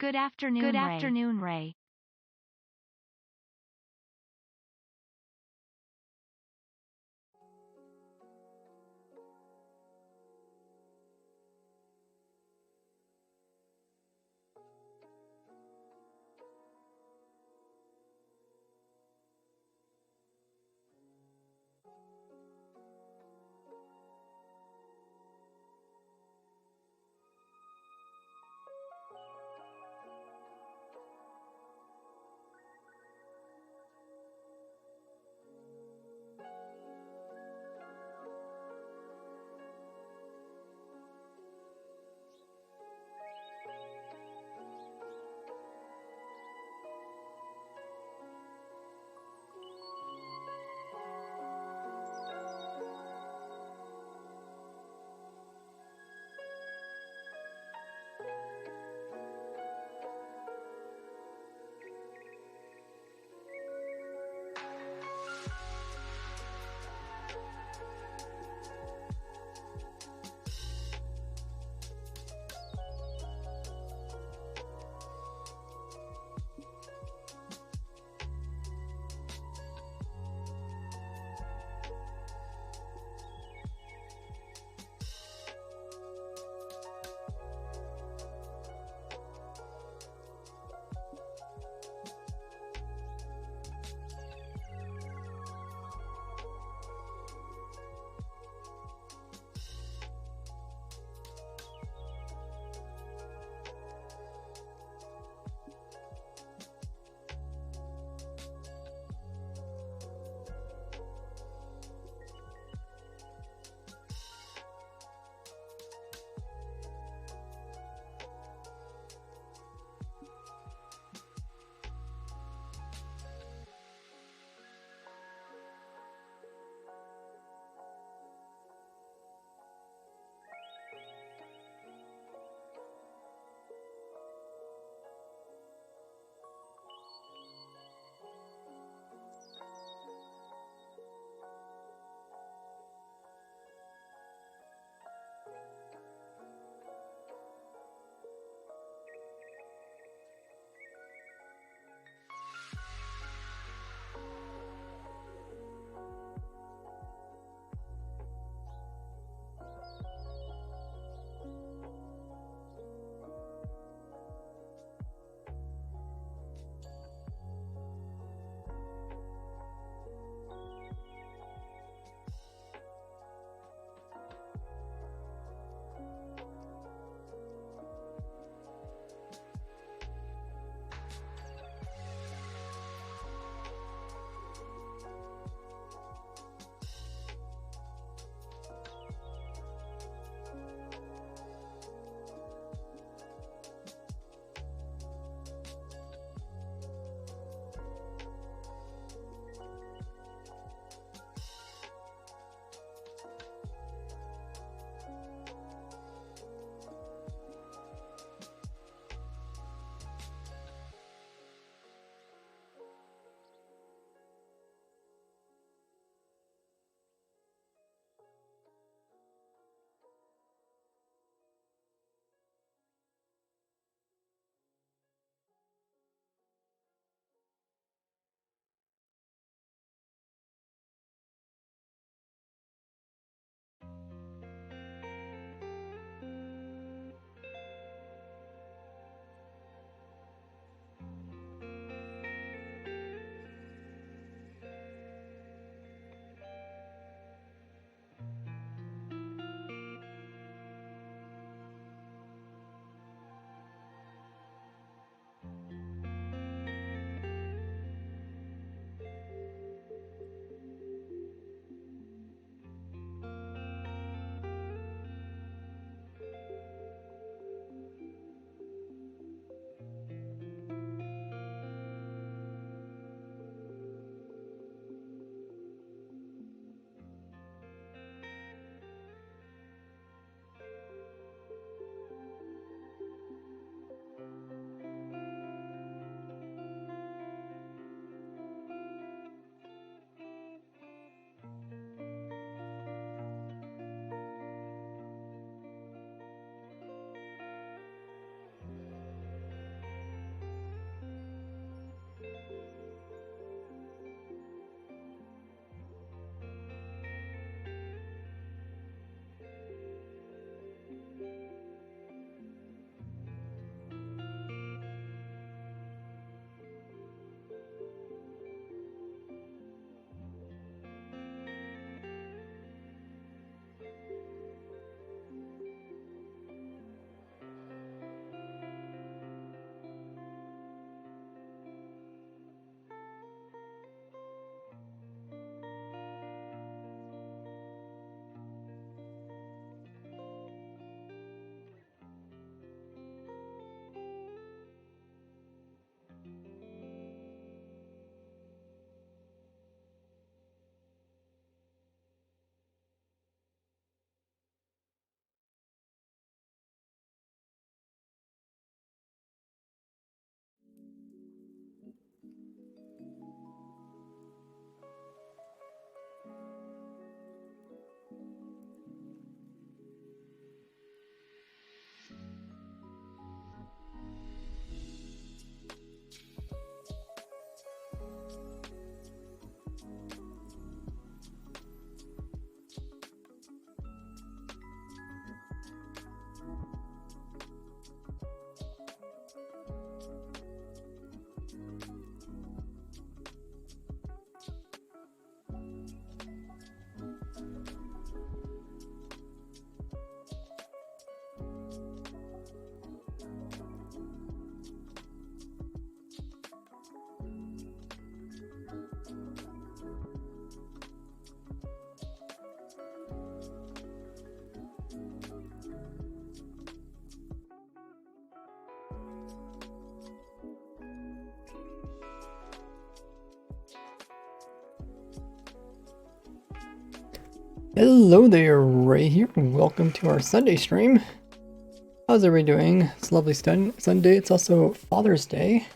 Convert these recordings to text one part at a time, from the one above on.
Good afternoon, Good Ray. afternoon, Ray. Hello there, Ray here. Welcome to our Sunday stream. How's everybody doing? It's a lovely Sunday. It's also Father's Day.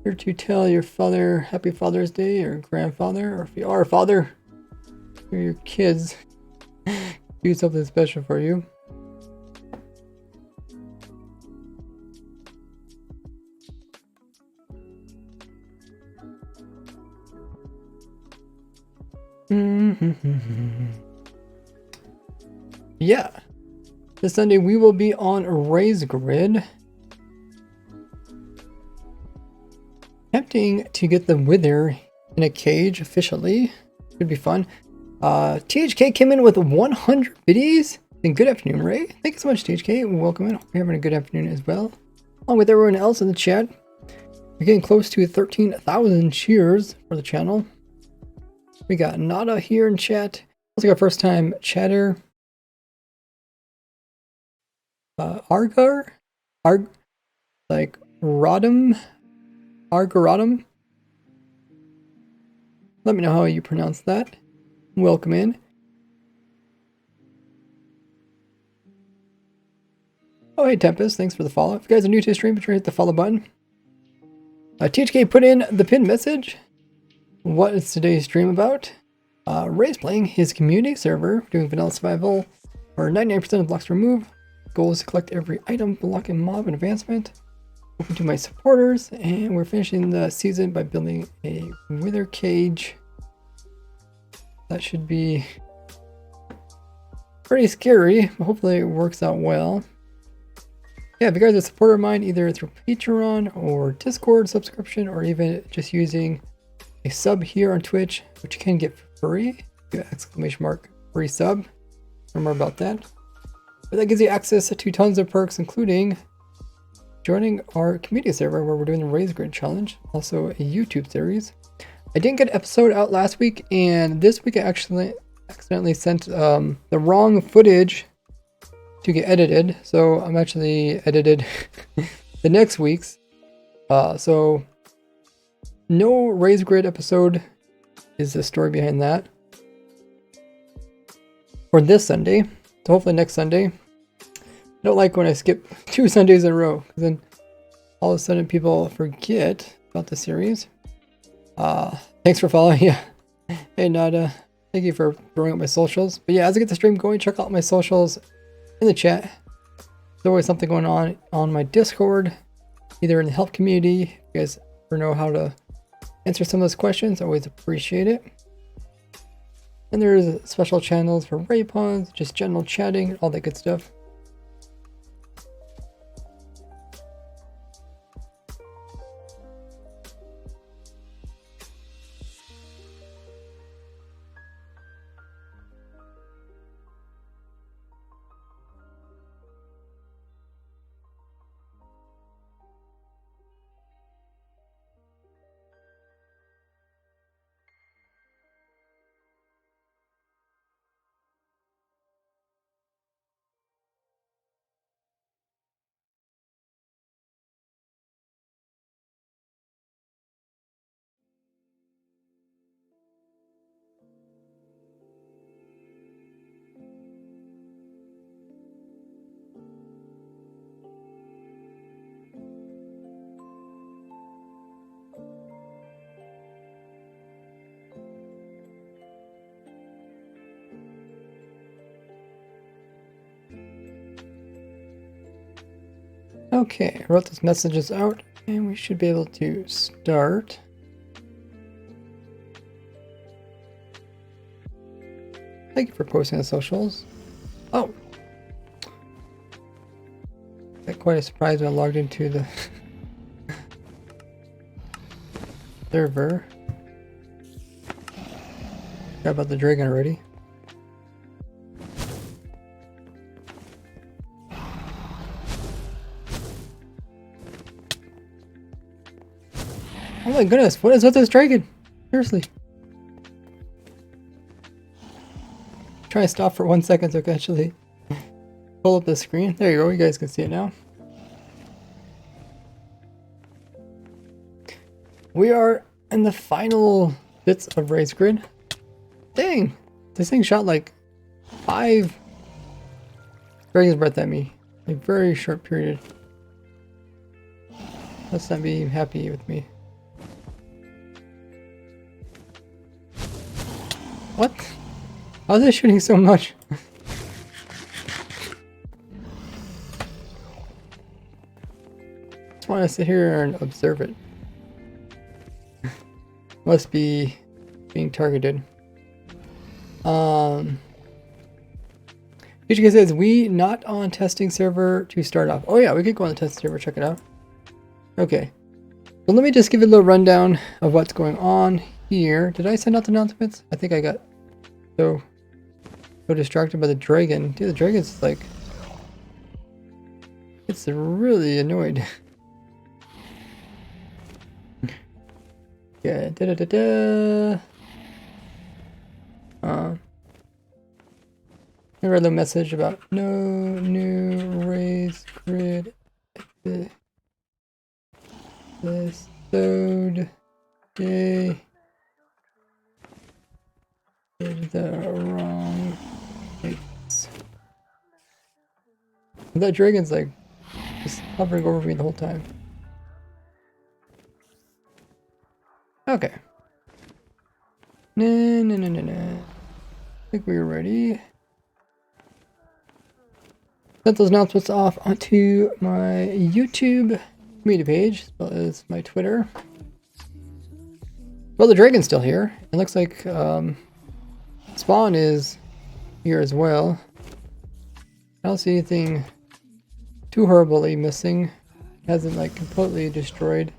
Here to tell your father Happy Father's Day, or grandfather, or if you are a father, or your kids, do something special for you. Yeah, this Sunday we will be on Ray's Grid, attempting to get the Wither in a cage officially. Should be fun. THK came in with 100 biddies. And good afternoon, Ray. Thank you so much, THK. Welcome in. Hope you're having a good afternoon as well. Along with everyone else in the chat. We're getting close to 13,000 cheers for the channel. We got Nada here in chat. Also got first time chatter. Argar? Like Rodham? Argarodum? Let me know how you pronounce that. Welcome in. Oh, hey Tempest, thanks for the follow. If you guys are new to the stream, be sure to hit the follow button. THK put in the pinned message. What is today's stream about? Ray's playing his community server, doing vanilla survival, where 99% of blocks removed. Goal is to collect every item, block, and mob in advancement. Open to my supporters, and we're finishing the season by building a wither cage. That should be pretty scary, but hopefully it works out well. Yeah, if you guys are a supporter of mine, either through Patreon or Discord subscription, or even just using a sub here on Twitch, which you can get for free, !free sub. Learn more about that. But that gives you access to tons of perks, including joining our community server where we're doing the Ray's Grid challenge, also a YouTube series. I didn't get an episode out last week, and this week I actually accidentally sent the wrong footage to get edited, so I'm actually edited the next week's. So no Ray's Grid episode is the story behind that for this Sunday. So hopefully next Sunday. I don't like when I skip 2 Sundays in a row, because then all of a sudden people forget about the series. Thanks for following. Yeah. Hey Nada, thank you for throwing up my socials. But yeah, as I get the stream going, check out my socials in the chat. There's always something going on my Discord, either in the help community. If you guys ever know how to answer some of those questions, I always appreciate it. And there's special channels for Ray puns, just general chatting, all that good stuff. Okay, I wrote those messages out, and we should be able to start. Thank you for posting the socials. Oh! Got quite a surprise when I logged into the server. Forgot about the dragon already. Oh my goodness, what is with this dragon? Seriously. Try to stop for 1 second so I can actually pull up the screen. There you go, you guys can see it now. We are in the final bits of raised grid. Dang! This thing shot like 5 dragon's breath at me in a very short period. Let's not be happy with me. What? How are they shooting so much? Just want to sit here and observe it. Must be being targeted. BGK says, we not on testing server to start off. Oh yeah, we could go on the testing server, check it out. Okay. So let me just give you a little rundown of what's going on here. Did I send out the announcements? I think I got so distracted by the dragon. Dude, the dragon's like... It's really annoyed. Yeah, I read a message about no new raised grid. This episode. Yay. Did the wrong dates. That dragon's like just hovering over me the whole time. Okay. No. I think we're ready. Set those announcements off onto my YouTube media page, as well as my Twitter. Well, the dragon's still here. It looks like Spawn is here as well. I don't see anything too horribly missing. It hasn't like completely destroyed.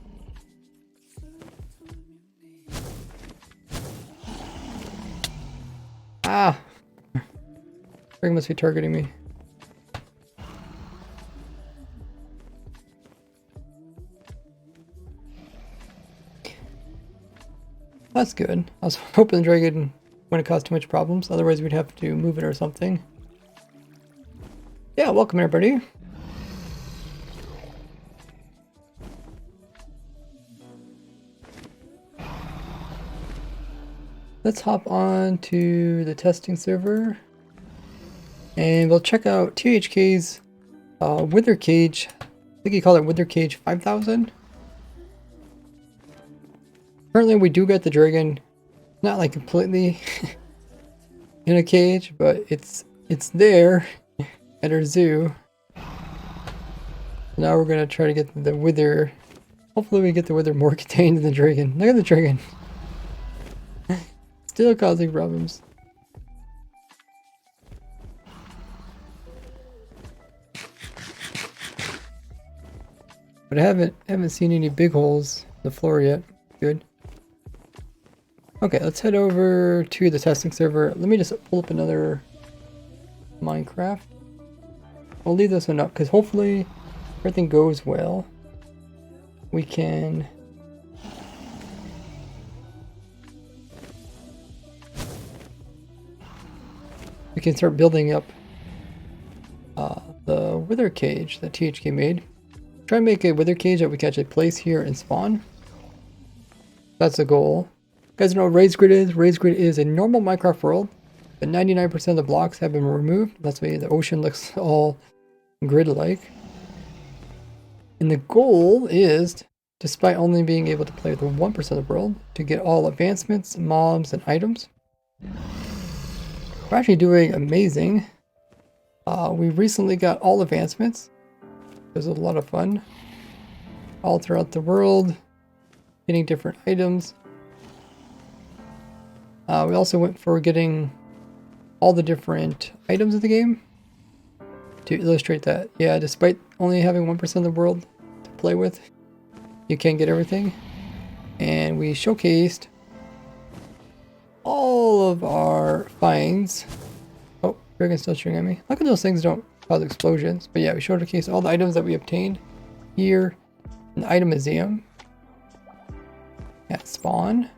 Ah! Dragon must be targeting me. That's good. I was hoping the dragon wouldn't cause too much problems, otherwise we'd have to move it or something. Yeah, welcome everybody. Let's hop on to the testing server and we'll check out THK's Wither Cage. I think he called it Wither Cage 5000. Currently we do get the dragon, not like completely in a cage, but it's there at our zoo. Now we're gonna try to get the wither. Hopefully we get the wither more contained than the dragon. Look at the dragon. Still causing problems. But I haven't seen any big holes in the floor yet. Good. Okay, let's head over to the testing server. Let me just pull up another Minecraft. I'll leave this one up because hopefully everything goes well. We can start building up the wither cage that THK made. Try and make a wither cage that we can actually place here and spawn. That's the goal. You guys know what raised grid is? Raised grid is a normal Minecraft world, but 99% of the blocks have been removed. That's why the ocean looks all grid-like. And the goal is, despite only being able to play with 1% of the world, to get all advancements, mobs, and items. We're actually doing amazing. We recently got all advancements. It was a lot of fun. All throughout the world, getting different items. We also went for getting all the different items of the game to illustrate that, yeah, despite only having 1% of the world to play with, you can get everything. And we showcased all of our finds. Oh, dragon's still shooting at me. How come those things don't cause explosions? But yeah, we showcased all the items that we obtained here in the item museum at spawn.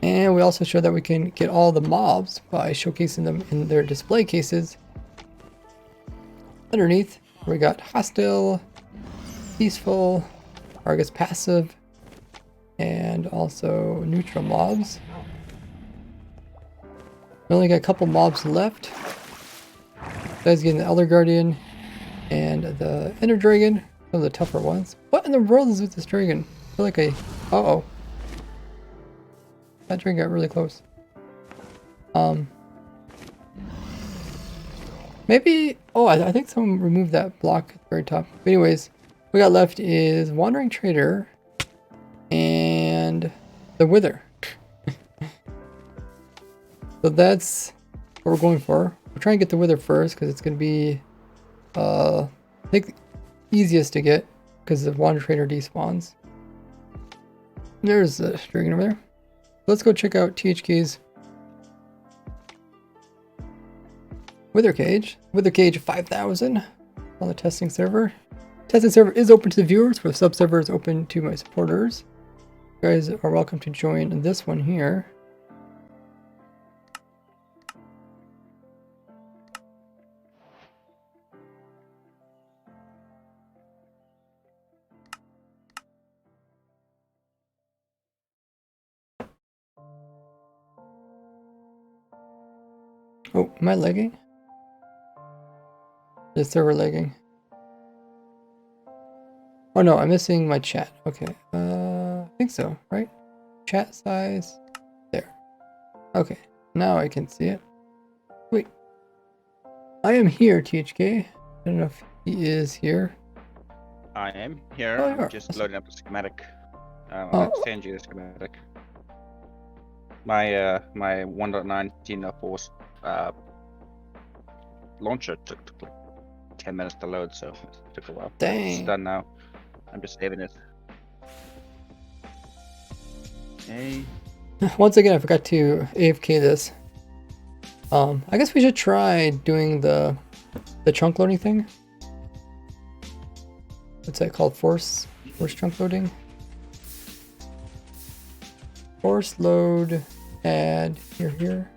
And we also showed that we can get all the mobs by showcasing them in their display cases. Underneath, we got hostile, peaceful, or I guess passive, and also neutral mobs. We only got a couple mobs left. Guys getting the Elder Guardian and the Ender Dragon, some of the tougher ones. What in the world is with this dragon? I feel like uh-oh. That dragon got really close. Maybe, oh, I think someone removed that block at the very top. But anyways, what we got left is Wandering Trader and the Wither. So that's what we're going for. We're trying to get the Wither first because it's going to be, I think, the easiest to get because the Wandering Trader despawns. There's the dragon over there. Let's go check out THK's Wither Cage. Wither Cage 5000 on the testing server. Testing server is open to the viewers, but the sub server is open to my supporters. You guys are welcome to join this one here. Oh, am I lagging? The server lagging. Oh no, I'm missing my chat. Okay, I think so, right? Chat size, there. Okay, now I can see it. Wait, I am here, THK. I don't know if he is here. I am here. Oh, I'm just loading up the schematic. Oh. I'll send you the schematic. My my 1.19.4 launcher took like 10 minutes to load, so it took a while. Dang. It's done now. I'm just saving it. Okay. Once again, I forgot to AFK this. I guess we should try doing the chunk loading thing. What's that called? Force chunk loading. Force load, add here.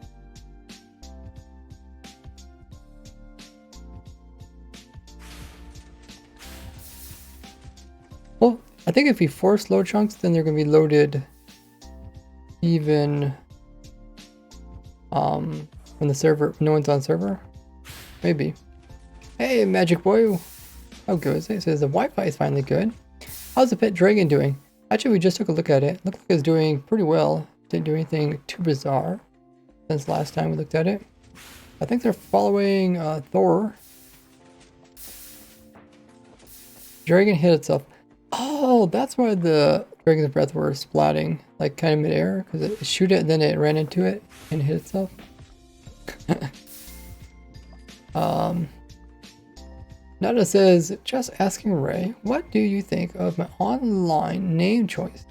Well, I think if we force load chunks, then they're going to be loaded even when the server, no one's on server. Maybe. Hey, Magic Boy. How good is it? It says the Wi-Fi is finally good. How's the pet dragon doing? Actually, we just took a look at it. Looked like it's doing pretty well. Didn't do anything too bizarre since last time we looked at it. I think they're following Thor. Dragon hit itself. Oh, that's why the dragon's breath were splatting, like kind of midair, because it shoot it and then it ran into it and hit itself. Nada says, just asking Ray, what do you think of my online name choice?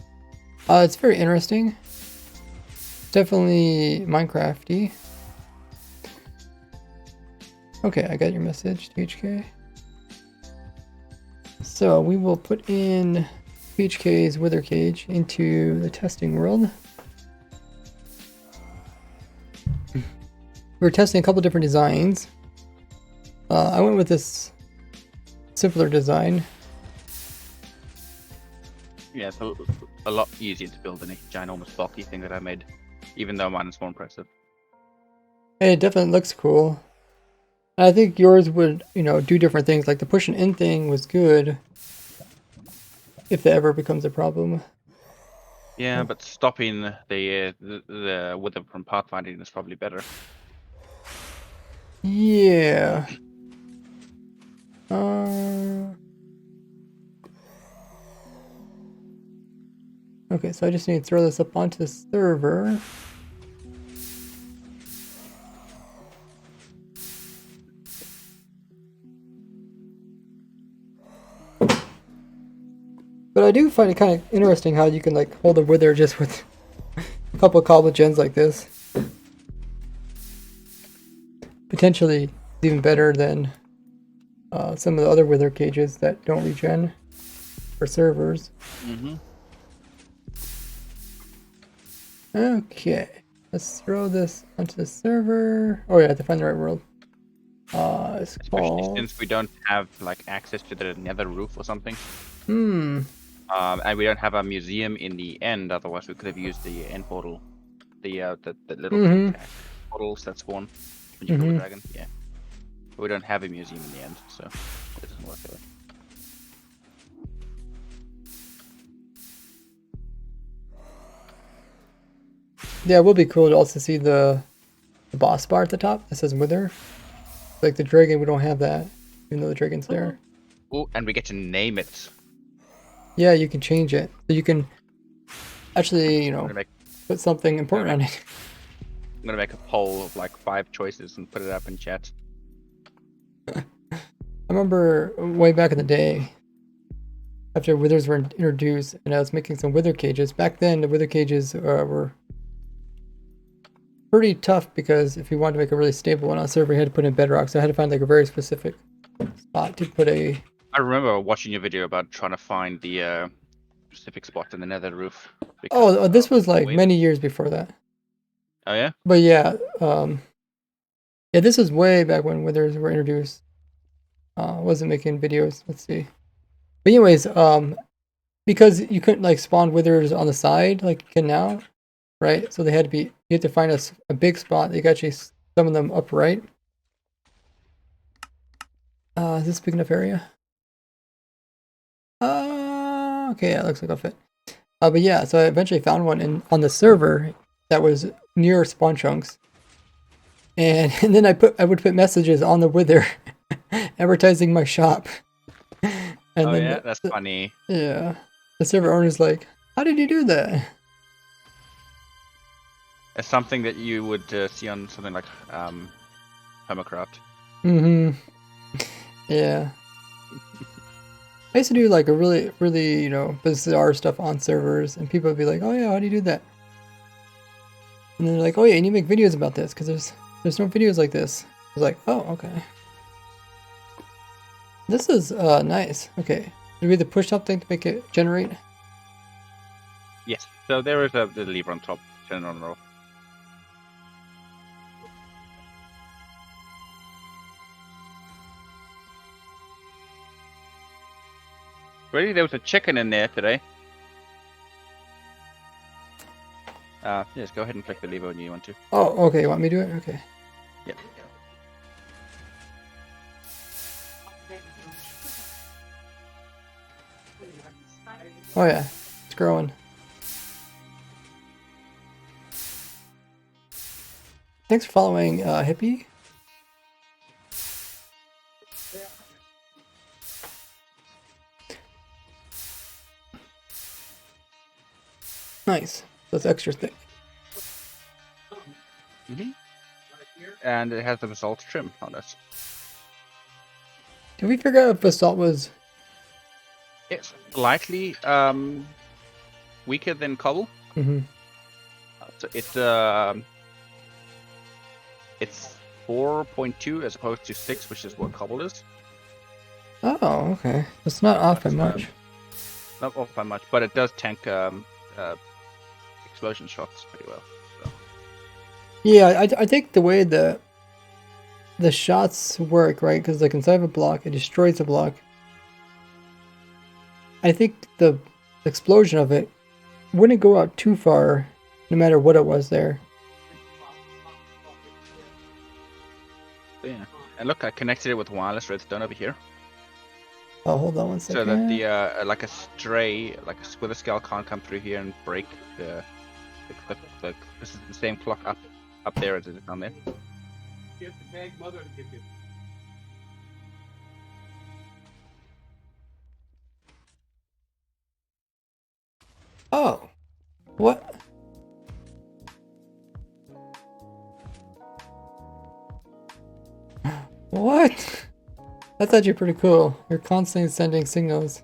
It's very interesting. Definitely Minecrafty. Okay, I got your message, THK. So we will put in THK's Wither Cage into the testing world. We're testing a couple different designs. I went with this simpler design. Yeah, it's a lot easier to build than a ginormous bulky thing that I made, even though mine is more impressive. It definitely looks cool. I think yours would, do different things. Like the push and in thing was good, if that ever becomes a problem. Yeah, but stopping the Wither from pathfinding is probably better. Yeah. Okay, so I just need to throw this up onto the server. But I do find it kind of interesting how you can like hold a wither just with a couple of cobble gens like this. Potentially even better than some of the other wither cages that don't regen for servers. Okay, let's throw this onto the server. Oh yeah, I have to find the right world. It's Especially called... since we don't have like access to the nether roof or something. And we don't have a museum in the end. Otherwise, we could have used the end portal, the little Mm-hmm. portals that spawn when you kill the Mm-hmm. dragon. Yeah, but we don't have a museum in the end, so it doesn't work really. Yeah, it will be cool to also see the boss bar at the top that says Wither. Like the dragon, we don't have that, even though the dragon's there. Oh, and we get to name it. Yeah, you can change it. So you can actually, I'm gonna make put something important on it. I'm gonna make a poll of like 5 choices and put it up in chat. I remember way back in the day, after withers were introduced, and I was making some wither cages. Back then, the wither cages were pretty tough because if you wanted to make a really stable one on a server, you had to put in bedrock. So I had to find like a very specific spot to put a. I remember watching your video about trying to find the specific spot in the nether roof. Oh, this of was the like wave. many years before that. Oh yeah. But yeah, yeah, this is way back when withers were introduced. Wasn't making videos. Let's see. But anyways, because you couldn't like spawn withers on the side like you can now, right? So they had to be. You had to find a big spot. You could actually summon them upright. Is this a big enough area? Okay, yeah, it looks like I'll fit. But yeah, so I eventually found one on the server that was near spawn chunks. And then I would put messages on the wither advertising my shop. And Oh then yeah, that's funny. yeah. The server owner's like, "How did you do that?" It's something that you would see on something like Permacraft. Mm-hmm. Yeah. I used to do like a really, really, bizarre stuff on servers, and people would be like, "Oh yeah, how do you do that?" And then they're like, "Oh yeah, you need to make videos about this because there's no videos like this." I was like, "Oh, okay." This is nice. Okay, do we have to push something to make it generate? Yes. So there is the lever on top. Turn it on and off. Really, there was a chicken in there today. Just go ahead and click the lever when you want to. Oh, okay. You want me to do it? Okay. Yep. Oh yeah, it's growing. Thanks for following, Hippie. Nice. That's extra thick. And it has the basalt trim on it. Did we figure out if basalt was? It's slightly weaker than cobble. Mm-hmm. So it's 4.2 as opposed to 6, which is what cobble is. Oh, okay. It's not off by much. Not off by much, but it does tank explosion shots pretty well. So. Yeah, I think the way the shots work, right? Because like inside of a block, it destroys the block. I think the explosion of it wouldn't go out too far, no matter what it was there. Yeah, and look, I connected it with wireless redstone over here. Oh, hold on one second. So that the like a stray, like a wither skull can't come through here and break the this is the same clock up there as it is down there. Get the tag mother to get it. Oh, what? What? That's actually pretty cool. You're constantly sending signals.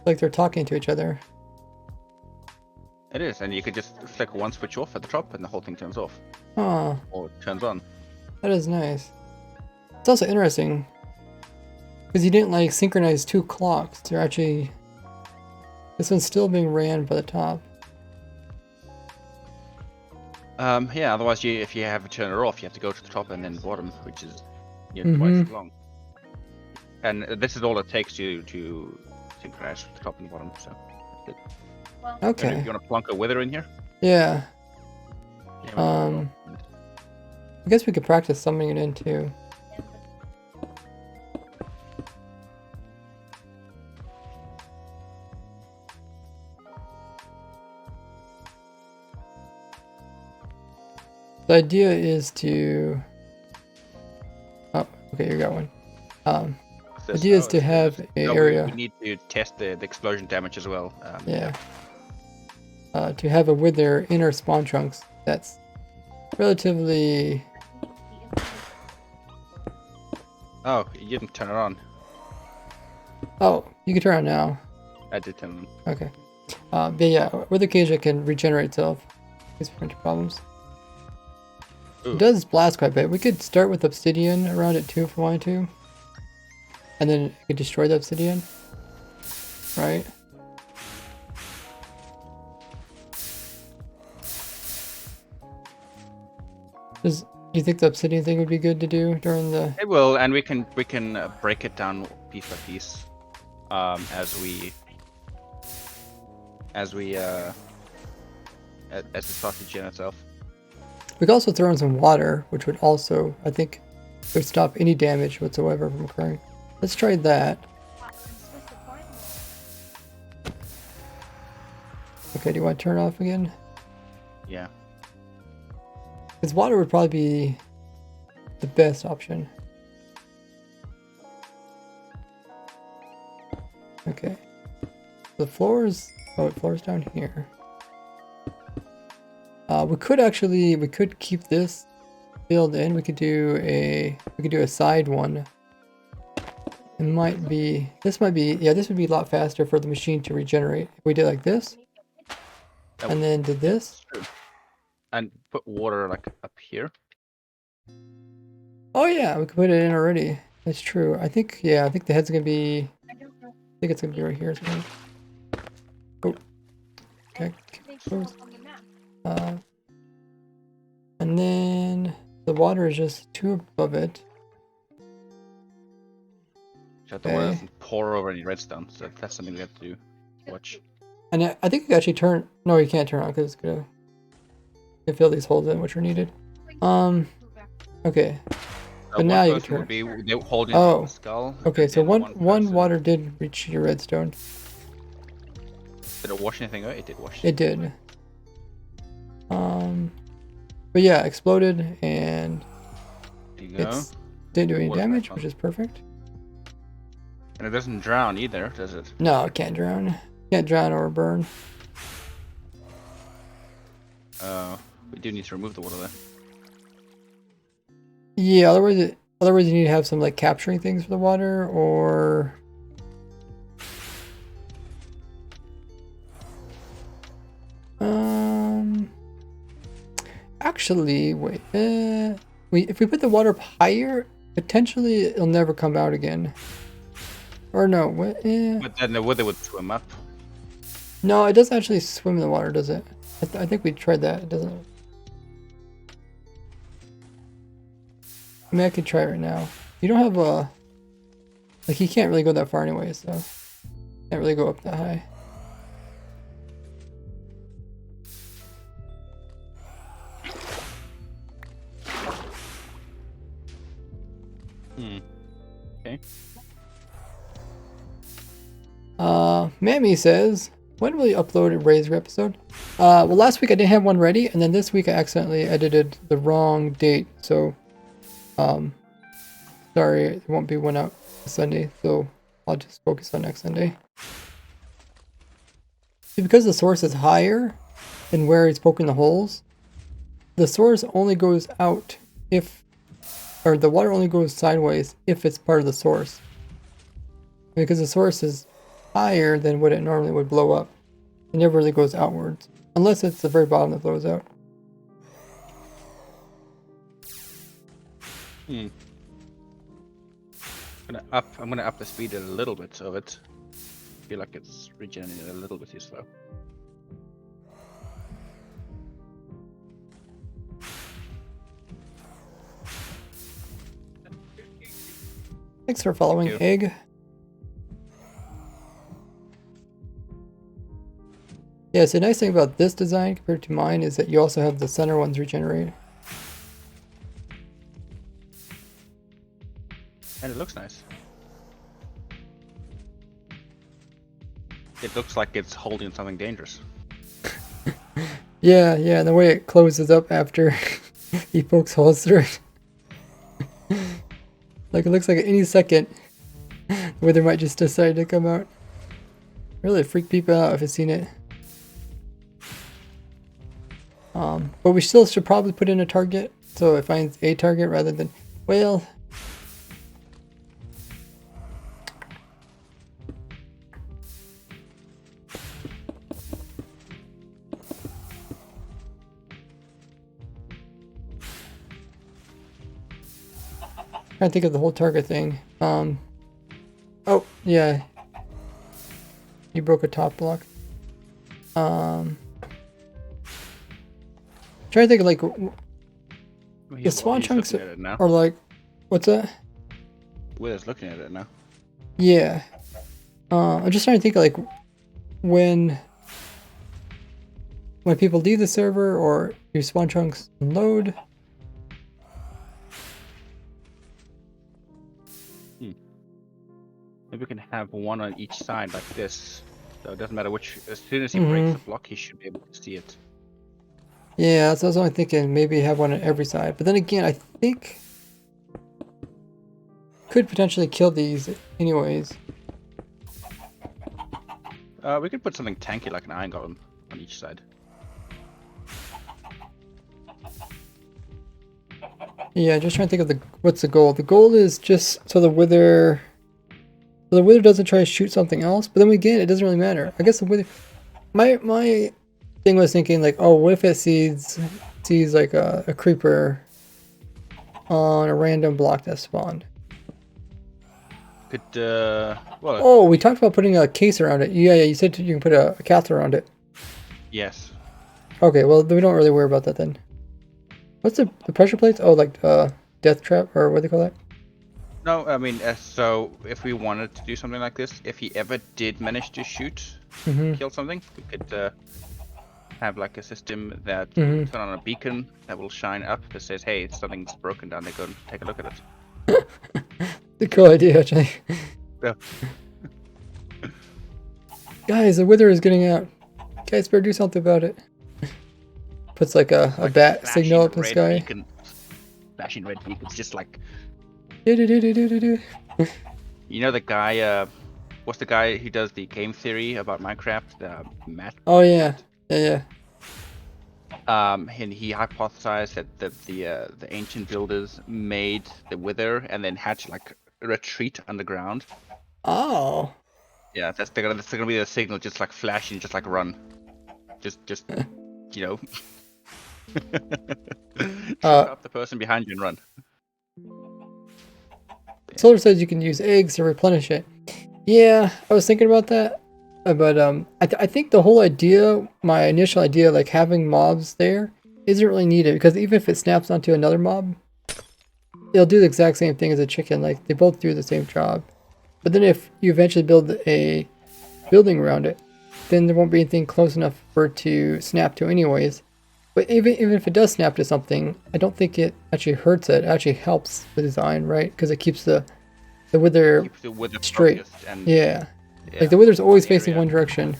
Like they're talking to each other. It is, and you could just flick one switch off at the top and the whole thing turns off. Huh. Or turns on. That is nice. It's also interesting because you didn't like synchronize 2 clocks. They're actually, this one's still being ran by the top. Yeah, otherwise if you have to turn it off, you have to go to the top and then bottom, which is twice as long. And this is all it takes to synchronize the top and bottom. So that's it. Okay. You want to plunk a wither in here? Yeah. Yeah, we can I guess we could practice summoning it in too. The idea is to... Oh, okay, you got one. The idea is to have an area... We need to test the explosion damage as well. Yeah. To have a wither in our spawn trunks that's relatively... Oh, you didn't turn it on. Oh, you can turn it on now. I did turn it on. Okay. But yeah, wither cage that can regenerate itself. These printer problems. Ooh. It does blast quite a bit. We could start with obsidian around it too if we wanted to. And then you could destroy the obsidian. Right? Do you think the obsidian thing would be good to do during the... It will, and we can break it down piece by piece as it starts to gen itself. We could also throw in some water, which would also, I think, would stop any damage whatsoever from occurring. Let's try that. Okay, do you want to turn it off again? Yeah. Because water would probably be the best option. Okay. The floor's... Oh, the floor's down here. We could keep this filled in. We could do a side one. It might be... This might be... Yeah, this would be a lot faster for the machine to regenerate. If we did like this. And then did this. True. And put water like up here. Oh yeah, we could put it in already. That's true. I think the head's gonna be... I think it's gonna be right here. Oh. Okay. And then the water is just two above it. So the water doesn't pour over any redstone. So that's something we have to watch. And I think you actually turn... No, you can't turn on because it's gonna fill these holes in which are needed. Okay. But now you can turn. Be holding oh. The skull. Okay, so one water did reach your redstone. Did it wash anything out? It did wash. It did. But yeah, exploded and it didn't do any damage, which is perfect. And it doesn't drown either, does it? No, it can't drown. Can't drown or burn. We do need to remove the water there. Yeah, otherwise you need to have some like capturing things for the water, or actually wait, if we put the water up higher, potentially it'll never come out again. Or no, what? But then the wither would swim up. No, it doesn't actually swim in the water, does it? I think we tried that. It doesn't. I mean, I could try it right now. You don't have a... Like, you can't really go that far anyway, so... Can't really go up that high. Okay. Mammy says, when will you upload a Razor episode? Well, last week I didn't have one ready, and then this week I accidentally edited the wrong date, so... Sorry, there won't be one out this Sunday, so I'll just focus on next Sunday. See, because the source is higher than where he's poking the holes, the source only goes out if... Or the water only goes sideways if it's part of the source. Because the source is higher than what it normally would blow up. It never really goes outwards. Unless it's the very bottom that blows out. I'm gonna up the speed a little bit of it. I feel like it's regenerating a little bit too slow. Thanks for following, Thank you. Egg. Yeah, so the nice thing about this design compared to mine is that you also have the center ones regenerate. And it looks nice. It looks like it's holding something dangerous. Yeah, and the way it closes up after he pokes holes through it. Like it looks like at any second the wither might just decide to come out. Really freak people out if I've seen it. But we still should probably put in a target, so it finds a target rather than, well, trying to think of the whole target thing. Oh yeah, you broke a top block. Trying to think of like the spawn chunks are like, what's that? Wither's looking at it now. Yeah. I'm just trying to think of like when people leave the server or your spawn chunks load. Maybe we can have one on each side like this. So it doesn't matter which, as soon as he breaks the block, he should be able to see it. Yeah, so I was only thinking maybe have one on every side. But then again, I think could potentially kill these anyways. We could put something tanky like an iron golem on each side. Yeah, just trying to think of what's the goal. The goal is just so the wither doesn't try to shoot something else. But then again, it doesn't really matter. I guess the wither. My thing was thinking like, oh, what if it sees like a creeper on a random block that spawned? Could well. Oh, we talked about putting a case around it. Yeah, you said you can put a castle around it. Yes. Okay, well we don't really worry about that then. What's the pressure plates? Oh, like death trap or what do they call that? No, I mean, so if we wanted to do something like this, if he ever did manage to shoot, kill something, we could have like a system that turn on a beacon that will shine up that says, "Hey, something's broken down there. Go and take a look at it." The cool idea, actually. Yeah. Guys, the wither is getting out. Guys, better do something about it. Puts like a bat signal up in the sky. Flashing red beacons, just like. Do. You know the guy, what's the guy who does the game theory about Minecraft? Matt? Oh yeah. Yeah. And he hypothesized that the ancient builders made the wither and then had to like retreat underground. Oh. Yeah, that's gonna be the signal, just like flashing, just like run, just you know, choke up the person behind you and run. Solar says you can use eggs to replenish it. Yeah, I was thinking about that, but I think the whole idea, my initial idea, like having mobs there, isn't really needed because even if it snaps onto another mob, it'll do the exact same thing as a chicken. Like they both do the same job. But then if you eventually build a building around it, then there won't be anything close enough for it to snap to anyways. But even if it does snap to something, I don't think it actually hurts it. It actually helps the design, right? Because it keeps the wither straight. And, yeah. Like the wither's always facing one direction.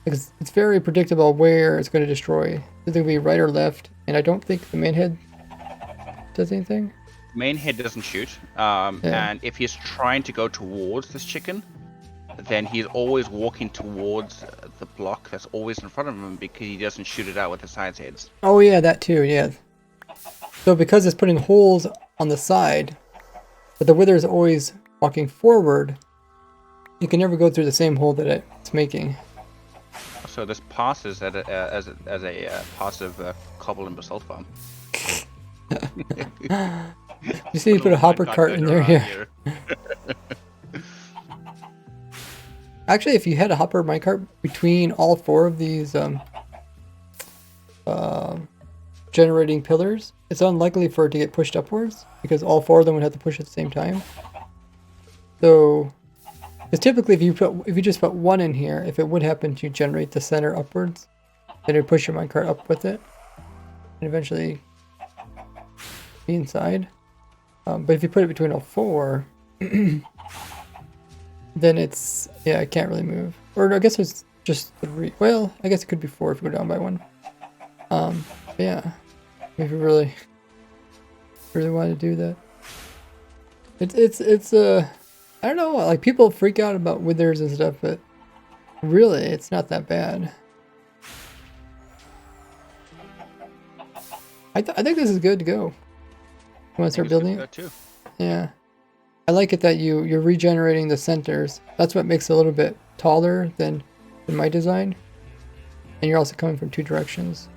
Because it's very predictable where it's going to destroy. It's going to be right or left. And I don't think the main head does anything. Main head doesn't shoot. And if he's trying to go towards this chicken, then he's always walking towards the block that's always in front of him because he doesn't shoot it out with the sides heads. Oh yeah, that too, yeah. So because it's putting holes on the side, but the wither is always walking forward, you can never go through the same hole that it's making. So this passes as a passive cobble and basalt farm. You see, you put a hopper cart in there here. Actually, if you had a hopper minecart between all four of these generating pillars, it's unlikely for it to get pushed upwards because all four of them would have to push at the same time. So, because typically if you just put one in here, if it would happen to generate the center upwards, then it'd push your minecart up with it, and eventually be inside. But if you put it between all four, then it's, yeah, it can't really move. Or I guess it's just 3. Well, I guess it could be 4 if you go down by 1. Yeah, if you really want to do that. It's I don't know, like people freak out about withers and stuff, but really it's not that bad. I think this is good to go. You want to start building it? Too. Yeah. I like it that you're regenerating the centers. That's what makes it a little bit taller than my design. And you're also coming from 2 directions.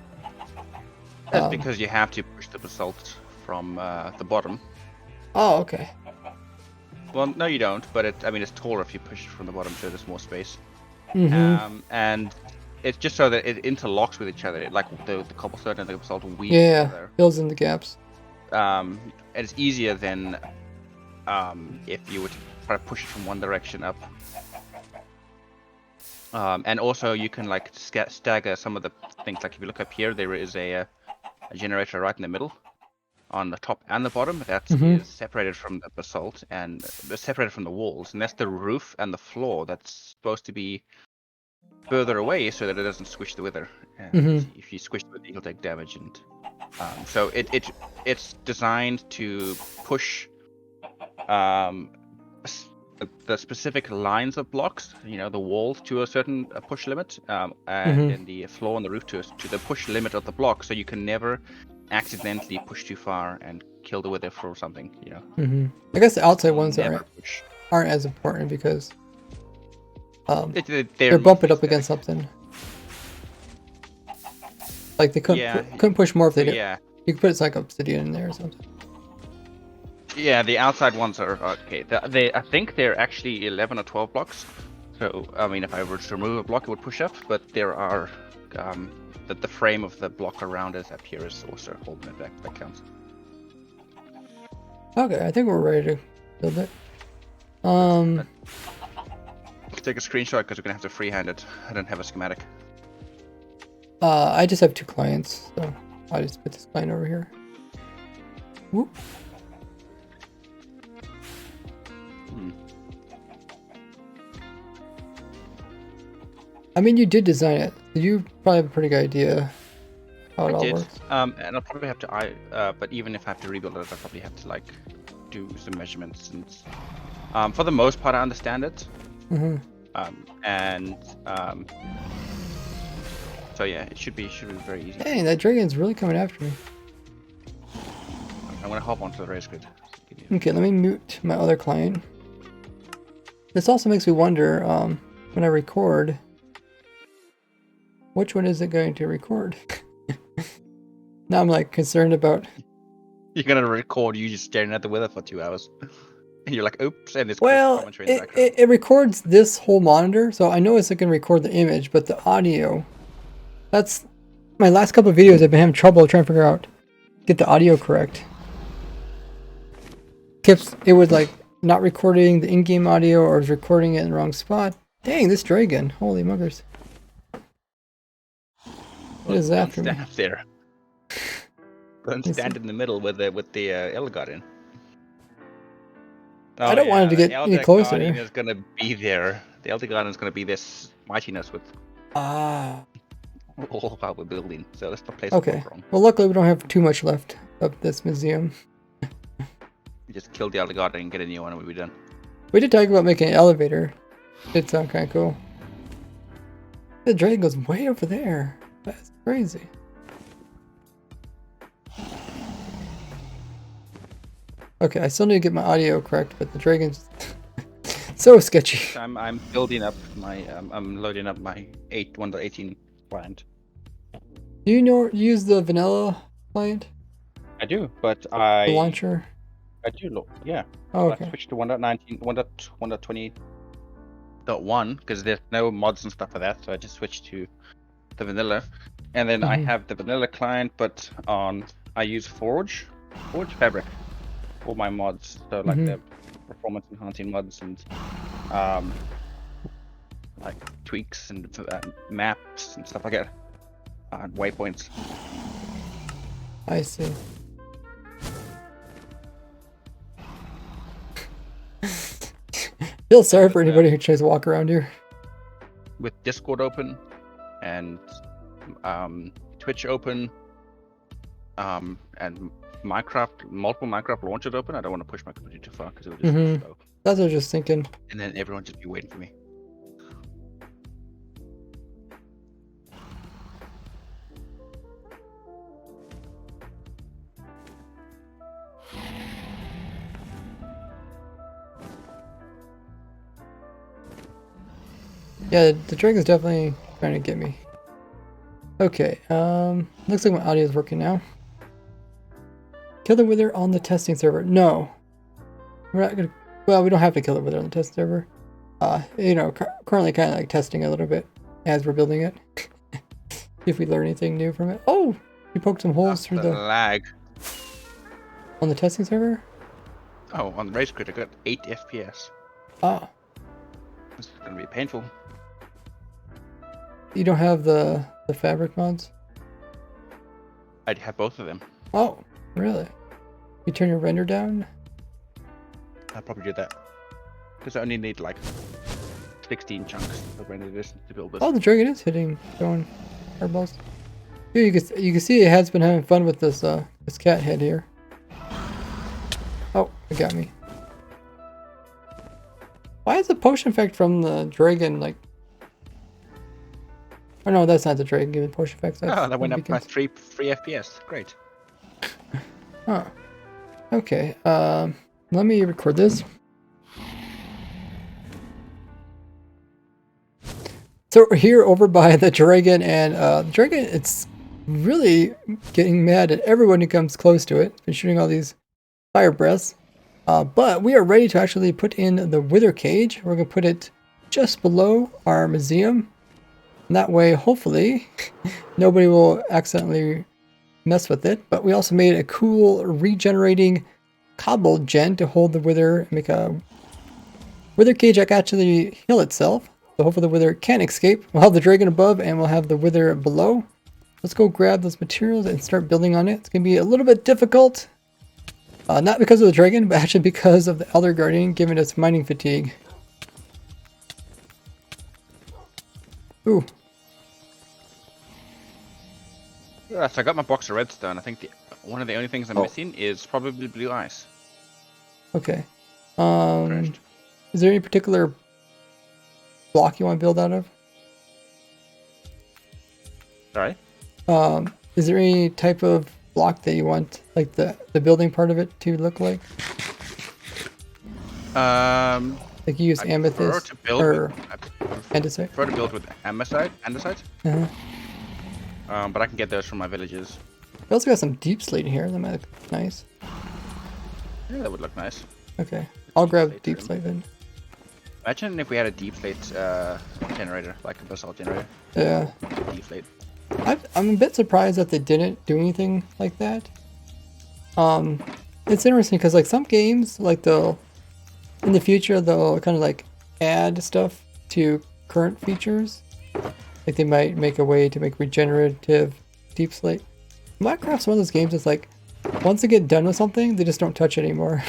That's because you have to push the basalt from the bottom. Oh, okay. Well, no, you don't. But it's taller if you push it from the bottom, so there's more space. And it's just so that it interlocks with each other, like the cobblestone and the basalt weave together. Fills in the gaps. And it's easier than if you were to try to push it from one direction up. And also you can like stagger some of the things. Like if you look up here, there is a generator right in the middle, on the top and the bottom. That is separated from the basalt and separated from the walls, and that's the roof and the floor. That's supposed to be further away so that it doesn't squish the wither. And if you squish the wither, you'll take damage. And so it's designed to push the specific lines of blocks, the wall to a certain push limit, and then the floor and the roof to the push limit of the block, so you can never accidentally push too far and kill the wither for something. I guess the outside ones aren't as important because they're bumping up against something. Like they couldn't push more if they did. Yeah. You could put like obsidian in there or something. Yeah, the outside ones are okay. I think they're actually 11 or 12 blocks. So if I were to remove a block, it would push up. But there are the frame of the block around it up here is also holding it back. That counts. Okay, I think we're ready to build it. Take a screenshot because we're gonna have to freehand it. I don't have a schematic. I just have 2 clients, so I'll just put this client over here. Whoop. I mean, you did design it. You probably have a pretty good idea how it all works. And I'll probably have to. But even if I have to rebuild it, I'll probably have to like do some measurements. And for the most part, I understand it. So yeah, it should be very easy. Dang, that dragon's really coming after me. I'm gonna hop onto the race grid. Okay, let me mute my other client. This also makes me wonder, when I record, which one is it going to record? Now I'm like concerned about... You're gonna record you just staring at the weather for 2 hours. And you're like, oops, and it's commentary in the background. It records this whole monitor, so I know it's going to record the image, but the audio... That's... My last couple of videos I've been having trouble trying to figure out, get the audio correct. It was like not recording the in-game audio, or was recording it in the wrong spot. Dang, this dragon. Holy muggers. What is after me? Stand up there. Don't stand in the middle with the Elder Guardian. Oh, I don't want it to get any closer. The Elder Guardian is going to be there. The Elder Guardian is going to be this mightiness with all while we're building. So let's not place it wrong. Well, luckily we don't have too much left of this museum. You just kill the Elder Guardian and get a new one and we'll be done. We did talk about making an elevator. It sounds kind of cool. The dragon goes way over there. That's crazy. Okay, I still need to get my audio correct, but the dragon's so sketchy. I'm building up my I'm loading up my 1.18 client. Do you use the vanilla client? I do, but the launcher. I do, yeah. Oh, okay. I switched to 1.19, 1.20.1 because there's no mods and stuff for that, so I just switched to the vanilla. And then I have the vanilla client, but I use Forge Fabric for my mods. So like the performance enhancing mods and like tweaks and maps and stuff like that. Waypoints. I see. Feel sorry for anybody who tries to walk around here. With Discord open and Twitch open, and multiple Minecraft launchers open, I don't want to push my computer too far because it would just be slow. That's what I was just thinking. And then everyone just be waiting for me. Yeah, the dragon's definitely trying to get me. Okay, looks like my audio is working now. Kill the wither on the testing server. No. We're not gonna, well, we don't have to kill the wither on the test server. You know, currently kind of like testing a little bit as we're building it. See if we learn anything new from it. Oh, you poked some holes through the lag. On the testing server? Oh, on the race crit, I got 8 FPS. Ah. This is gonna be painful. You don't have the fabric mods? I'd have both of them. Oh, really? You turn your render down? I'll probably do that. Because I only need like 16 chunks of render edition to build this. Oh, the dragon is throwing fireballs. Here you can see it has been having fun with this this cat head here. Oh, it got me. Why is the potion effect from the dragon like? Oh no, that's not the dragon giving potion effects. Oh, that went up by 3 FPS. Great. Huh. Okay. Let me record this. So we're here over by the dragon, and the dragon, it's really getting mad at everyone who comes close to it. Been shooting all these fire breaths. But we are ready to actually put in the wither cage. We're going to put it just below our museum. And that way, hopefully, nobody will accidentally mess with it. But we also made a cool regenerating cobble gen to hold the wither, make a wither cage that can actually heal itself. So hopefully the wither can't escape. We'll have the dragon above and we'll have the wither below. Let's go grab those materials and start building on it. It's going to be a little bit difficult. Not because of the dragon, but actually because of the Elder Guardian giving us mining fatigue. Ooh. Yes, I got my box of redstone. I think one of the only things I'm missing is probably blue ice. Okay. Is there any particular block you want to build out of? Sorry? Is there any type of block that you want, like the building part of it to look like? Like you use amethyst or andesite? I prefer to build with andesite. But I can get those from my villages. We also got some deep slate here. That might look nice. Yeah, that would look nice. Okay, I'll grab deep slate then. Imagine if we had a deep slate generator, like a basalt generator. Yeah. Deep slate. I'm a bit surprised that they didn't do anything like that. It's interesting because like some games, like in the future they'll kind of like add stuff to current features. Like they might make a way to make regenerative deep slate. Minecraft's one of those games that's like, once they get done with something, they just don't touch it anymore.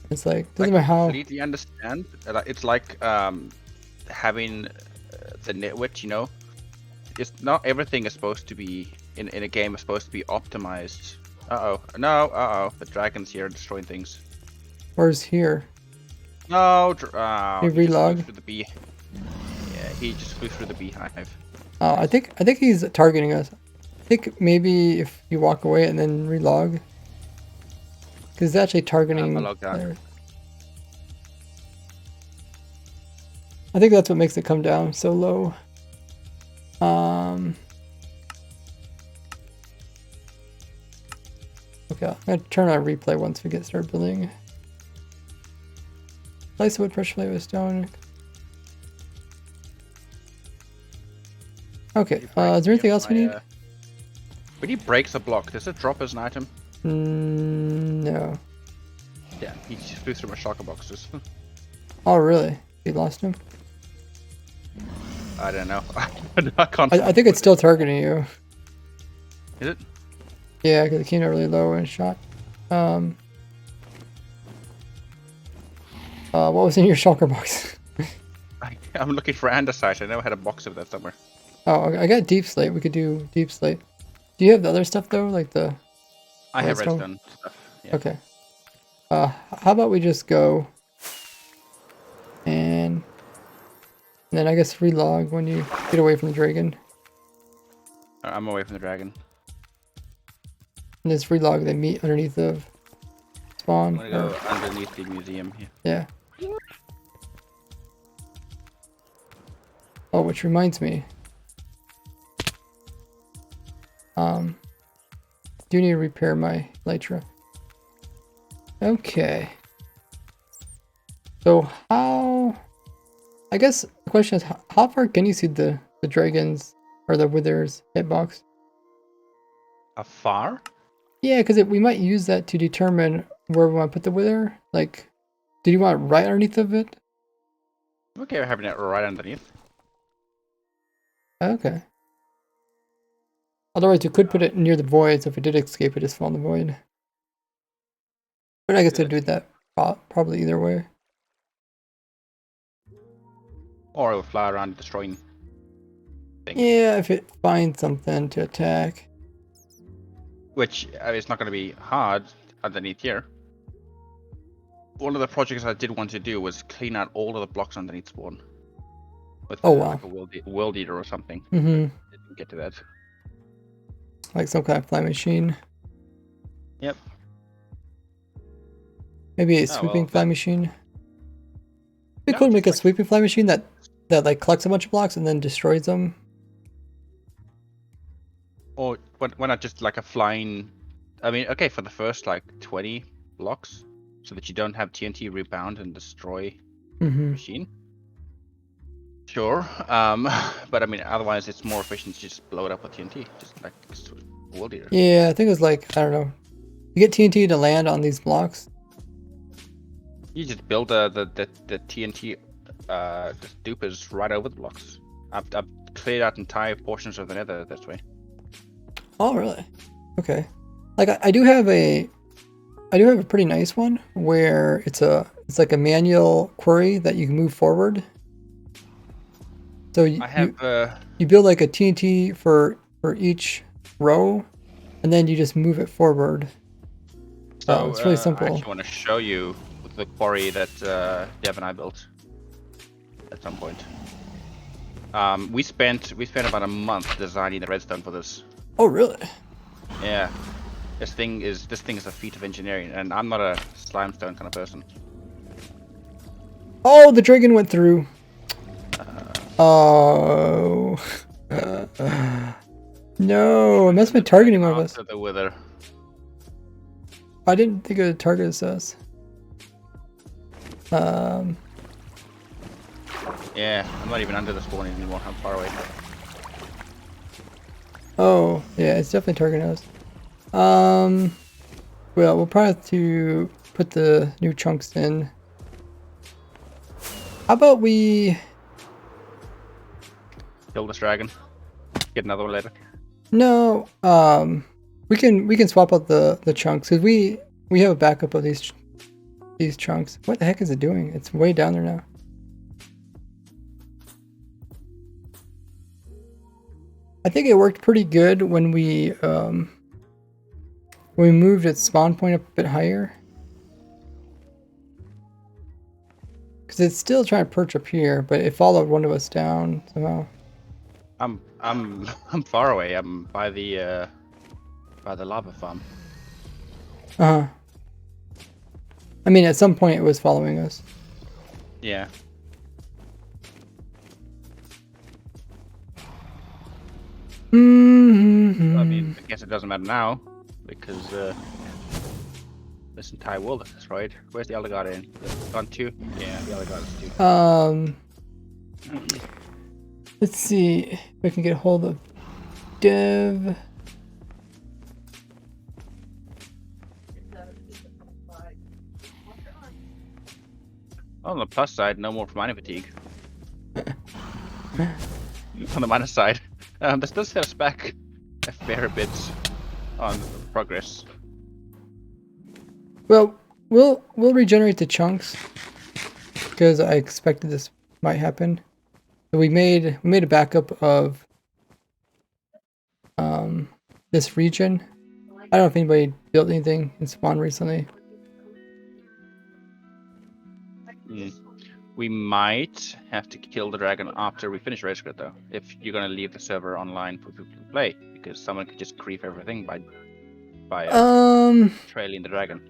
It's like, doesn't matter how. I completely understand. It's like having the nitwit, you know. It's not everything is supposed to be in a game is supposed to be optimized. The dragon's here destroying things. Where's here? No, he relog. Through the bee. Yeah, he just flew through the beehive. Oh, I think he's targeting us. I think maybe if you walk away and then relog, because it's actually targeting. I think that's what makes it come down so low. Okay, I'm gonna turn on replay once we start building. Slice wood, pressure plate with stone. Okay, is there anything else we need? When he breaks a block, does it drop as an item? No. Yeah, he just flew through my shulker boxes. Oh, really? You lost him? I don't know. I can't. I think it's still targeting you. Is it? Yeah, because it came out really low and shot. What was in your shulker box? I'm looking for andesite. I know I had a box of that somewhere. Oh, I got deep slate. We could do deep slate. Do you have the other stuff though, like the? I have redstone? redstone stuff. Yeah. Okay. How about we just go and then I guess relog when you get away from the dragon. I'm away from the dragon. And just relog they meet underneath the spawn. I'm gonna go underneath the museum here. Yeah. Oh, which reminds me. Do need to repair my Elytra. Okay. So how? I guess the question is, how far can you see the dragons or the withers hitbox? Afar? Yeah, because we might use that to determine where we want to put the wither. Like, did you want it right underneath of it? Okay, we're having it right underneath. Okay. Otherwise, you could put it near the void, so if it did escape, it just fall in the void. But I guess they'd do that probably either way. Or it'll fly around destroying things. Yeah, if it finds something to attack. Which it's not going to be hard underneath here. One of the projects I did want to do was clean out all of the blocks underneath spawn. With wow. like a world eater or something. Mm-hmm. Didn't get to that. Like some kind of fly machine. Yep. Maybe a sweeping fly machine. It'd be No, cool to make a like... sweeping fly machine that like collects a bunch of blocks and then destroys them. Or why not just like a flying... I mean, okay, for the first like 20 blocks, so that you don't have TNT rebound and destroy the machine. Sure, but I mean, otherwise it's more efficient to just blow it up with TNT, just like world eater. Yeah, I think it was like, I don't know. You get TNT to land on these blocks. You just build the TNT just dupers right over the blocks. I've cleared out entire portions of the nether this way. Oh, really? Okay. Like I do have a pretty nice one where it's like a manual quarry that you can move forward. So you build like a TNT for each row, and then you just move it forward. So it's really simple. I actually want to show you the quarry that Dev and I built at some point. We spent about a month designing the redstone for this. Oh, really? Yeah. This thing is a feat of engineering, and I'm not a slimestone kind of person. Oh, the dragon went through. Oh. No, it must have been targeting one of us. The wither. I didn't think it would target us. Yeah, I'm not even under the spawn anymore. I'm far away. Oh, yeah, it's definitely targeting us. Well, we'll probably have to put the new chunks in. How about we Kill this dragon. Get another one later. No, we can swap out the chunks because we have a backup of these chunks. What the heck is it doing? It's way down there now. I think it worked pretty good when we moved its spawn point up a bit higher. Because it's still trying to perch up here, but it followed one of us down somehow. I'm far away. I'm by the lava farm. I mean, at some point it was following us. Yeah. I mean, I guess it doesn't matter now because this entire world is destroyed. Where's the other guardian? Gone too? Yeah, the other guardian's too. Let's see if I can get a hold of Dev. On the plus side, no more mining fatigue. On the minus side, this does set us back a fair bit on progress. Well, we'll regenerate the chunks because I expected this might happen. So we made a backup of this region. I don't know if anybody built anything in spawn recently. We might have to kill the dragon after we finish Race Grid, though, if you're gonna leave the server online for people to play, because someone could just grief everything by trailing the dragon.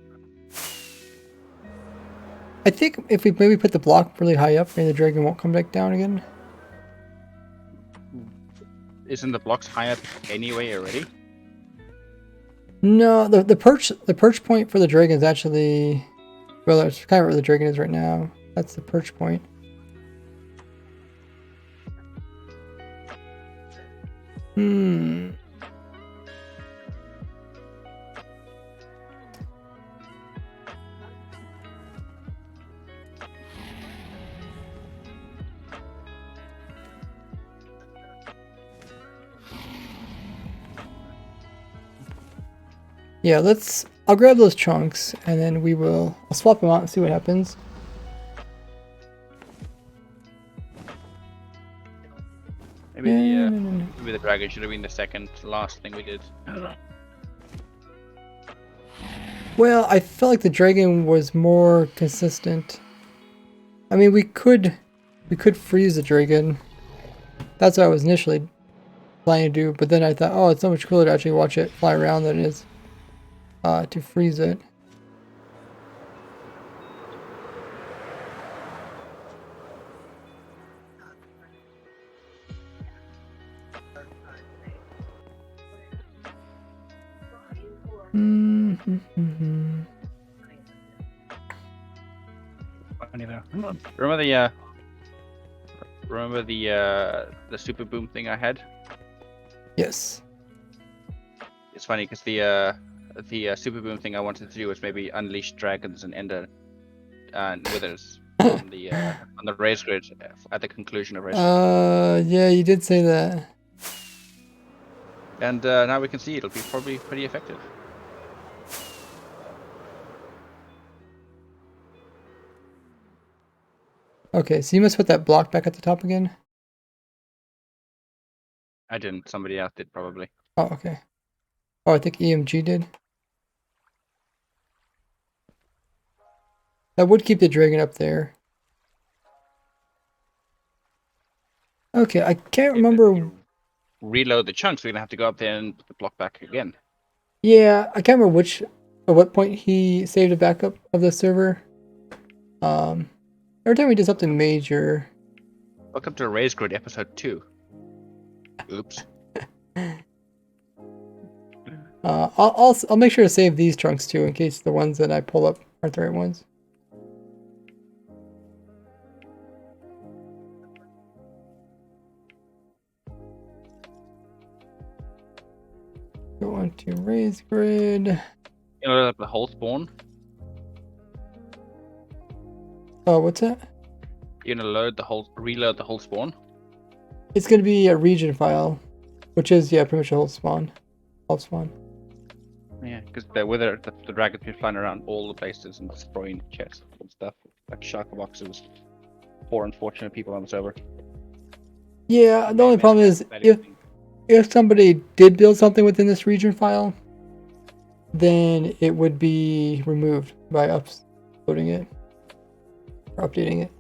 I think if we maybe put the block really high up, maybe the dragon won't come back down again. Isn't the blocks high up anyway already? No, the perch point for the dragon is actually, well, that's kind of where the dragon is right now. That's the perch point. Yeah, I'll grab those chunks and then I'll swap them out and see what happens. Maybe maybe the dragon should have been the second last thing we did. Well, I felt like the dragon was more consistent. I mean, we could freeze the dragon. That's what I was initially planning to do, but then I thought, oh, it's so much cooler to actually watch it fly around than it is to freeze it. Remember the super boom thing I had? Yes. It's funny because the super boom thing I wanted to do was maybe unleash dragons and ender and withers on the race grid at the conclusion of race grid. Yeah, you did say that. And now we can see it'll be probably pretty effective. Okay, so you must put that block back at the top again? I didn't. Somebody else did, probably. Oh, okay. Oh, I think EMG did. That would keep the dragon up there. Okay, I can't remember. Reload the chunks, we're gonna have to go up there and put the block back again. Yeah, I can't remember at what point he saved a backup of the server. Every time we do something major. Welcome to Race Grid episode 2. Oops. I'll make sure to save these chunks too in case the ones that I pull up aren't the right ones. Go on to Race Grid. You know the whole spawn? Oh, what's that? You're gonna reload the whole spawn? It's gonna be a region file, which is pretty much a whole spawn. All spawn. Yeah, because the dragon's been flying around all the places and destroying chests and stuff, like shulker boxes. Poor unfortunate people on the server. Yeah, the only problem is if somebody did build something within this region file, then it would be removed by uploading it or updating it.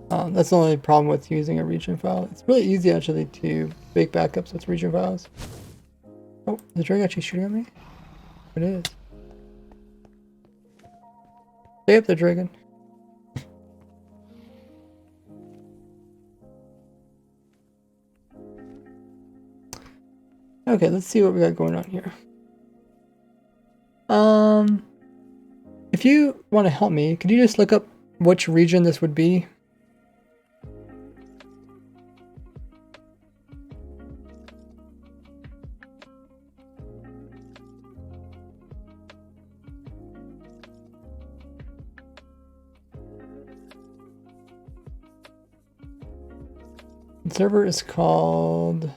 That's the only problem with using a region file. It's really easy actually to make backups with region files. Oh, is the dragon actually shooting at me? It is. Stay up there, dragon. Okay, let's see what we got going on here. If you want to help me, could you just look up which region this would be? The server is called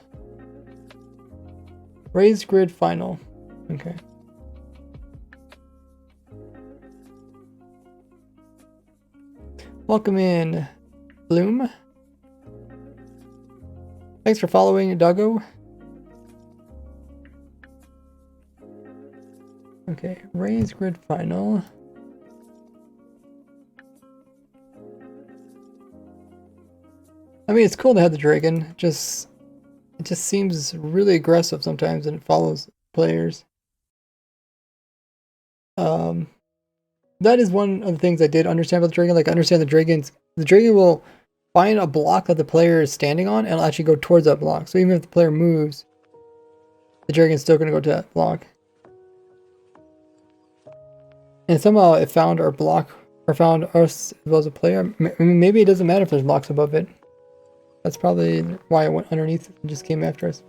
Raised Grid Final. Okay. Welcome in, Bloom. Thanks for following, Doggo. Okay, Raised Grid Final. I mean, it's cool to have the dragon. It just seems really aggressive sometimes, and it follows players. That is one of the things I did understand about the dragon. Like, I understand the dragon will find a block that the player is standing on, and it'll actually go towards that block. So even if the player moves, the dragon's still going to go to that block. And somehow it found our block, or found us as well as a player. I mean, maybe it doesn't matter if there's blocks above it. That's probably why it went underneath and just came after us.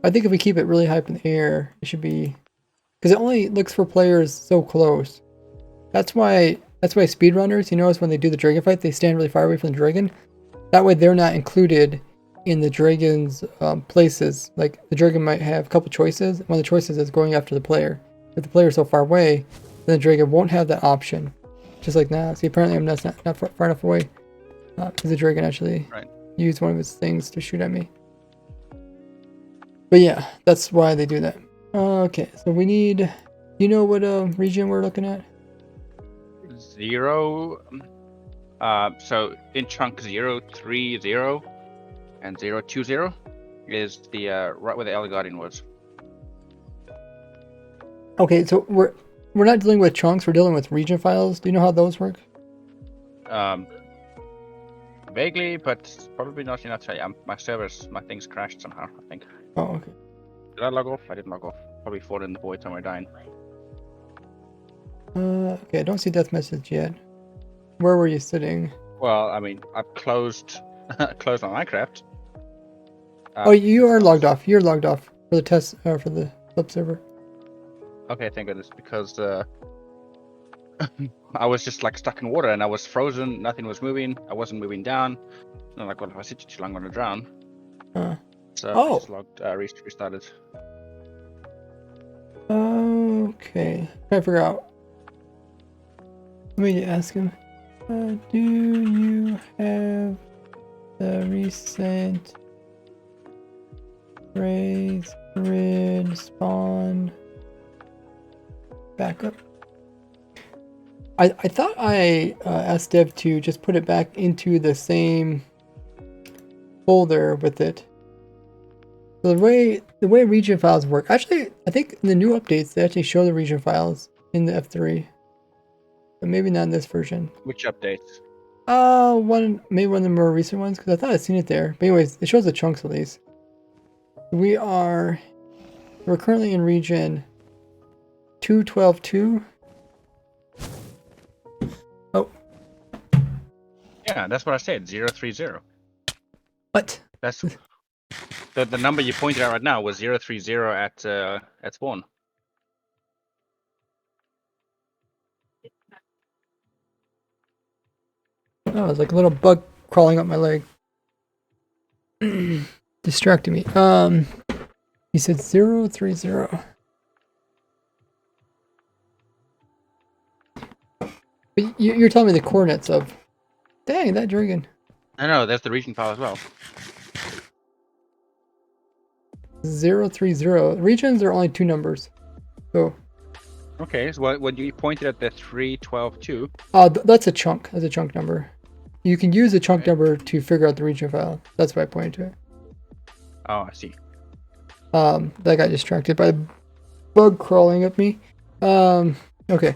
I think if we keep it really high up in the air, it should be... Because it only looks for players so close. That's why speedrunners, you notice when they do the dragon fight, they stand really far away from the dragon. That way they're not included in the dragon's places. Like, the dragon might have a couple choices. One of the choices is going after the player. If the player is so far away, then the dragon won't have that option. Just like now. See, apparently I'm not far enough away. Because the dragon actually used one of its things to shoot at me. But yeah, that's why they do that. Okay, so we need... You know what region we're looking at? 0. So in chunk 030 and 020 is the right where the Elder Guardian was. Okay, so we're not dealing with chunks. We're dealing with region files. Do you know how those work? Vaguely, but probably not enough to tell you. My things crashed somehow, I think. Oh, okay. Did I log off? I didn't log off. Probably fallen in the void somewhere dying. Okay, I don't see death message yet. Where were you sitting? Well, I mean, I've closed closed my Minecraft. Oh, you are logged off. You're logged off for the test, for the sub server. Okay, thank goodness, because I was just like stuck in water and I was frozen. Nothing was moving. I wasn't moving down. And I'm like, well, if I sit too long, I'm gonna drown. So I just logged, restarted. Okay, trying to figure out. Let me ask him. Do you have the recent raise grid spawn backup? I thought I asked Dev to just put it back into the same folder with it. So the way region files work, actually, I think in the new updates they actually show the region files in the F3, but maybe not in this version. Which updates? Maybe one of the more recent ones, because I thought I'd seen it there. But anyways, it shows the chunks at least. We're currently in region 212.2. Oh. Yeah, that's what I said. 030. What? That's the number you pointed out right now was 030 at spawn. Oh, it's like a little bug crawling up my leg. Distracting me. He said 030. But you're telling me the coordinates of... Dang, that dragon. I know, there's the region file as well. 030. Regions are only 2 numbers. So... Okay, so when you pointed at the 312.2... that's a chunk. That's a chunk number. You can use a chunk number to figure out the region file. That's why I pointed to it. Oh, I see. That got distracted by a bug crawling up me. Okay.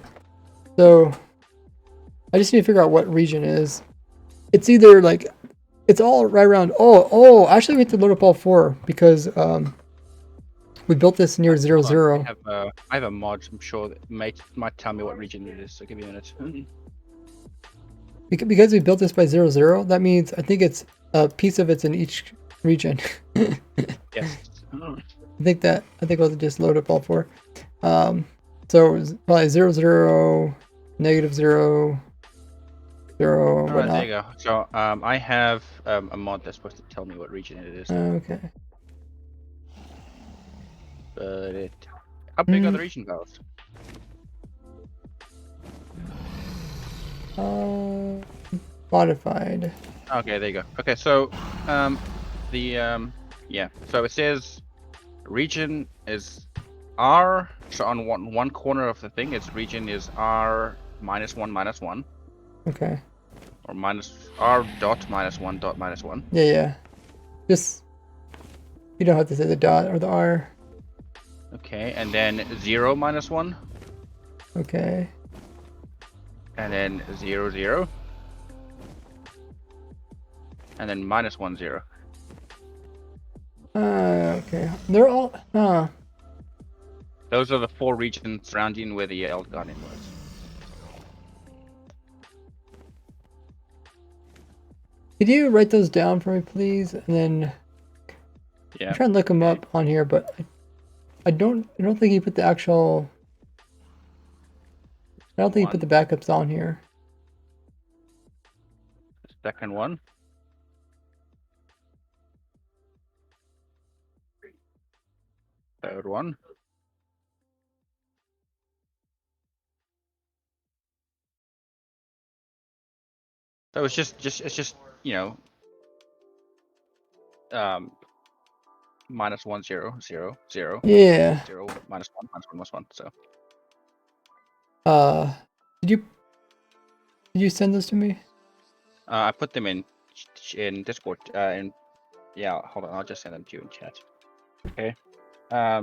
So, I just need to figure out what region it is. It's either like... It's all right around... Oh, actually we have to load up all 4 because... we built this near 00. I have a mod, I'm sure, that might tell me what region it is, so give me a minute. Because we built this by 00, that means I think it's a piece of it's in each region. Yes. I think we'll just load up all 4. So it's probably 00, -0, 0, Alright, there whatnot. you go. So I have a mod that's supposed to tell me what region it is. Okay. But how big are the region files? Modified. Okay, there you go. Okay, so yeah. So it says region is R. So on one corner of the thing, its region is R -1 -1, Okay. or minus R dot -1 dot -1. Yeah, yeah. Just, you don't have to say the dot or the R. Okay, and then 0 -1, Okay. and then 0 0, and then -1 0. Okay. They're all, Those are the 4 regions surrounding where the Eld Guardian was. Could you write those down for me, please? And then Yeah. I'm trying to look them up on here, but I don't think you put the actual. I don't think you put the backups on here. Second one. Third one. So it's just you know -1 0 0 0. Yeah. 0 -1 -1 -1. So Did you send those to me? I put them in Discord. Yeah, hold on, I'll just send them to you in chat. Okay. There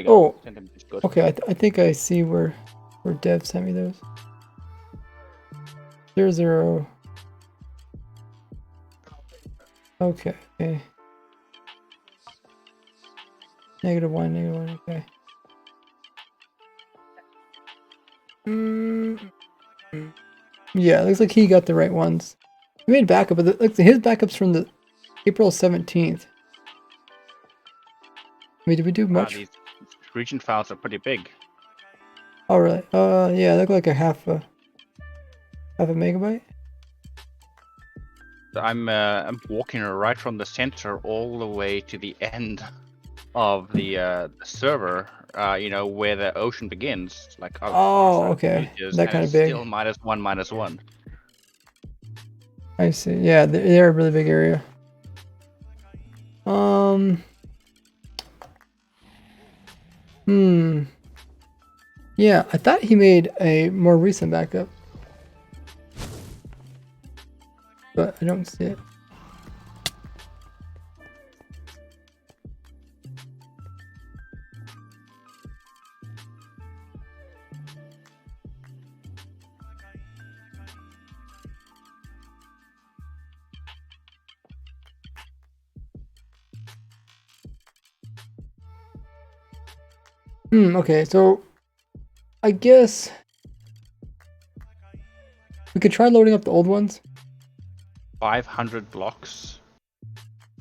you go. Oh, Send them to Discord. okay. I think I see where Dev sent me those. 0 0. Okay. -1 -1. Okay. Yeah, it looks like he got the right ones. He made backup, but his backups from the April 17th. I mean, did we do much? These region files are pretty big. Oh, really? Yeah, they look like a half a megabyte. I'm walking right from the center all the way to the end of the server. You know, where the ocean begins. Like Oh, okay. That kind of big. Still -1 -1. I see. Yeah, they're a really big area. Yeah, I thought he made a more recent backup, but I don't see it. Okay, so I guess we could try loading up the old ones. 500 blocks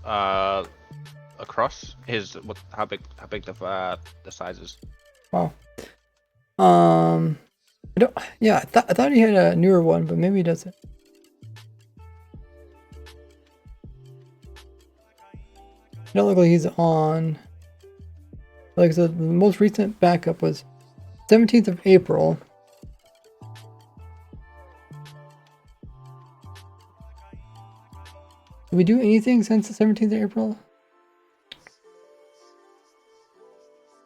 across is how big the size is. Wow. I thought he had a newer one, but maybe he doesn't. It don't look like he's on. Like I said, the most recent backup was 17th of April. Did we do anything since the 17th of April?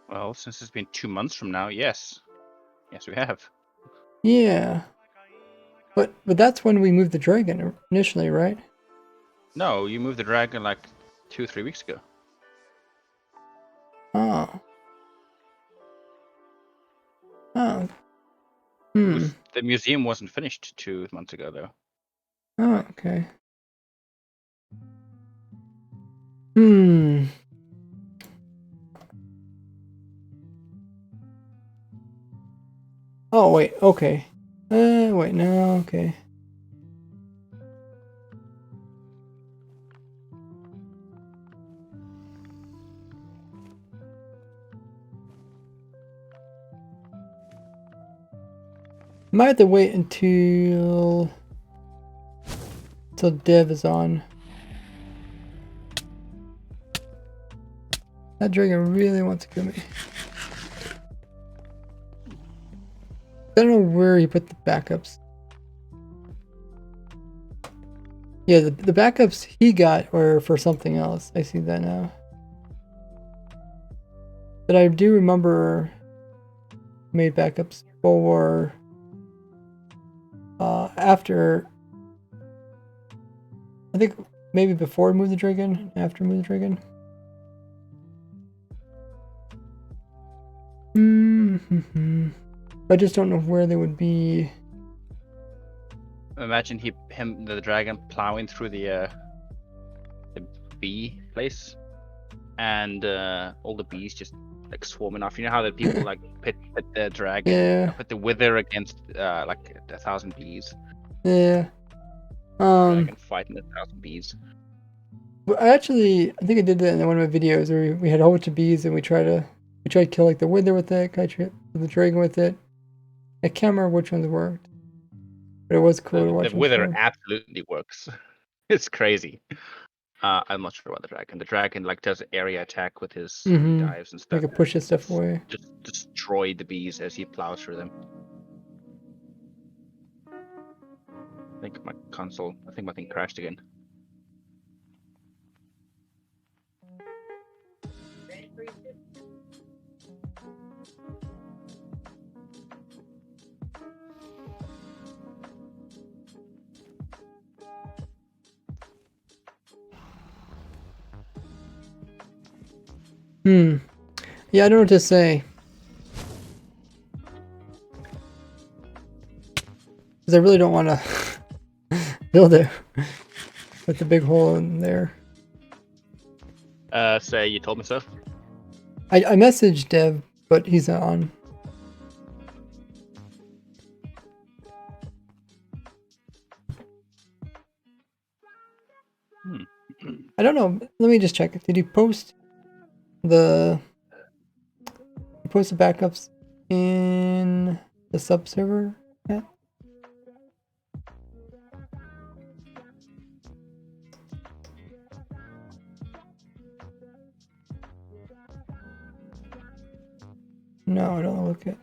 Well, since it's been 2 months from now, yes. Yes, we have. Yeah. But that's when we moved the dragon initially, right? No, you moved the dragon like 2 or 3 weeks ago. Oh. Oh. The museum wasn't finished 2 months ago, though. Oh, okay. Oh, wait, okay. Wait, no, okay. Might have to wait until Dev is on. That dragon really wants to kill me. I don't know where he put the backups. Yeah, the backups he got were for something else. I see that now. But I do remember made backups for after, I think maybe before Move the Dragon, after Move the Dragon. I just don't know where they would be. Imagine the dragon plowing through the bee place, and all the bees just like swarming off. You know how the people like pit the dragon, Yeah. put the wither against like 1,000 bees. Yeah. Dragon fighting 1,000 bees. But I think I did that in one of my videos where we had a whole bunch of bees and we tried to kill like the wither with it, kill the dragon with it. I can't remember which ones worked, but it was cool to watch. The wither absolutely works. It's crazy. I'm not sure about the dragon. The dragon like does area attack with his dives and stuff. Like it pushes stuff away. Just destroy the bees as he plows through them. I think my thing crashed again. Yeah, I don't know what to say. Because I really don't want to build it with the big hole in there. Say you told me so. I messaged Dev, but he's not on. I don't know. Let me just check. Did he post the backups in the sub server yet? No, I don't look it.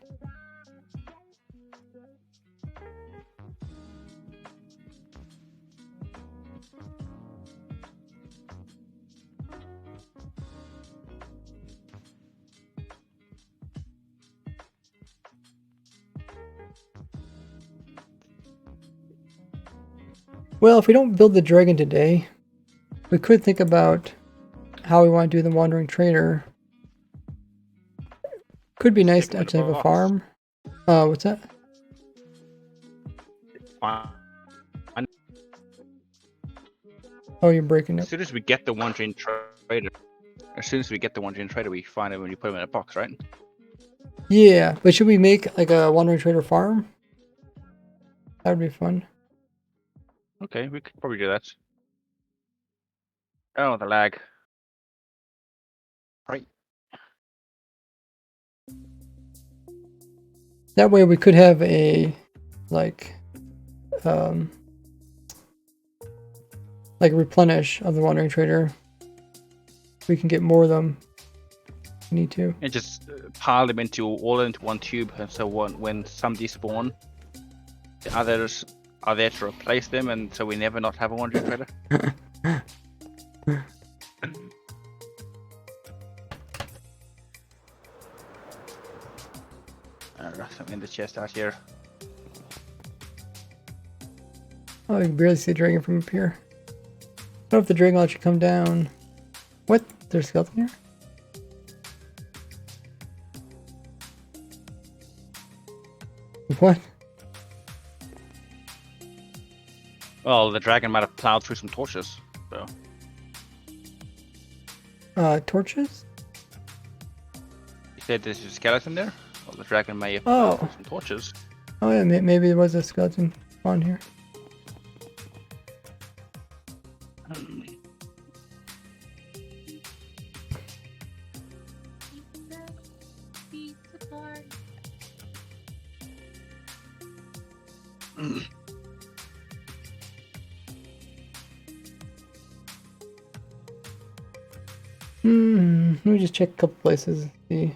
Well, if we don't build the dragon today, we could think about how we want to do the wandering trader. Could be nice to actually have a farm. What's that? Oh, you're breaking up. As soon as we get the wandering trader, we find it when you put him in a box, right? Yeah, but should we make like a wandering trader farm? That would be fun. Okay, we could probably do that. Oh, the lag. Right. That way we could have a like replenish of the wandering trader. We can get more of them. We need to. And just pile them all into one tube, and so when some despawn, the others are there to replace them, and so we never not have a wandering trader. Something in the chest out here. Oh, you can barely see the dragon from up here. I don't know if the dragon will actually come down. What? There's a skeleton here? What? Well, the dragon might have plowed through some torches, so. Torches? You said there's a skeleton there? Well, the dragon may have Oh. plowed through some torches. Oh yeah, maybe there was a skeleton on here. Let me just check a couple places and see.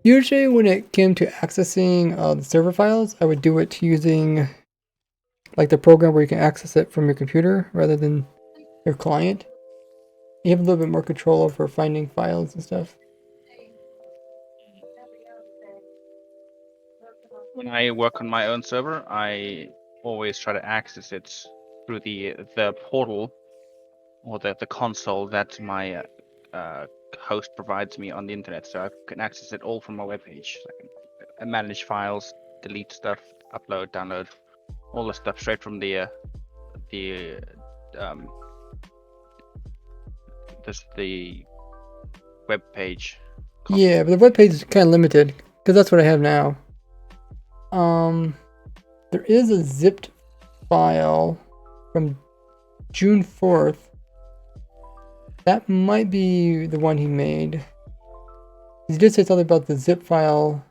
Usually when it came to accessing the server files, I would do it using like the program where you can access it from your computer rather than your client. You have a little bit more control over finding files and stuff. When I work on my own server, I always try to access it through the portal or the console that my host provides me on the internet, so I can access it all from my webpage. I can manage files, delete stuff, upload, download, all the stuff straight from the web page. Yeah, but the web page is kind of limited because that's what I have now. There is a zipped file from June 4th. That might be the one he made. He did say something about the zip file.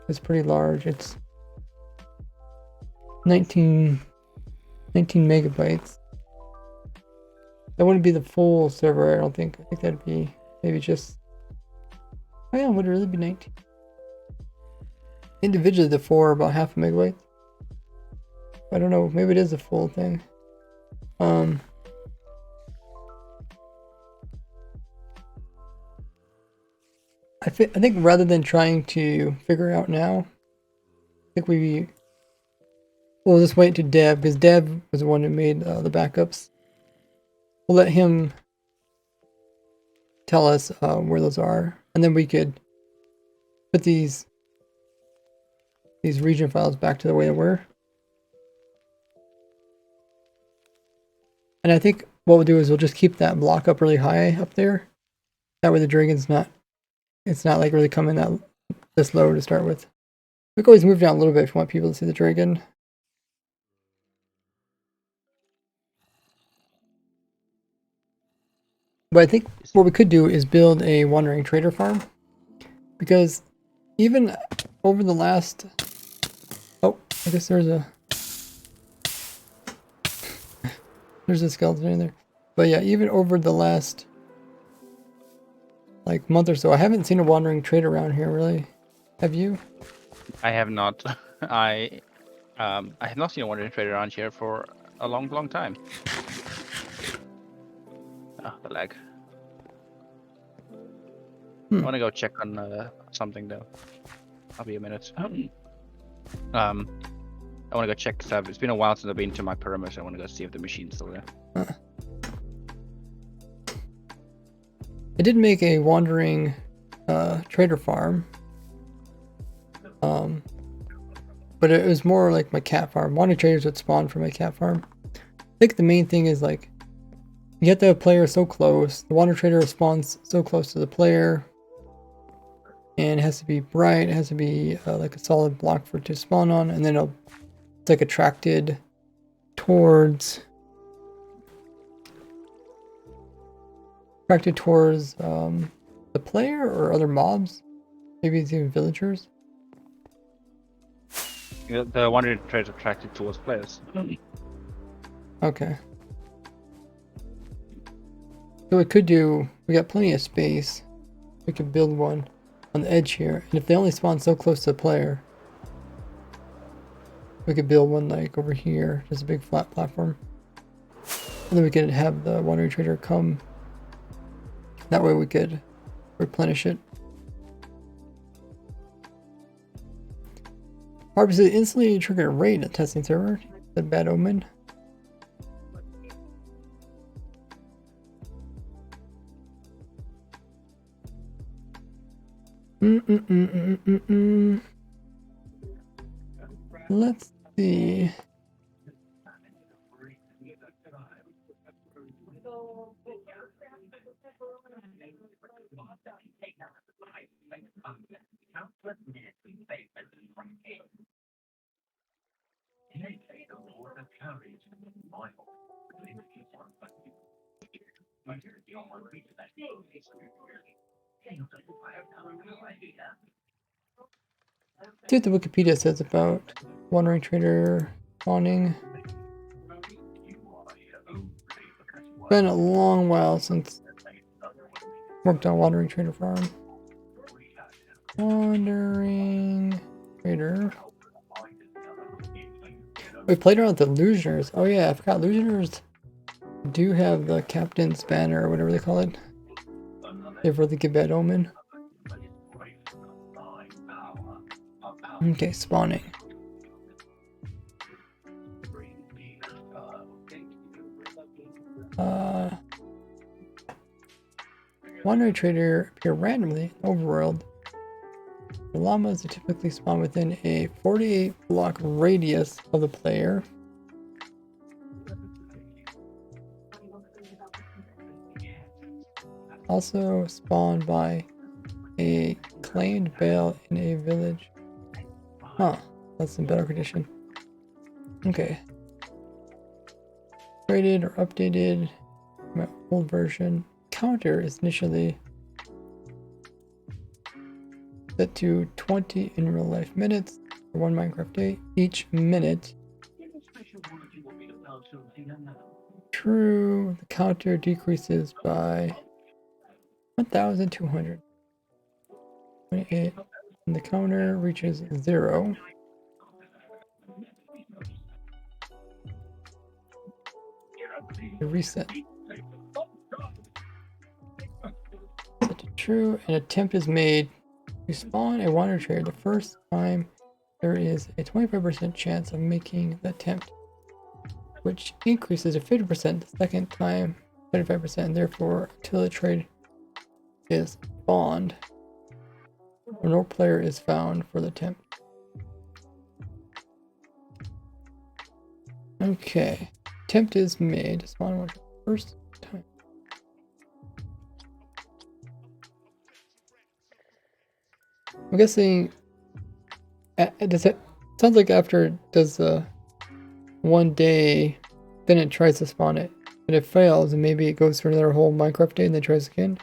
It's pretty large. It's 19 megabytes. That wouldn't be the full server, I don't think. I think that'd be maybe just... Oh yeah, would it really be 19? Individually, the 4 are about half a megabyte. I don't know, maybe it is a full thing. I think rather than trying to figure it out now, I think we'll just wait to Deb, because Deb was the one who made the backups. We'll let him tell us where those are, and then we could put these region files back to the way they were. And I think what we'll do is we'll just keep that block up really high up there. That way the dragon's not, it's not like really coming this low to start with. We can always move down a little bit if you want people to see the dragon. But I think what we could do is build a wandering trader farm, because even over the last, oh, I guess there's a skeleton in there. But yeah, even over the last like month or so, I haven't seen a wandering trader around here really. Have you? I have not. I have not seen a wandering trader around here for a long time. Ah, the lag. I want to go check on something though. I'll be a minute. I want to go check stuff. It's been a while since I've been to my perimeter. I want to go see if the machine's still there. I did make a wandering trader farm. But it was more like my cat farm. Wandering traders would spawn from my cat farm. I think the main thing is like, you have to have a player so close. The wandering trader spawns so close to the player. And it has to be bright. It has to be like a solid block for it to spawn on. And then it's like attracted towards the player or other mobs. Maybe it's even villagers. The wandering trader attracted towards players. Okay. So we could do, we got plenty of space. We could build one on the edge here. And if they only spawn so close to the player, we could build one like over here, just a big flat platform. And then we could have the wandering trader come. That way we could replenish it. Obviously, instantly trigger a raid at testing server. The bad omen. Let's see. See what the Wikipedia says about Wandering Trader spawning. It's been a long while since worked on Wandering Trader Farm. Wandering Trader. We played around with the Illusioners. Oh yeah, I forgot Illusioners do have the Captain's Banner or whatever they call it. They have really good bad omen. Okay, spawning. Wandering Trader appear randomly in overworld. The llamas are typically spawn within a 48 block radius of the player. Also spawned by a claimed bale in a village. Huh, that's in better condition. Okay. Upgraded or updated my old version. Counter is initially set to 20 in real life minutes for 1 Minecraft day. Each minute. True, the counter decreases by 1,228 and the counter reaches 0. The reset. Set to true. An attempt is made to spawn a Wandering Trader. The first time there is a 25% chance of making the attempt, which increases to 50% the second time, 75%, and therefore until the trade is spawned, no player is found for the attempt. Okay, attempt is made to spawn one first time. I'm guessing does it sounds like after it does 1 day, then it tries to spawn it, and it fails, and maybe it goes for another whole Minecraft day and then tries again.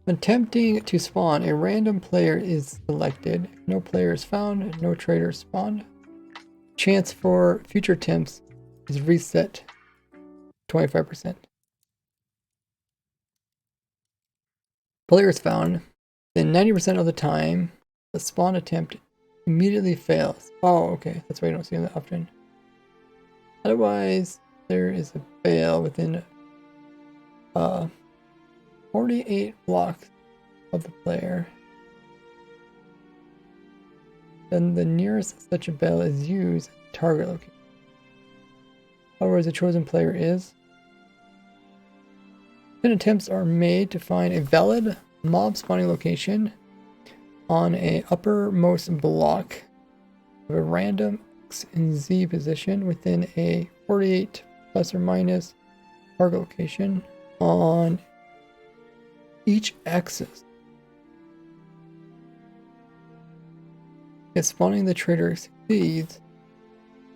Attempting to spawn, a random player is selected. If no player is found, no trader spawned. Chance for future attempts is reset 25%. Player is found, then 90% of the time, the spawn attempt immediately fails. Oh, okay, that's why you don't see that often. Otherwise, there is a fail within 48 blocks of the player. Then the nearest such a bell is used at the target location. Otherwise, the chosen player is. 10 attempts are made to find a valid mob spawning location on a uppermost block of a random X and Z position within a 48 plus or minus target location on each axis. If spawning the trader succeeds,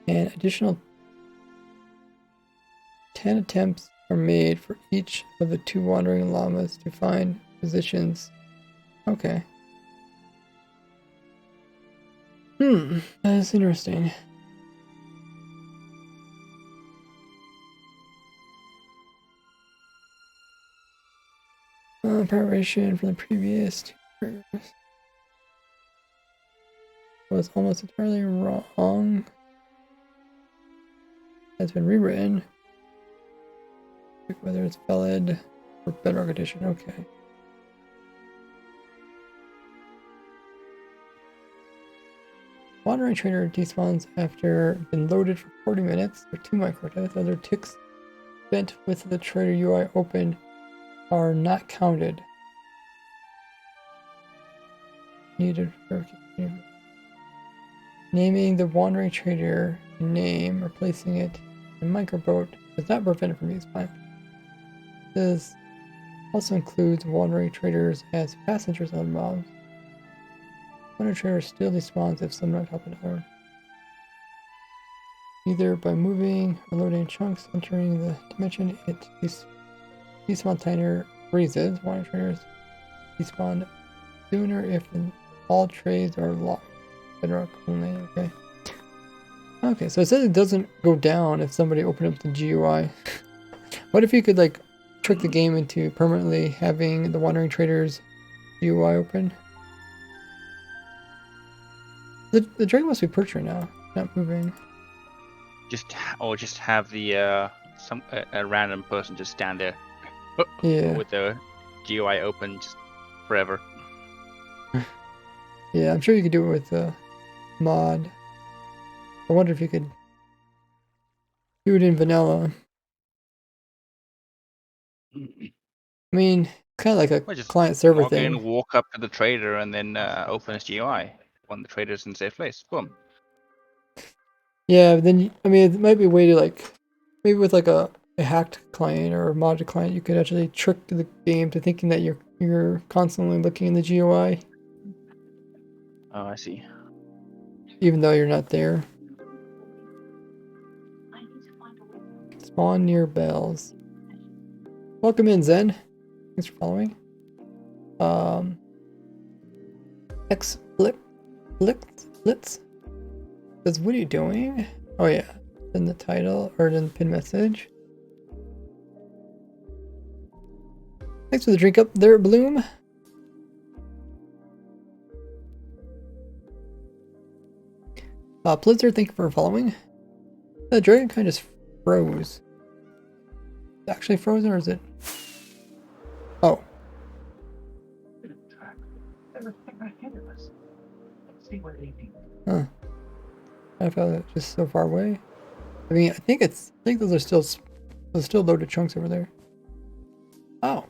an additional 10 attempts are made for each of the 2 wandering llamas to find positions. Okay. That's interesting. Preparation from the previous 2 triggers was almost entirely wrong. Has been rewritten. Check whether it's valid for bedrock edition. Okay. Wandering Trader despawns after been loaded for 40 minutes or 2 microdeaths. Other ticks spent with the Trader UI open are not counted. Needed verification. Naming the Wandering Trader name or placing it in microboat does not prevent it from being spawned. This also includes Wandering Traders as passengers on mobs. Wandering Trader still despawns if someone help another. Either by moving or loading chunks entering the dimension, it despawn timer freezes. Wandering Traders despawn sooner if all trades are locked. Bedrock only, okay. Okay, so it says it doesn't go down if somebody opened up the GUI. What if you could like trick the game into permanently having the Wandering Traders GUI open? The drink must be perched right now, not moving. Just have the a random person just stand there. Yeah. With the GUI open just forever. Yeah, I'm sure you could do it with the mod. I wonder if you could do it in vanilla. I mean, kind of like a client server log thing. in, walk up to the trader, and then open his GUI when the trader's in a safe place. Boom. Yeah, but then I mean, it might be a way to like, maybe with like a hacked client or a modded client, you could actually trick the game to thinking that you're constantly looking in the GUI, Oh, I see. even though you're not there. Spawn near bells. Welcome in, Zen. Thanks for following. X Blitz says, what are you doing? Oh yeah, in the title or in the pin message. Thanks for the drink up there, Bloom. Blizzard, thank you for following. The dragon kind of just froze. Is it actually frozen or is it? Oh. Huh. I felt it just so far away. I mean, I think those are still loaded chunks over there. Oh.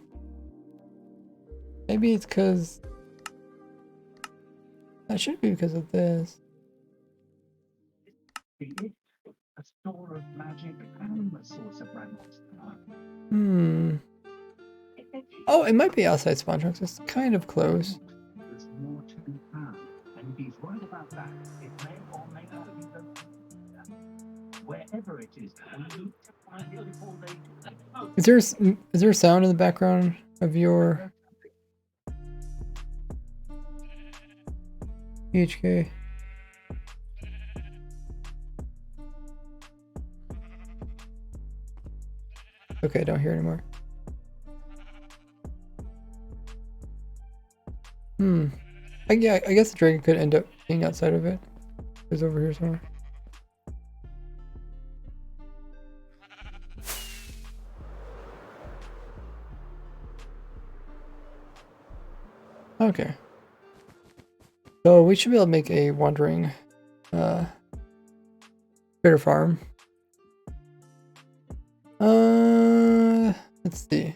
Maybe it's because that should be because of this. A store of magic and a source of rabbits. Oh, it might be outside spawn chunks. It's kind of close. There's more to be found, and if he's right about that, it may or may not be the wherever it is. We need to find it before they. Is there sound in the background of your PHK? Okay, I don't hear anymore. I guess the dragon could end up being outside of it. It's over here somewhere. Okay. So we should be able to make a wandering critter farm. Let's see.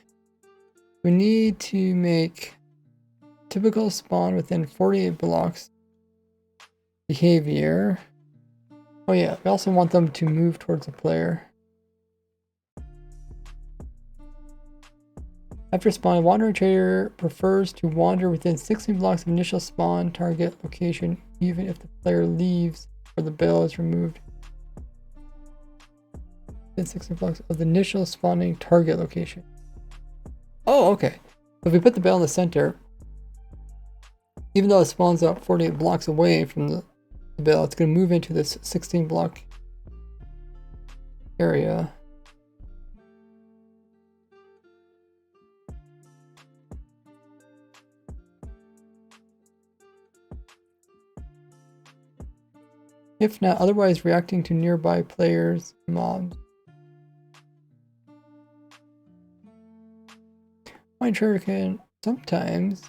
We need to make typical spawn within 48 blocks behavior. Oh yeah, we also want them to move towards the player. After spawn, wandering trader prefers to wander within 16 blocks of initial spawn target location, even if the player leaves or the bell is removed. Within 16 blocks of the initial spawning target location. Oh, okay. So if we put the bell in the center, even though it spawns out 48 blocks away from the bell, it's going to move into this 16 block area. If not, otherwise reacting to nearby players, mobs. Mine trader can sometimes,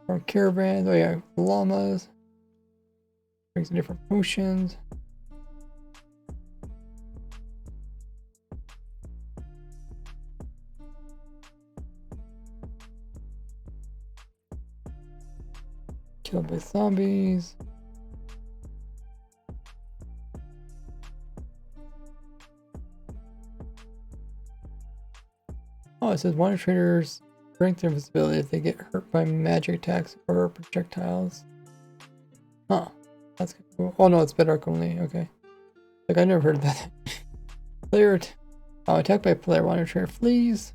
or caravans, oh yeah, llamas, brings in different potions. Killed by zombies. Oh, it says water traders strength and invisibility if they get hurt by magic attacks or projectiles. Huh. That's kind of cool. Oh no, it's bedrock only. Okay. Like I never heard of that. Player attacked by player. Water trader flees.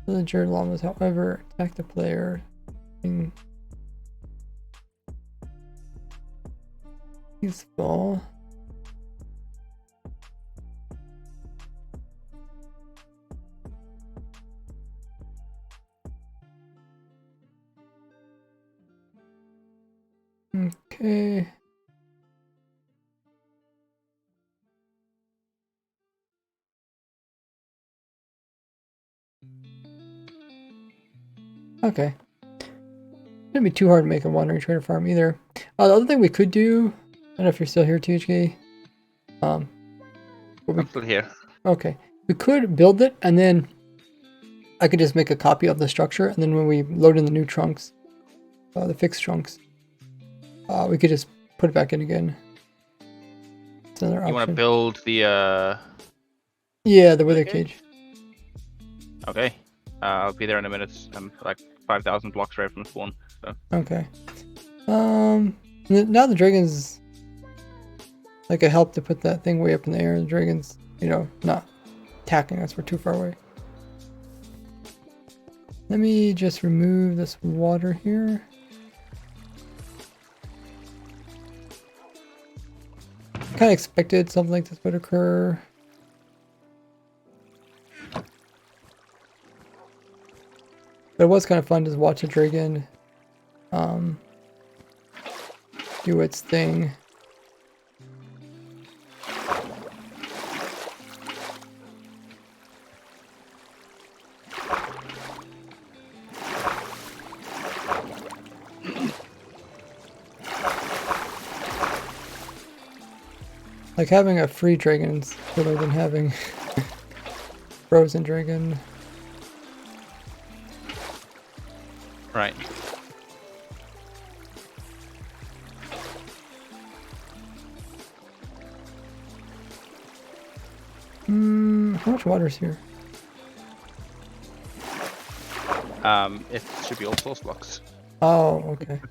Villager llamas, however, attack the player. Peaceful. Okay. Okay. Shouldn't be too hard to make a wandering trader farm either. The other thing we could do, I don't know if you're still here, THK. But I'm still here. okay. We could build it and then I could just make a copy of the structure, and then when we load in the new trunks, the fixed trunks, we could just put it back in again. It's another option. You want to build the Yeah, the wither cage. Okay. I'll be there in a minute. I'm like 5,000 blocks away from spawn. So. Okay. Now the dragon's like a help to put that thing way up in the air. The dragon's, not attacking us. We're too far away. Let me just remove this water here. Kind of expected something like this would occur. But it was kind of fun to watch a dragon do its thing. Like having a free dragon's cooler than having frozen dragon. Right. How much water is here? It should be all source blocks. Oh, okay.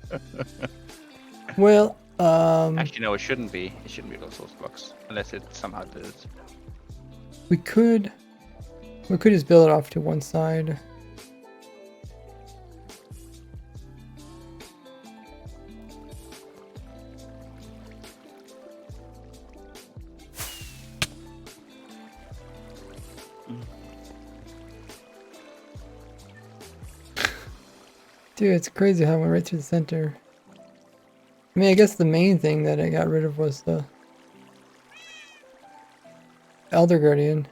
Well, Actually, no, it shouldn't be. It shouldn't be all source blocks unless it somehow does. we could just build it off to one side. Dude, it's crazy how it went right through the center. I mean, I guess the main thing that I got rid of was the Elder Guardian.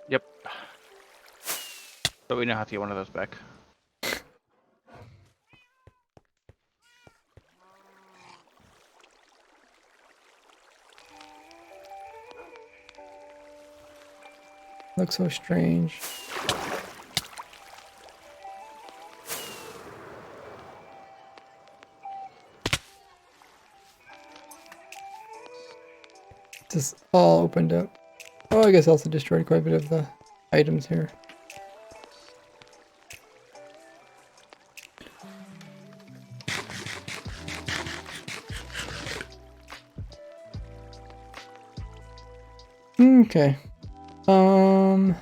Yep. But we know how to get one of those back. Looks so strange. Just all opened up. Oh, I guess I also destroyed quite a bit of the items here. Okay. Alright,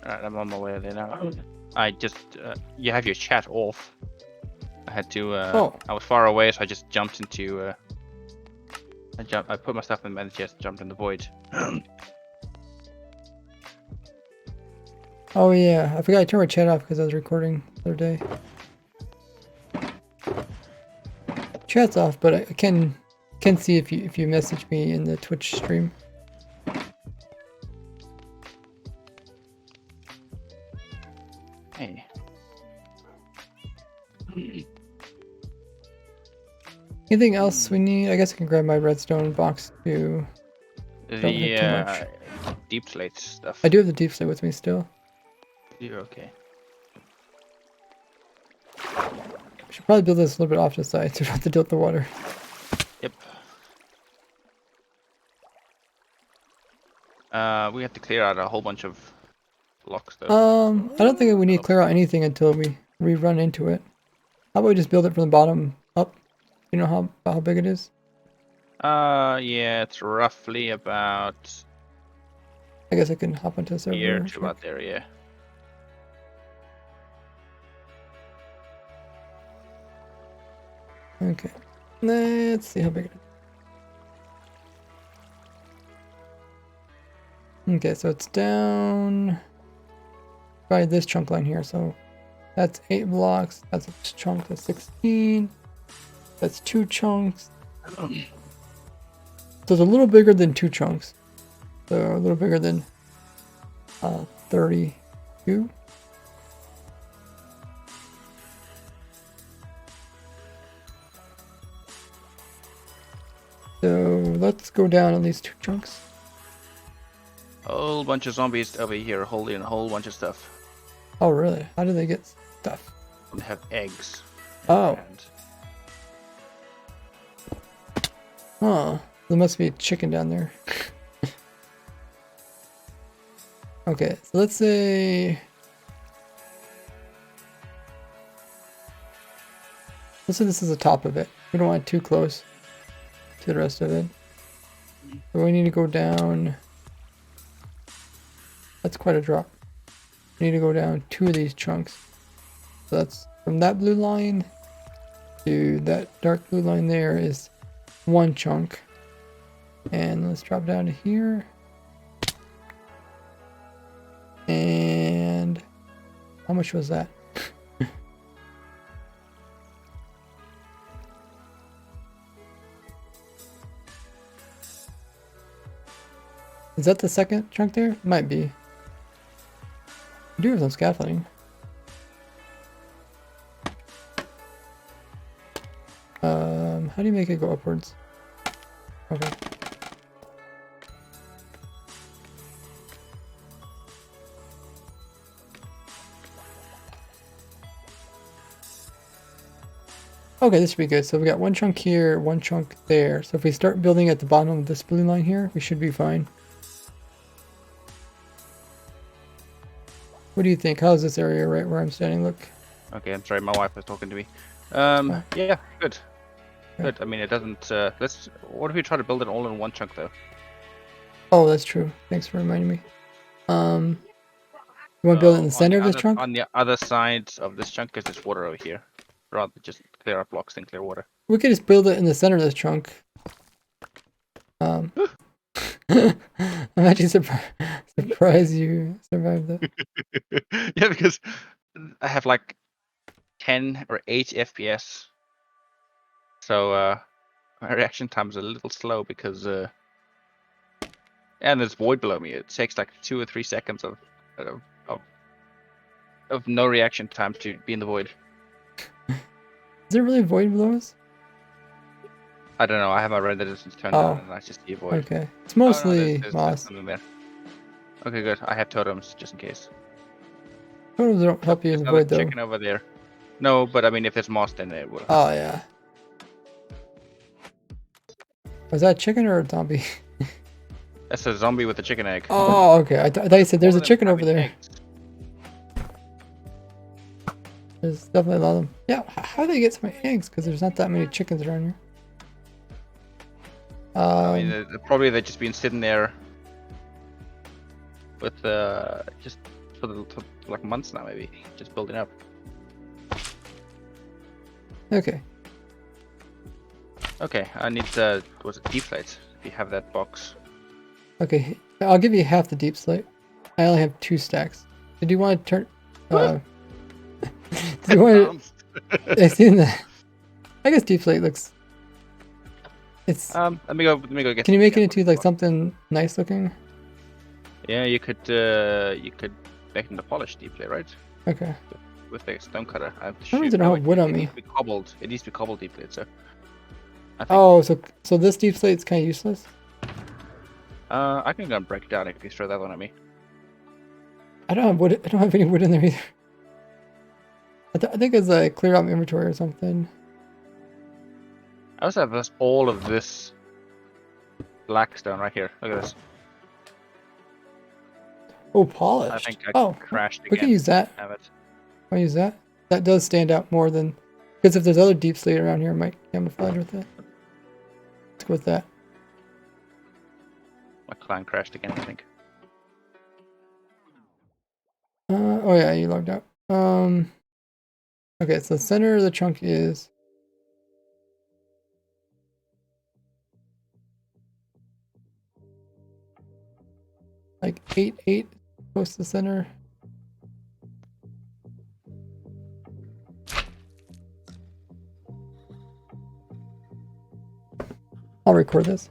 I'm on my way there now. I just, you have your chat off. I had to, I was far away, so I just jumped into, I put my stuff in the chest, jumped in the void. Oh yeah, I forgot I turned my chat off because I was recording the other day. Chat's off, but I can see if you message me in the Twitch stream. Hey. Anything else we need? I guess I can grab my redstone box too. The deep slate stuff. I do have the deep slate with me still. You're okay. I should probably build this a little bit off to the side so we don't have to deal with the water. Yep. We have to clear out a whole bunch of blocks though. I don't think we need to clear out anything until we run into it. How about we just build it from the bottom up? You know how big it is? Yeah, it's roughly about I guess I can hop onto the server. here to about there, yeah. Okay. Let's see how big it is. Okay, so it's down by this chunk line here. So that's 8 blocks. That's a chunk that's 16. That's 2 chunks. So it's a little bigger than 2 chunks. So a little bigger than 32. So let's go down at least 2 chunks. Whole bunch of zombies over here holding a whole bunch of stuff. Oh, really? How do they get stuff? They have eggs. Oh. And Huh. There must be a chicken down there. Okay, so let's say... Let's say this is the top of it. We don't want it too close to the rest of it. So we need to go down... That's quite a drop. We need to go down 2 of these chunks. So that's from that blue line to that dark blue line there is 1 chunk. And let's drop down to here. And how much was that? Is that the second chunk there? Might be. I do have some scaffolding. How do you make it go upwards? Okay. Okay, this should be good. So we got 1 chunk here, 1 chunk there. So if we start building at the bottom of this blue line here, we should be fine. What do you think? How's this area right where I'm standing look? okay, I'm sorry, my wife was talking to me. Yeah, good. Okay. Good. I mean, it doesn't. What if we try to build it all in 1 chunk though? Oh, that's true. Thanks for reminding me. You want to build it in the center of this chunk? On the other side of this chunk, because there's water over here. Rather than just clear up blocks than clear water. We could just build it in the center of this chunk. I'm actually surprised you survived that. Yeah, because I have like 10 or 8 FPS. So my reaction time is a little slow because and there's void below me. It takes like 2 or 3 seconds of no reaction time to be in the void. Is there really void below us? I don't know. I have my render distance turned Oh. down and I just see a void. Okay. It's Oh, no, mostly there's moss. something there. Okay, good. I have totems just in case. Totems don't help you in There's the another void though. chicken over there. No, but I mean, if there's moss, then it will. Oh yeah. Was that a chicken or a zombie? That's a zombie with a chicken egg. Oh, okay. I thought you said there's All a of them chicken over having there. eggs. There's definitely a lot of them. Yeah, how do they get so many eggs? Because there's not that many chickens around here. I mean, probably they've just been sitting there with just for like months now, maybe just building up. Okay. Okay, I need was it deep slate? If you have that box. Okay. I'll give you half the deep slate. I only have 2 stacks. Did you want to turn? Did you want to? I seen that. I guess deep slate looks. It's. Let me go get. Can you make it into like something nice looking? Yeah, you could make it into polished deep slate, right? Okay. With the stone cutter. I have to For some reason I don't have wood on me. Needs to be cobbled. It needs to be cobbled deep slate, so. I think, Oh, so this deep slate's kind of useless. I can go and break it down if you throw that one at me. I don't have wood. I don't have any wood in there either. I think it's like clear out my inventory or something. I also have all of this black stone right here. Look at this. Oh, polished. I think I oh, crashed again. we can use that. Have it. I'll use that. That does stand out more than because if there's other deep slate around here, I might camouflage with it. Let's go with that. My clan crashed again, I think. Oh yeah, you logged out. Okay, so the center of the chunk is 8, close to the center. I'll record this.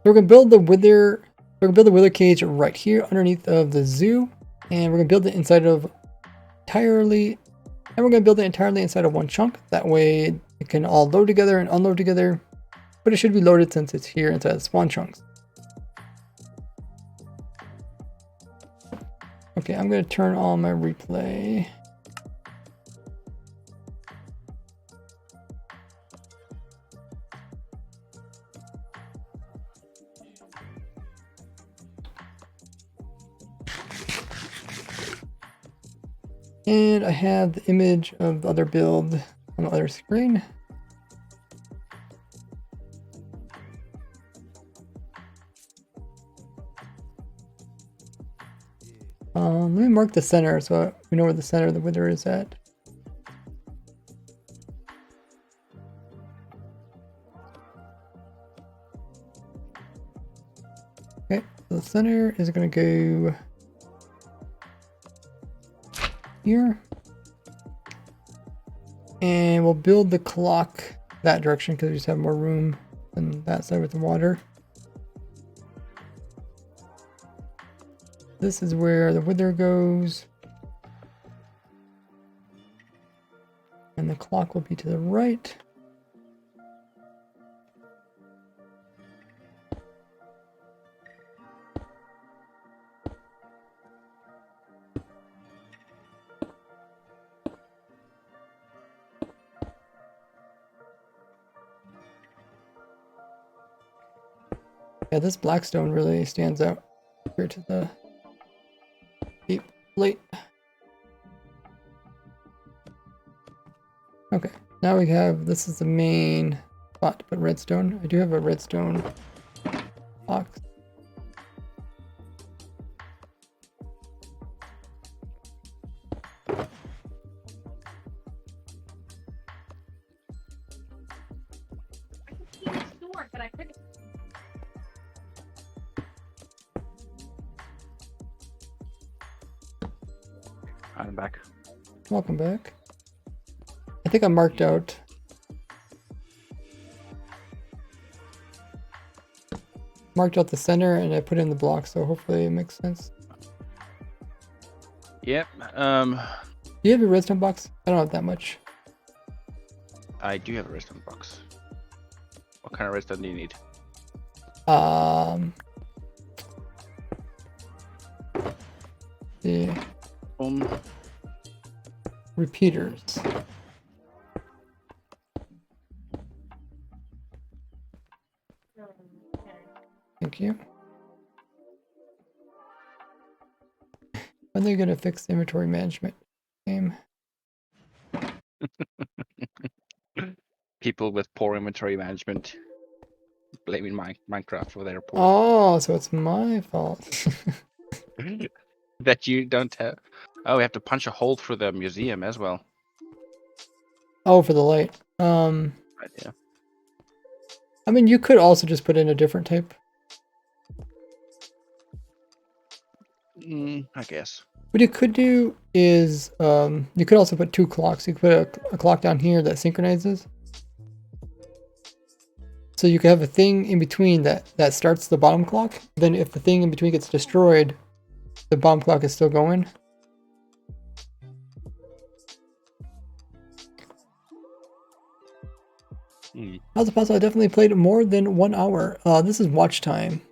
We're gonna build the wither. We're gonna build the wither cage right here underneath of the zoo, and we're gonna build it inside of entirely. And we're gonna build it entirely inside of one chunk. That way it can all load together and unload together. But it should be loaded since it's here inside the spawn chunks. Okay, I'm gonna turn on my replay. And I have the image of the other build on the other screen. Let me mark the center so we know where the center of the wither is at. Okay, so the center is going to go here. And we'll build the clock that direction because we just have more room than that side with the water. This is where the wither goes. And the clock will be to the right. Yeah, this blackstone really stands out here to the deep plate. Okay, now we have, this is the main spot to put redstone. I do have a redstone box. I'm back. Welcome back. I think I marked out the center and I put in the block, so hopefully it makes sense. Yep. Do you have a redstone box? I don't have that much. I do have a redstone box. What kind of redstone do you need? The repeaters. Thank you. When are they gonna fix the inventory management game? People with poor inventory management blaming Minecraft for their poor. Oh, so it's my fault. That you don't have. Oh, we have to punch a hole through the museum as well. Oh, for the light. Right, yeah. I mean, you could also just put in a different type. I guess. What you could do is, you could also put two clocks. You could put a clock down here that synchronizes. So you could have a thing in between that starts the bottom clock. Then if the thing in between gets destroyed, the bottom clock is still going. How's it possible? I definitely played more than 1 hour. This is watch time.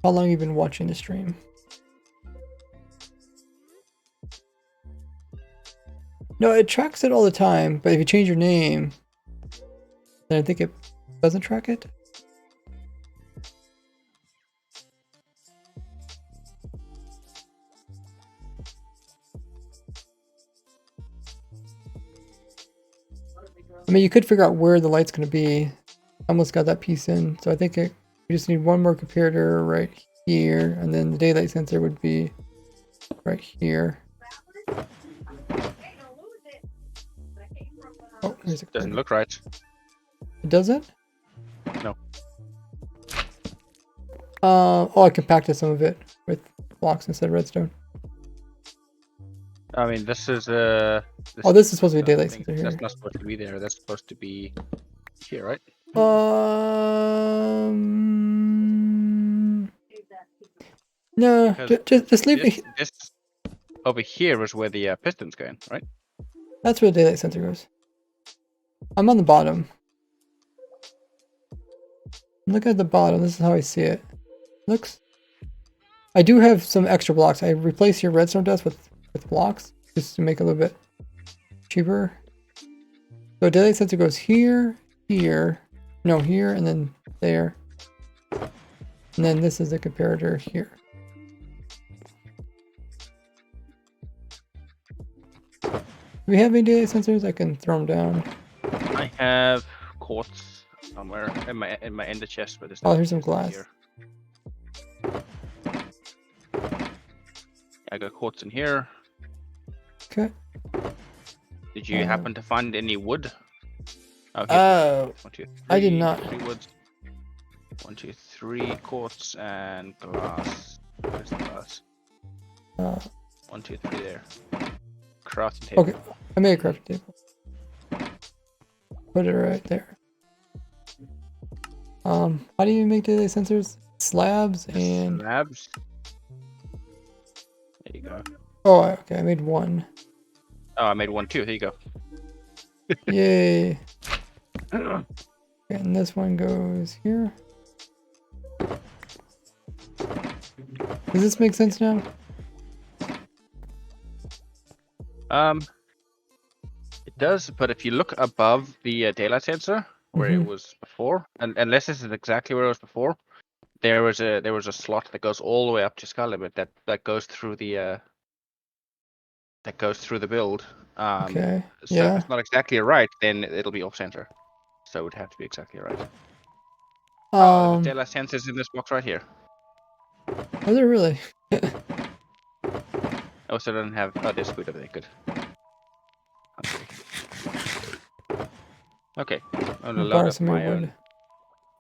How long have you been watching the stream? No, it tracks it all the time, but if you change your name, then I think it doesn't track it. I mean, you could figure out where the light's going to be. Almost got that piece in, so I think we just need one more comparator right here, and then the daylight sensor would be right here. Oh, there's a Doesn't look right. It doesn't? No. Oh, I compacted some of it with blocks instead of redstone. I mean, this is Oh, this is supposed to be I daylight think sensor here. that's not supposed to be there. That's supposed to be here, right? No, Because just leave it. this over here is where the piston's going, right? That's where the daylight sensor goes. I'm on the bottom. Look at the bottom. This is how I see it. Looks. I do have some extra blocks. I replace your redstone dust with blocks just to make it a little bit cheaper. So daylight sensor goes here, here, no, here, and then there. And then this is the comparator here. Do we have any daylight sensors? I can throw them down. I have quartz somewhere in my ender chest, but there's Oh, no here's some chest glass. here. I got quartz in here. Okay. Did you happen to find any wood? Oh, Oh, 1, 2, 3, I did not. 3 woods. 1, 2, 3 quartz and glass. Where's the glass? 1, 2, 3 there. Crafting table. Okay, I made a crafting table. Put it right there. How do you make daylight sensors? Slabs and... Slabs. There you go. Oh, okay, I made one. Oh, I made one too. Here you go. Yay. And this one goes here. Does this make sense now? It does, but if you look above the daylight sensor where it was before, and unless this is exactly where it was before, there was a slot that goes all the way up to sky limit that goes through the build. Okay. So Yeah. if it's not exactly right, then it'll be off center. So it would have to be exactly right. Oh, the daylight sensor is in this box right here. Are there really? I also don't have. Oh, there's food over there. Good. Okay. I'm gonna load up my own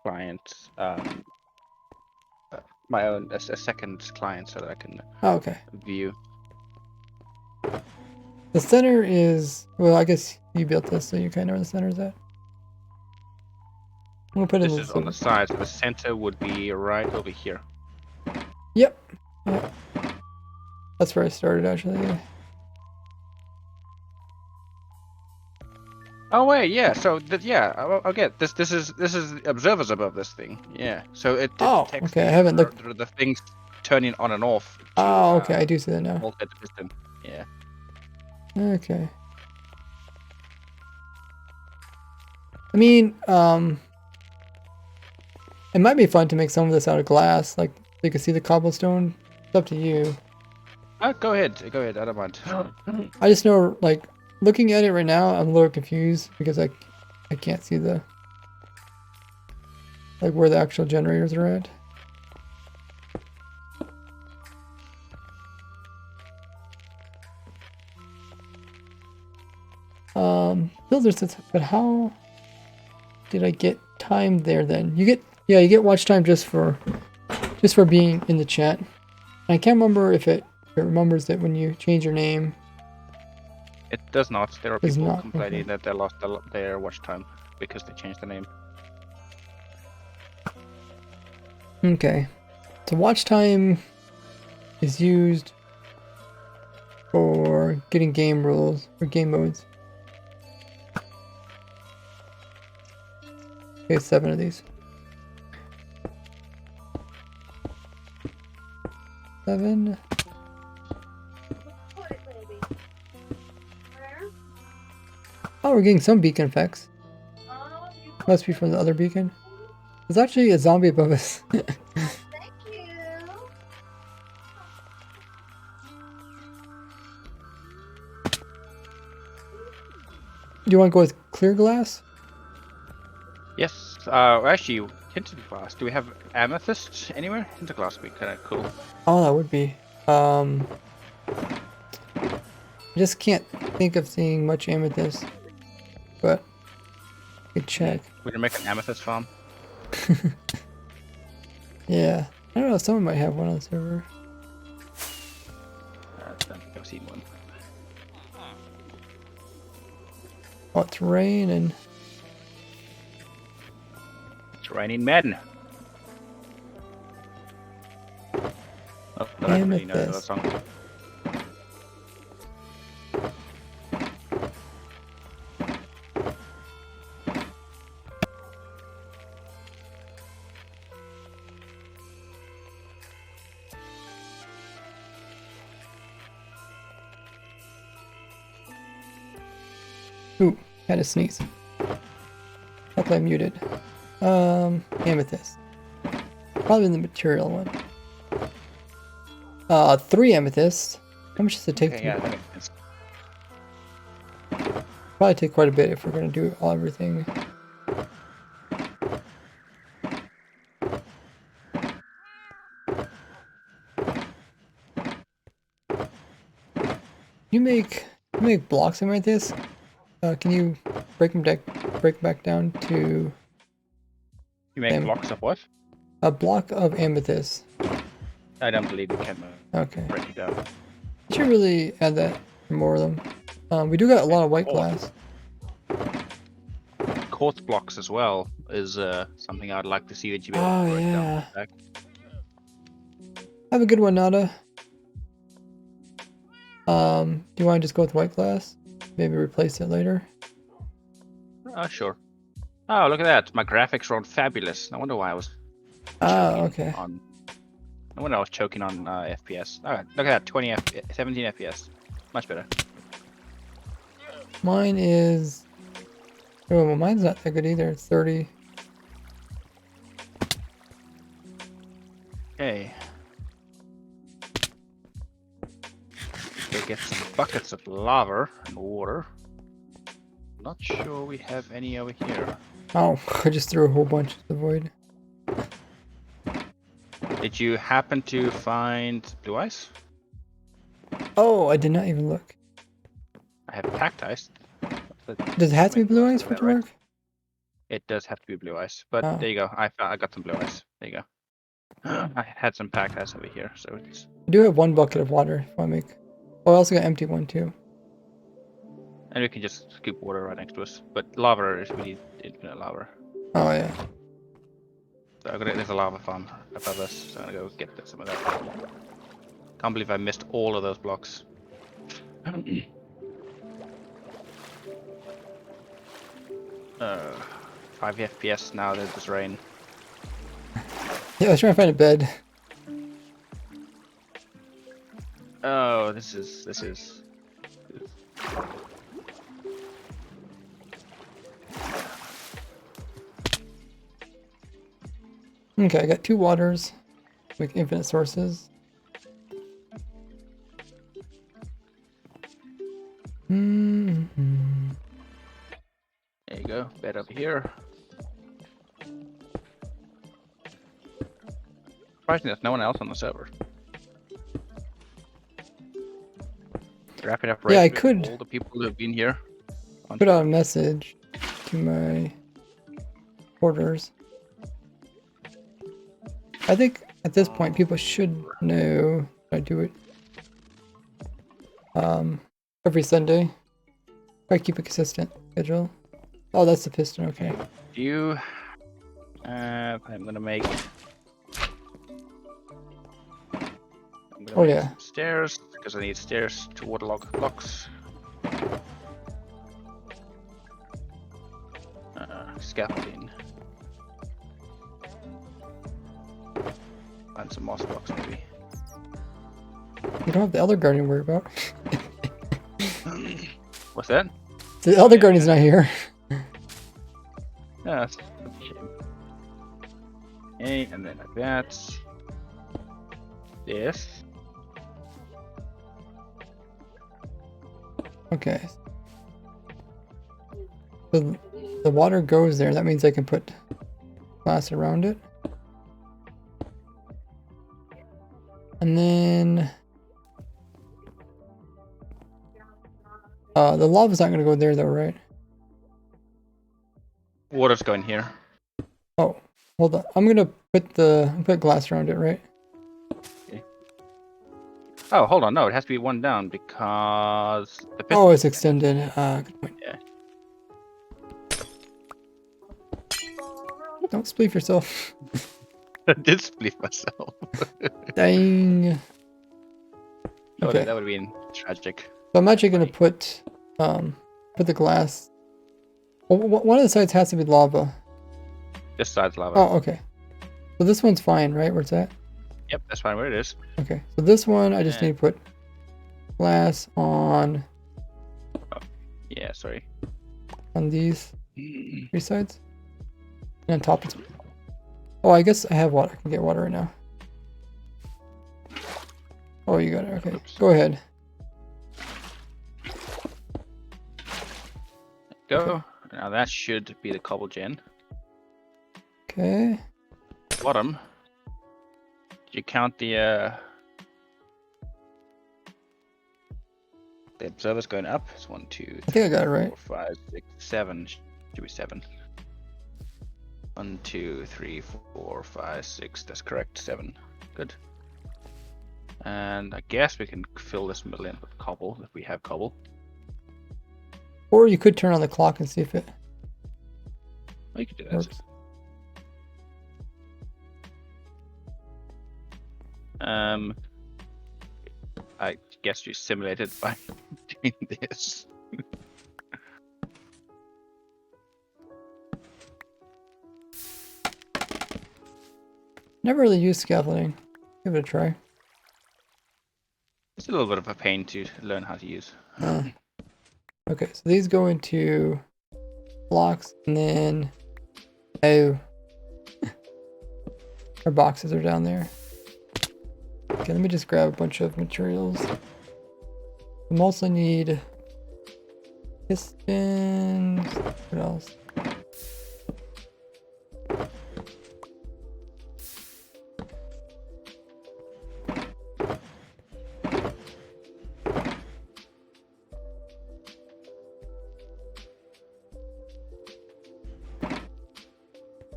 client. My own a second client so that I can okay. view. The center is, well, I guess you built this, so you kind of know where the center is at. I'm gonna put This in is on the side, so the center would be right over here. Yep. Yep. That's where I started actually. Oh wait, yeah. So yeah, I'll get this. This is observers above this thing. Yeah. So it detects okay. I haven't looked. The things turning on and off. To, oh, okay. I do see that now. Voltage system. Yeah. Okay. I mean, it might be fun to make some of this out of glass, like so you can see the cobblestone. It's up to you. Go ahead. Go ahead. I don't mind. I just know, like, looking at it right now, I'm a little confused because I can't see the, like, where the actual generators are at. Builder says, but how did I get time there then? You get watch time just for being in the chat. And I can't remember if it remembers that when you change your name. It does not. There are people not, complaining okay. that they lost their watch time because they changed the name. Okay. So watch time is used for getting game rules or game modes. Okay, 7 of these. 7. Oh, we're getting some beacon effects. Must be from the other beacon. There's actually a zombie above us. Thank you. Do you want to go with clear glass? Yes. Actually, tinted glass. Do we have amethyst anywhere? Tinted glass would be kind of cool. Oh, that would be. I just can't think of seeing much amethyst, but I could check. We can make an amethyst farm. Yeah, I don't know, someone might have one on the server. I don't think I've seen one. Oh, it's raining. It's raining men. Oh, I don't really know that Amethyst. song. Ooh, had a sneeze. Luckily I muted. Amethyst. Probably in the material one. 3 amethysts. How much does it take Okay, to yeah, that makes sense. Probably take quite a bit if we're gonna do everything. You make blocks of amethyst. Can you break back down to You make blocks of what? a block of amethyst? I don't believe you can Okay. break it down. You should really add that for more of them. We do got a lot of white glass. Quartz blocks as well is something I'd like to see that you be able Oh to break yeah. down. Back. Have a good one, Nada. Do you want to just go with white glass? Maybe replace it later? Sure. Oh, look at that. My graphics run fabulous. No wonder why I was Ah, okay. on. No wonder I was choking on FPS. Alright, look at that. 17 FPS. Much better. Mine is... Oh, well, mine's not that good either. It's 30. Okay. Go get some buckets of lava and water. Not sure we have any over here. Oh, I just threw a whole bunch into the void. Did you happen to find blue ice? Oh, I did not even look. I have packed ice. Does it have to be blue ice for it to work? It does have to be blue ice, but Oh. there you go. I got some blue ice. There you go. I had some packed ice over here, so it's. I do have 1 bucket of water if I make. Oh, I also got empty one too. And we can just scoop water right next to us. But lava is we need infinite lava. Oh yeah. So there's a lava farm above us, so I'm gonna go get some of that. Can't believe I missed all of those blocks. 5 FPS now that there's rain. Yeah, I was trying to find a bed. Oh, this is. Okay, I got 2 waters with infinite sources. Mm-hmm. There you go, bed over here. Surprisingly, there's no one else on the server. Wrapping up right Yeah, I with could all the people who have been here. put out a message to my porters. I think at this point people should know I do it every Sunday. I keep a consistent schedule. Oh, that's the piston. Okay. I'm gonna make. Oh yeah. Some stairs because I need stairs to waterlog blocks. Scaffolding. And some moss blocks maybe. You don't have the other guardian to worry about. What's that? The other guardian's not here. Yeah, that's a shame. Okay, and then like that. This. Okay. So the water goes there. That means I can put glass around it. And then the lava's not going to go there though, right? Water's going here. Oh, hold on. I'm going to put glass around it, right? Oh, hold on. No, it has to be one down because the piston. Oh, it's extended. Good point. Yeah. Don't spleef yourself. I did split myself. Dang. Oh, Okay. that would have been tragic. So I'm actually gonna put the glass. Well, one of the sides has to be lava. This side's lava. Oh, okay. So this one's fine, right? Where it's at? Yep, that's fine where it is. Okay. So this one, I just Yeah. need to put glass on Yeah, sorry. these three sides. And on top it's... Oh, I guess I have water. I can get water right now. Oh, you got it. Okay. Oops. Go ahead. Go. Okay. Now that should be the cobble gen. Okay. Bottom. Did you count the observers going up? It's 1, 2, I think I got it right. 4, 5, 6, 7. Should be 7. 1, 2, 3, 4, 5, 6. That's correct. 7. Good. And I guess we can fill this middle in with cobble if we have cobble. Or you could turn on the clock and see if it We could do that. works. I guess you simulated by doing this. Never really used scaffolding. Give it a try. It's a little bit of a pain to learn how to use. Okay, so these go into blocks, and then oh, our boxes are down there. Okay, let me just grab a bunch of materials. We mostly need pistons. What else?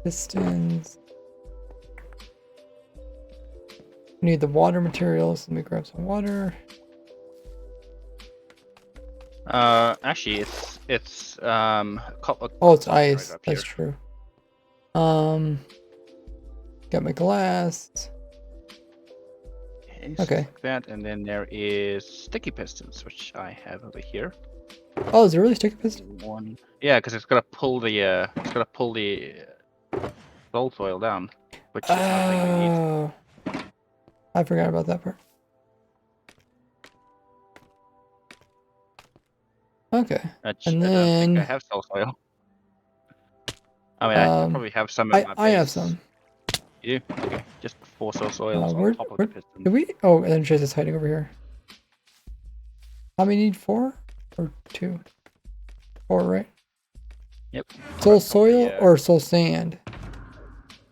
Pistons. We need the water materials. Let me grab some water. Actually, it's Oh, it's right ice. up That's here. true. Got my glass. Okay. Like that, and then there is sticky pistons, which I have over here. Oh, is it really sticky piston? One, yeah, because it's gonna pull the soul soil down, which is something we need. Oh, I forgot about that part. Okay. Which And I don't think I then have soul soil. I mean, I probably have some in my I have base. some. You do? Okay, just 4 soul soils Where on top of the piston. did we? Oh, and then Chase is hiding over here. How many need? 4 or 2? 4, right? Yep. Soul soil or soul sand?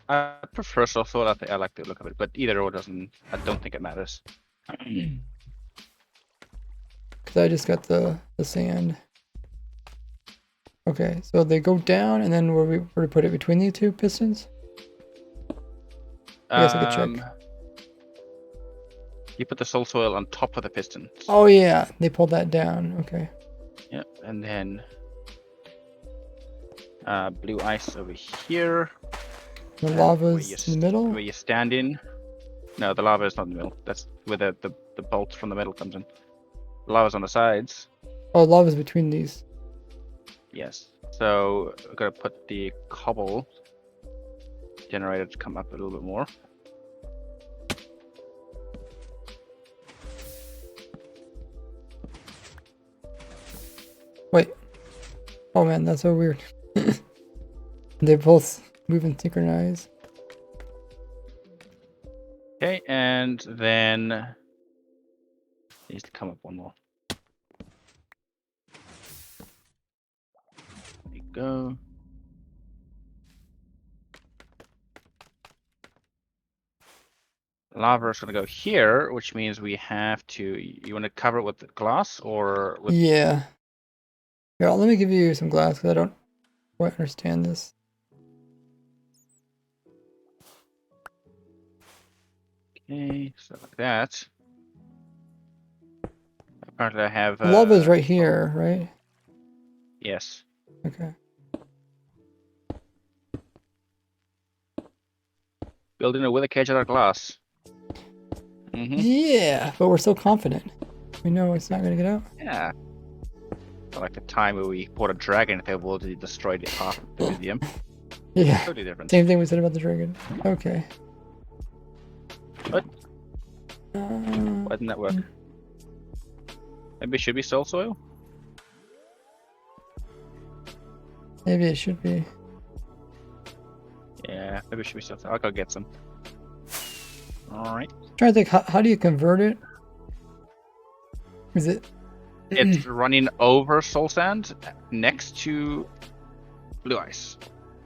I prefer soul soil. I like the look of it, but either or doesn't. I don't think it matters. Because I just got the sand. Okay, so they go down, and then where we put it between the two pistons? I guess I could check. You put the soul soil on top of the pistons. Oh yeah, they pulled that down. Okay. Yep, and then blue ice over here. The lava's in the middle. Where you stand in. No, the lava is not in the middle. That's where the bolt from the middle comes in. The lava's on the sides. Oh, lava's between these. Yes. So we're gonna put the cobble generator to come up a little bit more. Wait. Oh man, that's so weird. They both move and synchronize. Okay, and then it needs to come up one more. There you go. Lava is going to go here, which means we have to. You want to cover it with glass or with? Yeah. Here, let me give you some glass because I don't quite understand this. Okay, so like that. Currently, I have. Lava's right here, right? Yes. Okay. Building it with a cage out of glass. Yeah, but we're so confident. We know it's not gonna get out. Yeah. Like the time where we bought a dragon, they will destroy the half of the museum. Yeah. Totally different. Same thing we said about the dragon. Okay. What? Why didn't that work? Maybe it should be soul soil? Maybe it should be. Yeah, maybe it should be soul soil. I'll go get some. Alright. Trying to think, how do you convert it? Is it? It's running over soul sand next to blue ice.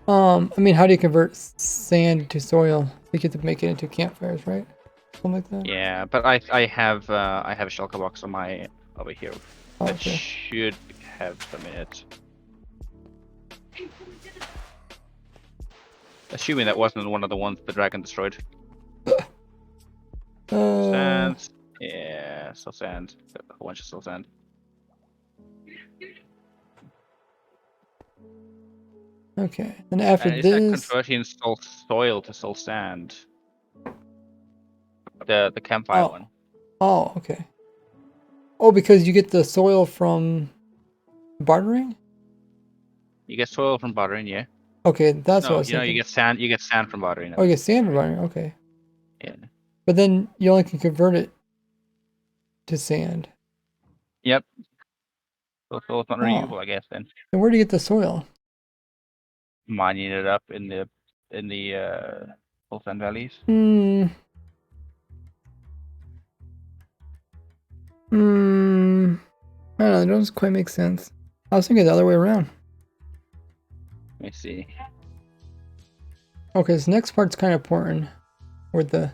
I mean, how do you convert sand to soil? You get to make it into campfires, right? Something like that. Yeah, but I have a shulker box on my over here Oh, that okay. should have some in it. Assuming that wasn't one of the ones the dragon destroyed. Sand. Yeah, soul sand. A whole bunch of soul sand. Okay. And after And is that this, converting soul soil to soul sand? The campfire one. oh, okay. Oh, because you get the soil from bartering? You get soil from bartering, yeah. Okay, that's what I No, was you know, thinking. you get sand from bartering. Oh, you get sand from bartering. Okay. Yeah. But then you only can convert it to sand. Yep. So soil's not renewable, I guess. Then Then where do you get the soil? mining it up in the soul sand valleys. I don't know. It doesn't quite make sense. I was thinking the other way around. Let me see. Okay, this next part's kind of important. When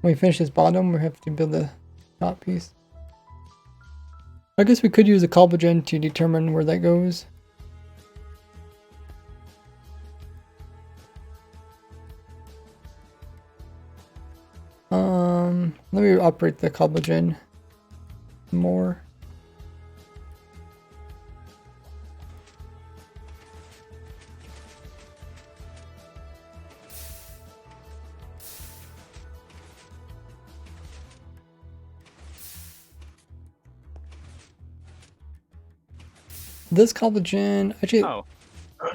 we finish this bottom, we have to build the top piece. I guess we could use a cobblegen to determine where that goes. Let me operate the cobblegen more. This cobblegen actually. Oh,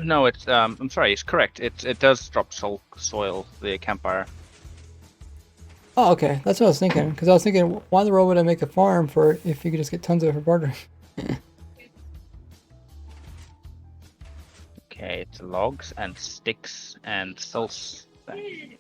no, it's I'm sorry, it's correct. It does drop soil the campfire. Oh, okay. That's what I was thinking. Because I was thinking, why in the world would I make a farm for if you could just get tons of it for bartering? Okay, it's logs and sticks and soul sand.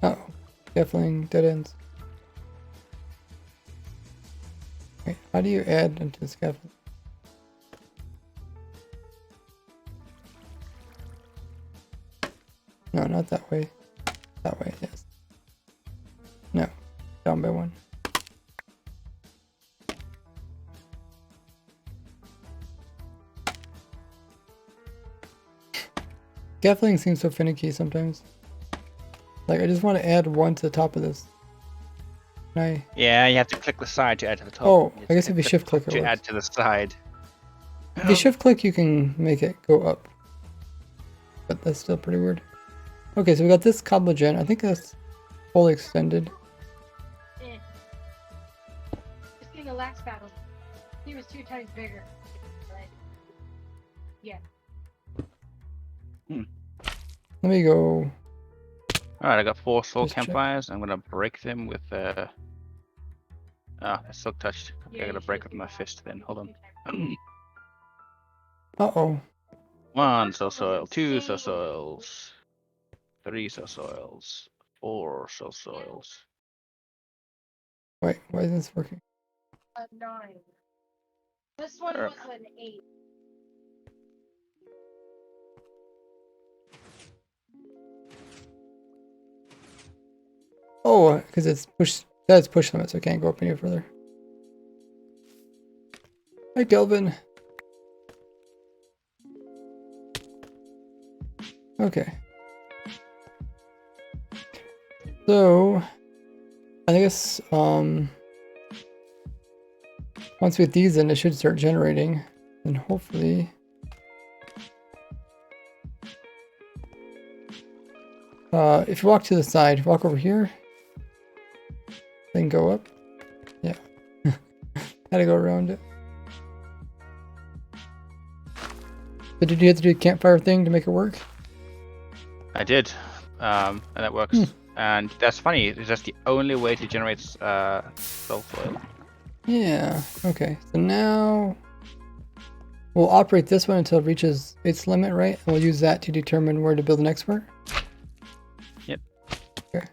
Oh, definitely dead ends. Wait, how do you add into the scaffold? No, not that way. That way, yes. No, down by one. Scaffolding seems so finicky sometimes. Like, I just want to add one to the top of this. Can I? Yeah, you have to click the side to add to the top. Oh, You I guess if you click shift the click top it to works. add to the side. If you shift click, you can make it go up. But that's still pretty weird. Okay, so we got this cobblegen. I think that's fully extended. Just getting a last battle. He was 2 times bigger. But yeah. Let me go. Alright, I got 4 soul Just check. campfires. I'm gonna break them with ah, it's silk touched. Okay, I gotta break with my fist then. Hold on. Uh-oh. 1 soul soil, 2 soul soils, 3 soul soils, 4 soul soils. Wait, why isn't this working? A 9. This one was an 8. Oh, because it's push. That's push limit, so it can't go up any further. Hi, Kelvin. Okay. So, I guess, once we get these in, it should start generating. And hopefully... if you walk to the side, walk over here. Then go up. Yeah. Had to go around it. So did you have to do a campfire thing to make it work? I did, and that works. And that's funny. It's just the only way to generate soul foil. Yeah. Okay. So now we'll operate this one until it reaches its limit, right? And we'll use that to determine where to build the next part. Yep. Okay.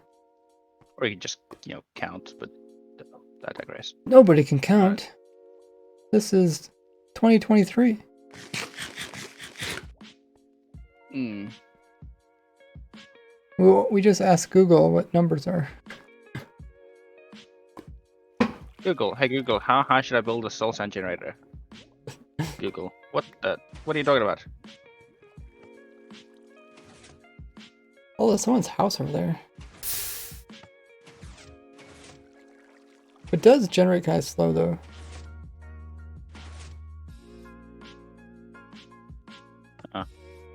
Or you can just, count, but I digress. Nobody can count. This is 2023. Hmm. We just asked Google what numbers are. Google, hey Google, how high should I build a soul sand generator? Google, what are you talking about? Oh, there's someone's house over there. It does generate kind of slow though.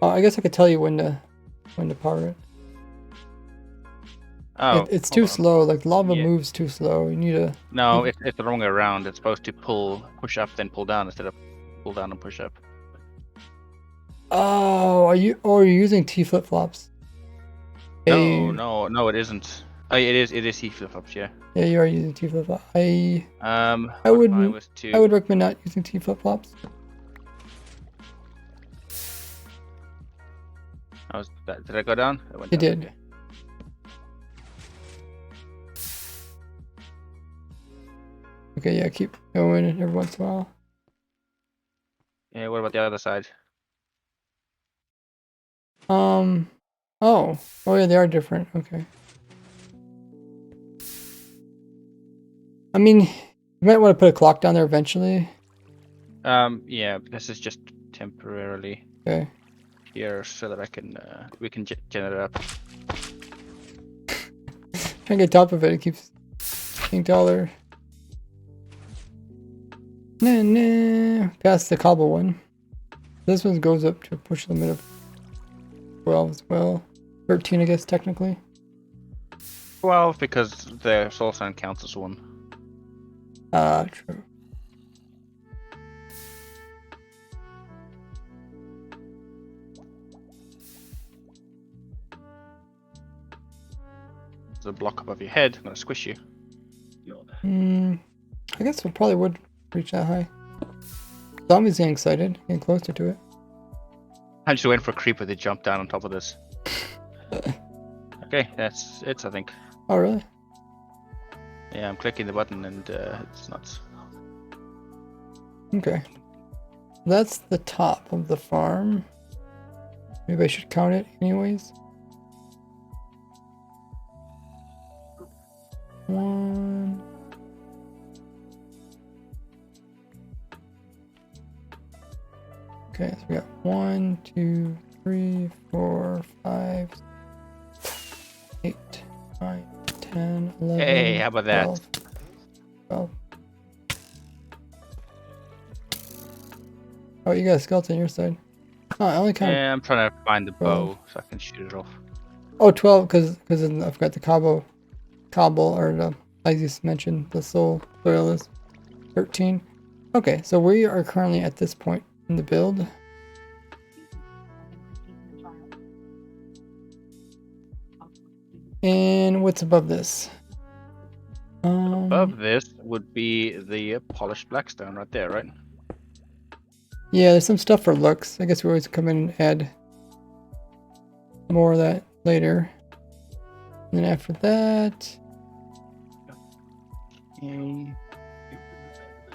Oh, I guess I could tell you when to power it. Oh, It's too slow. Like lava Yeah. moves too slow. You need to. No, it's the wrong way around. It's supposed to push up, then pull down instead of pull down and push up. Oh, are you using T flip flops? No, it isn't. Oh, it is heat flip flops, yeah. Yeah, you are using T flip flops. I what would if I was to... I would recommend not using T flip flops. Did I go down? I went You down. did. Okay, yeah, keep going every once in a while. Yeah, what about the other side? Oh yeah, they are different. Okay. I mean, you might want to put a clock down there eventually. Yeah, this is just temporarily Okay. here so that we can generate it up. Trying to get top of it, it keeps getting taller. Nah. Past the cobble one. This one goes up to push limit of 12 as well. 13, I guess, technically. 12 because the soul sand counts as one. True. There's a block above your head. I'm gonna squish you. I guess we probably would reach that high. Zombie's getting excited, getting closer to it. I'm just waiting for a creeper to jump down on top of this. Okay, that's it, I think. Oh, really? Yeah, I'm clicking the button and it's nuts. Okay. That's the top of the farm. Maybe I should count it anyways. 1. Okay, so we got 1, 2, 3, 4, 5, 8, 9, 10, 11. Hey, how about that? 12. Oh, you got a skeleton on your side. Oh, I only count. Yeah, I'm trying to find the 12. bow so I can shoot it off. Oh, 12, because I've got the cobble, or the, as you mentioned, the soul is 13. Okay, so we are currently at this point in the build. And what's above this? Above this would be the polished blackstone right there, right? Yeah, there's some stuff for looks. I guess we always come in and add more of that later. And then after that...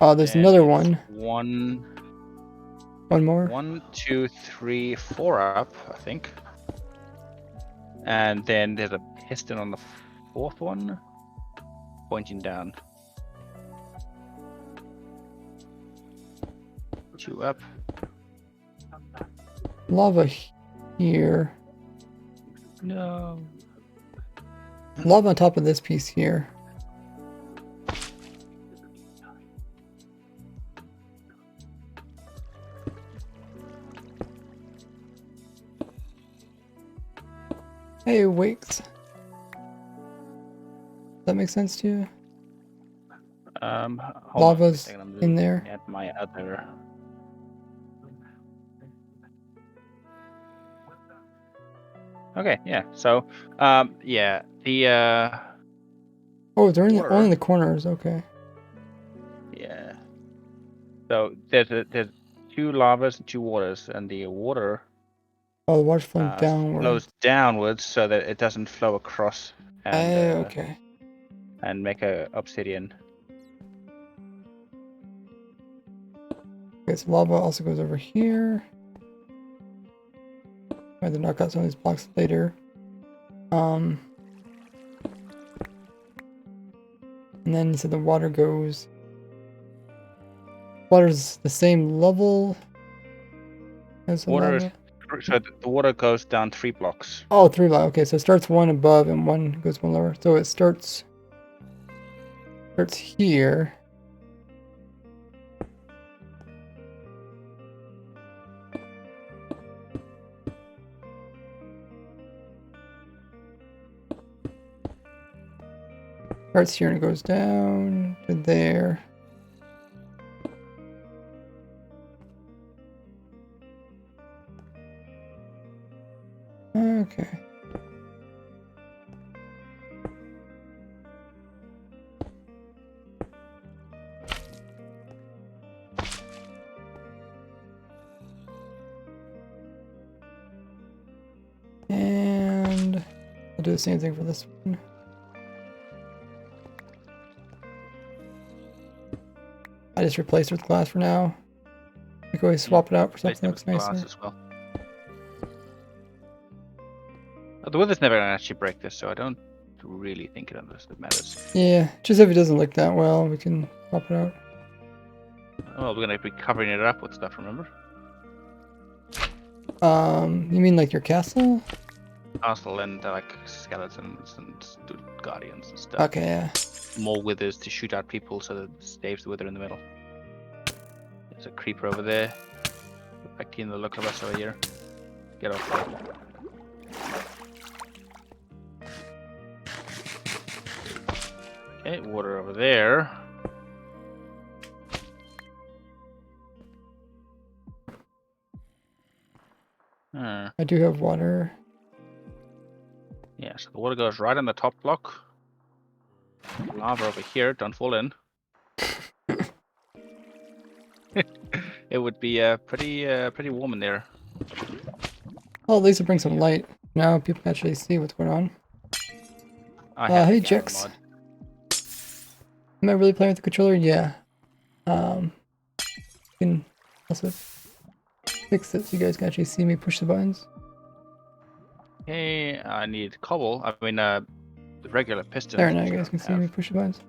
Oh, there's And another it's one. One more? 1, 2, 3, 4 up, I think. And then there's a piston on the 4th one, pointing down. 2 up. Lava here. No. Lava on top of this piece here. Hey, wait. Does that make sense to you? Hold Lava's on a second, I'm in looking there. at my other. Okay, yeah. So, yeah, the Oh, they're water. only in the corners. Okay. Yeah. So there's 2 lavas and 2 waters, and the water Oh, the water's flowing downward. flows downwards so that it doesn't flow across and Okay. and make a obsidian. Okay, so lava also goes over here. I have to knock out some of these blocks later. And then you said the water goes. Water's the same level as the Water lava? is so the water goes down 3 blocks. Oh, 3 lava. Okay, so it starts one above and one goes one lower. So it starts here. Starts here and it goes down to there. Okay. And I'll do the same thing for this one. I just replaced it with glass for now. We can always swap it out for something that looks nicer. As well. The weather's never gonna actually break this, so I don't really think it matters. Yeah, just if it doesn't look that well, we can swap it out. Well, we're gonna be covering it up with stuff, remember? You mean like your castle? Castle and like skeletons and guardians and stuff. Okay, yeah. More withers to shoot out people so that it saves the wither in the middle. There's a creeper over there. Back in the look of us over here. Get off there. Okay, water over there. I do have water. Yeah, so the water goes right on the top block. Lava over here, don't fall in. It would be pretty warm in there. Well, at least it brings some light. Now people can actually see what's going on. Hey, Jix. Am I really playing with the controller? Yeah. You can also fix it so you guys can actually see me push the buttons. Okay, I need cobble. I mean, the regular pistons. There, now you guys can see me push the buttons.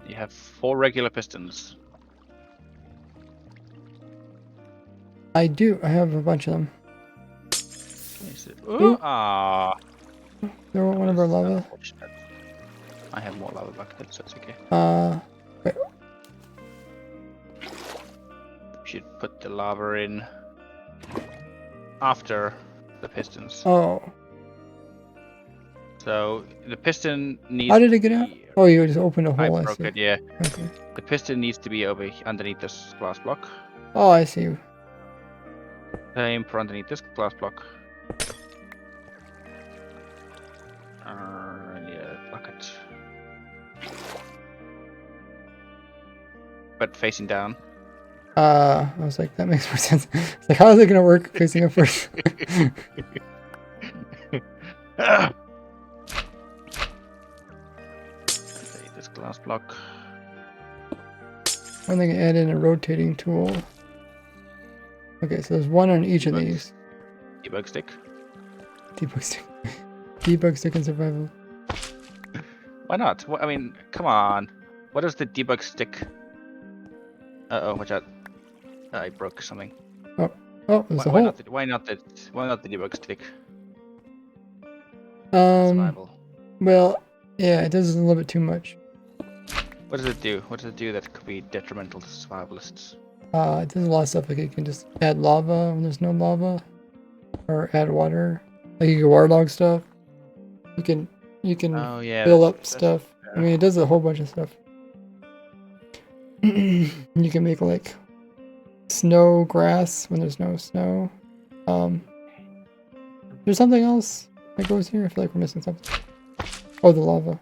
You have 4 regular pistons. I do. I have a bunch of them. Ooh, ah. They're one of our lava. I have more lava buckets, so it's okay. Wait. We should put the lava in after the pistons. Oh. So the piston needs. How did it get out? Oh, you just opened a I hole. I broke see. it, yeah. Okay. The piston needs to be over underneath this glass block. Oh, I see. Same for underneath this glass block. I need a bucket. But facing down. I was like, that makes more sense. It's like, how is it gonna work facing up first? This glass block. One thing, add in a rotating tool. Okay, so there's one on each of these. Debug stick. Debug stick. Debug stick and survival. Why not? I mean, come on. What does the debug stick Uh-oh, watch out. I broke something. Oh, there's a Why hole. not? Why not the debug stick? Um, Survival. well, yeah, it does a little bit too much. What does it do? What does it do that could be detrimental to survivalists? It does a lot of stuff. Like you can just add lava when there's no lava, or add water. Like you can waterlog stuff. You can Oh yeah, fill up that's stuff. I mean, it does a whole bunch of stuff. You can make like snow grass when there's no snow. There's something else that goes here. I feel like we're missing something. Oh, the lava.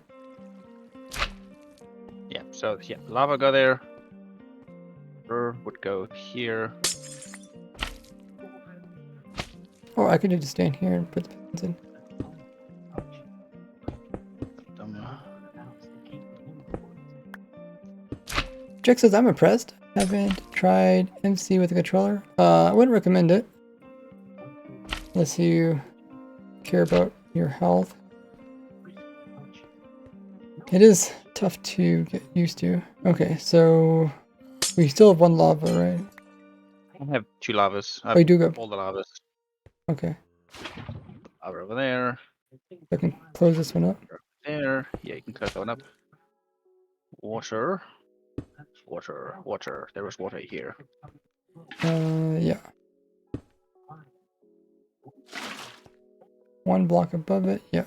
yeah. So yeah, lava go there. Would go here. Oh, I could just stand here and put the pins in. Jack says, I'm impressed. Haven't tried MC with a controller. I wouldn't recommend it. Unless you care about your health. It is tough to get used to. Okay, so we still have one lava, right? I have 2 lavas. I Oh, have you do go. all the lavas. Okay, Lava over there. I can close this one up. There. Yeah, you can close that one up. Water. Water. Water. There was water here. Yeah. One block above it. Yeah.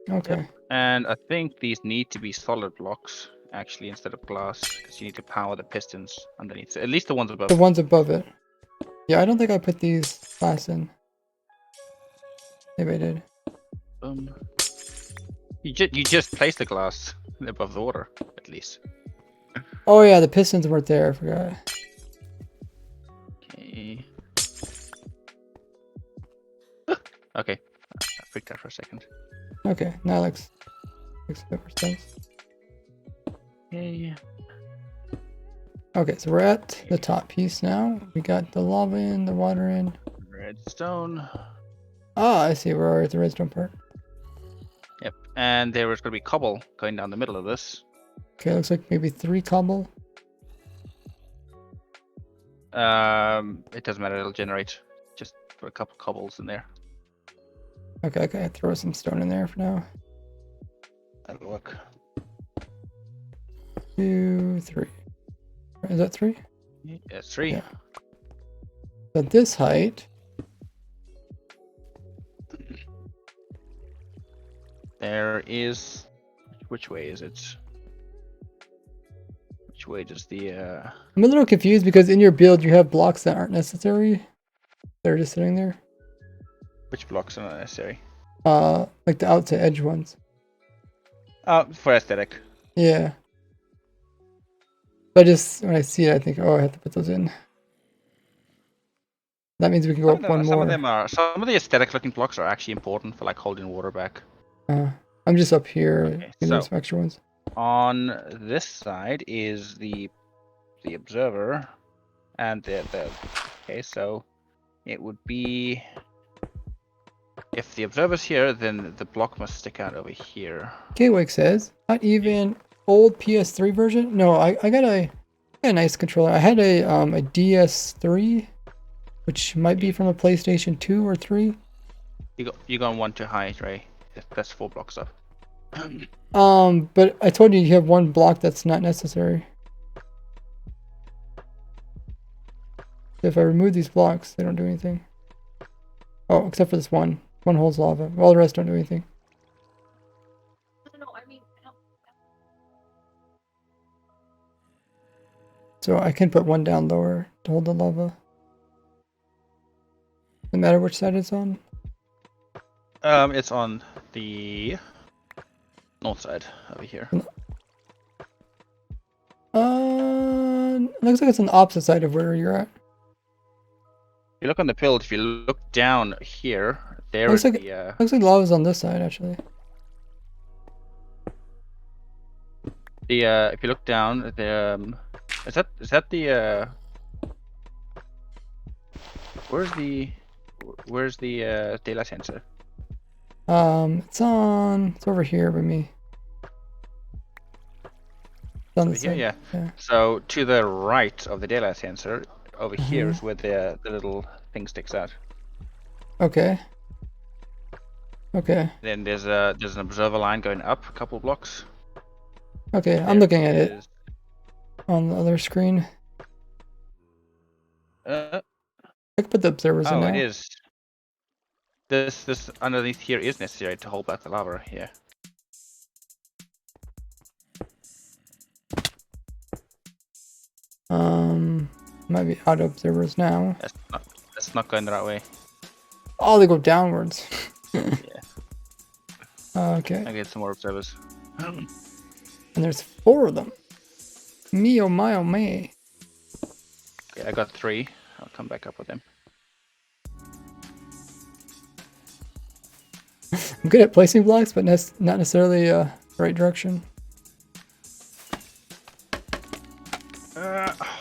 Okay. Yep. And I think these need to be solid blocks actually instead of glass because you need to power the pistons underneath. At least the ones above. The ones above it. Yeah, I don't think I put these glass in. Maybe I did. You just placed the glass above the water at least. Oh yeah, the pistons weren't there. I forgot. Okay. Okay. I freaked out for a second. Okay, now it makes a bit more sense. Okay. Okay, so we're at the top piece now. We got the lava in, the water in. Redstone. Ah, I see. We're already at the redstone part. Yep. And there was going to be cobble going down the middle of this. Okay, looks like maybe 3 cobble. It doesn't matter. It'll generate. Just put a couple cobbles in there. Okay, throw some stone in there for now. That'll work. 2, 3. Is that 3? Yeah, it's 3. Yeah. At this height. There is. Which way is it? Which way does the I'm a little confused because in your build you have blocks that aren't necessary. They're just sitting there. which blocks are not necessary? Like the outside edge ones. For aesthetic. Yeah. But just when I see it, I think, oh, I have to put those in. That means we can go up one more. Some of the aesthetic looking blocks are actually important for like holding water back. I'm just up here. Okay, There's some extra ones. On this side is the observer, and the okay, so it would be if the observer's here, then the block must stick out over here. K-Wake says, not even old PS3 version. No, I got a nice controller. I had a DS3, which might be from a PlayStation 2 or 3. You gone one too high, Ray. That's 4 blocks up. But I told you have one block that's not necessary. If I remove these blocks, they don't do anything. Oh, except for this one. One holds lava. All the rest don't do anything. No, I mean, So I can put one down lower to hold the lava. No matter which side it's on. It's on the north side over here. Looks like it's on the opposite side of where you're at. You look on the build. If you look down here, there Looks is like the. looks like lava's on this side actually. If you look down, the is that the where's the daylight sensor? It's over here by me. On Over the here, side. yeah. Yeah. So to the right of the daylight sensor, over here Mhm. is where the little thing sticks out. Okay. Okay. Then there's an observer line going up a couple blocks. Okay. I'm There looking at it is. on the other screen. Uh, I can put the observers in oh, it now. is. This underneath here is necessary to hold back the lava here. Might be auto observers now. That's not going the right way. Oh, they go downwards. Yeah. Okay. I get some more observers. And there's 4 of them. Me oh my oh my. Okay, I got 3. I'll come back up with them. I'm good at placing blocks, but not necessarily right direction.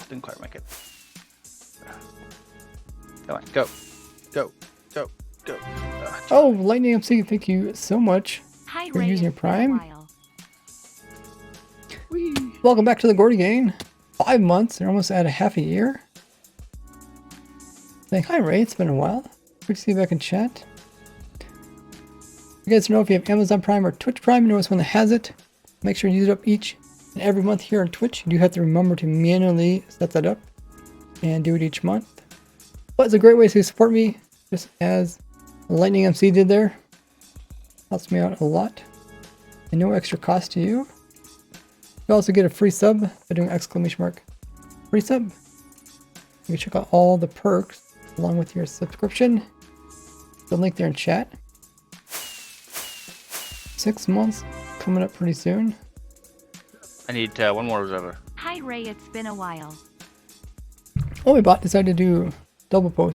Didn't quite make it. Come on, go, go, go, go. Oh, Lightning MC, thank you so much Hi, for Ray, using your it's been a Prime. while. Welcome back to the Gordy Gang. 5 months, they're almost at a half a year. Saying, hi Ray, it's been a while. Good to see you back in chat. You guys know if you have Amazon Prime or Twitch Prime, you know which one that has it. Make sure you use it up each and every month here on Twitch. You do have to remember to manually set that up and do it each month. But it's a great way to support me, just as Lightning MC did there. Helps me out a lot. And no extra cost to you. You also get a free sub by doing free sub. You can check out all the perks along with your subscription. The link there in chat. 6 months coming up pretty soon. I need one more observer. Hi, Ray, it's been a while. Oh, my bot decided to do double post.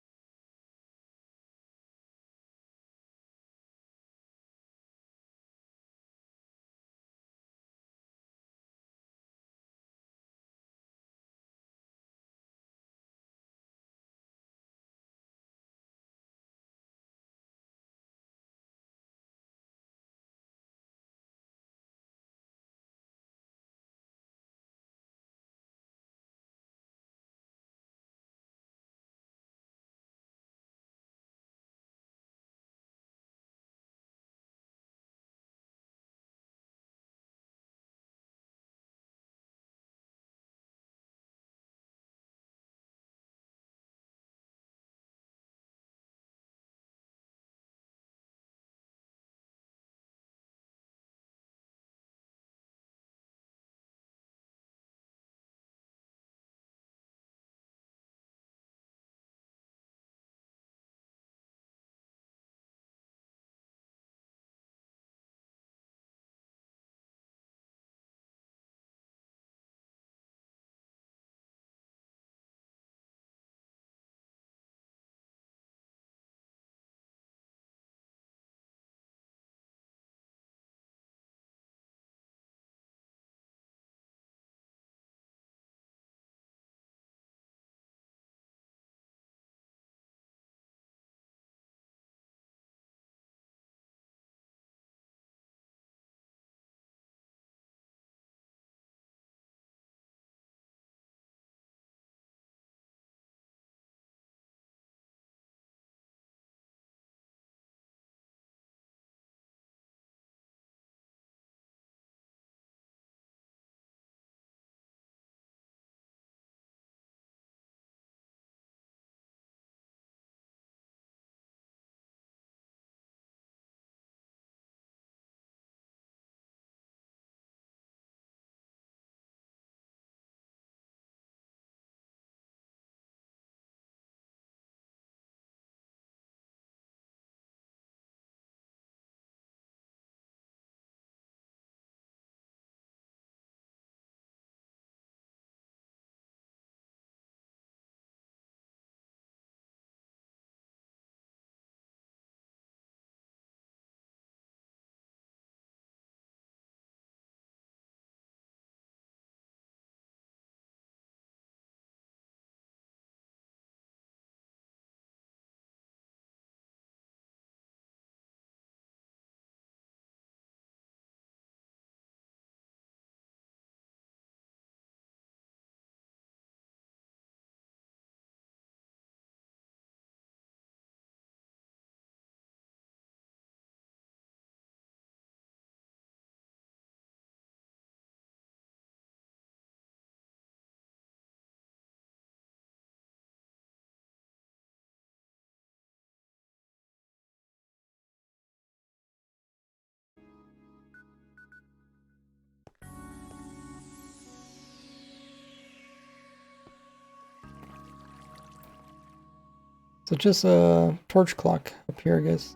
So just a torch clock up here, I guess.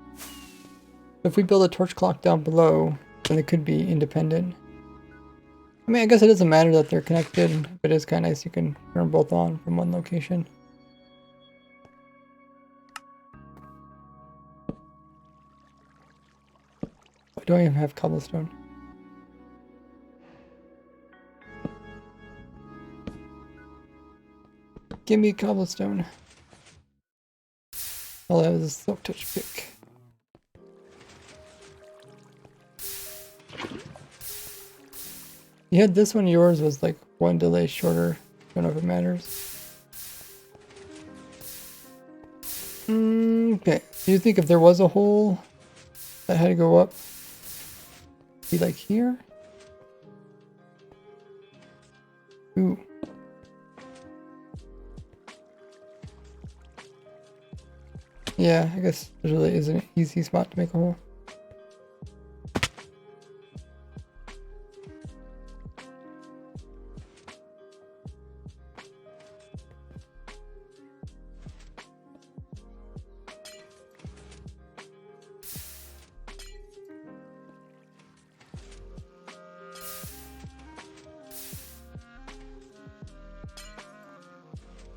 If we build a torch clock down below, then they could be independent. I mean, I guess it doesn't matter that they're connected, but it's kind of nice you can turn them both on from one location. I don't even have cobblestone. Give me cobblestone. All I have is a silk touch pick. You had this one, yours was like one delay shorter. Don't know if it matters. Okay, do you think if there was a hole that had to go up, be like here? Ooh. Yeah, I guess there really is an easy spot to make a hole.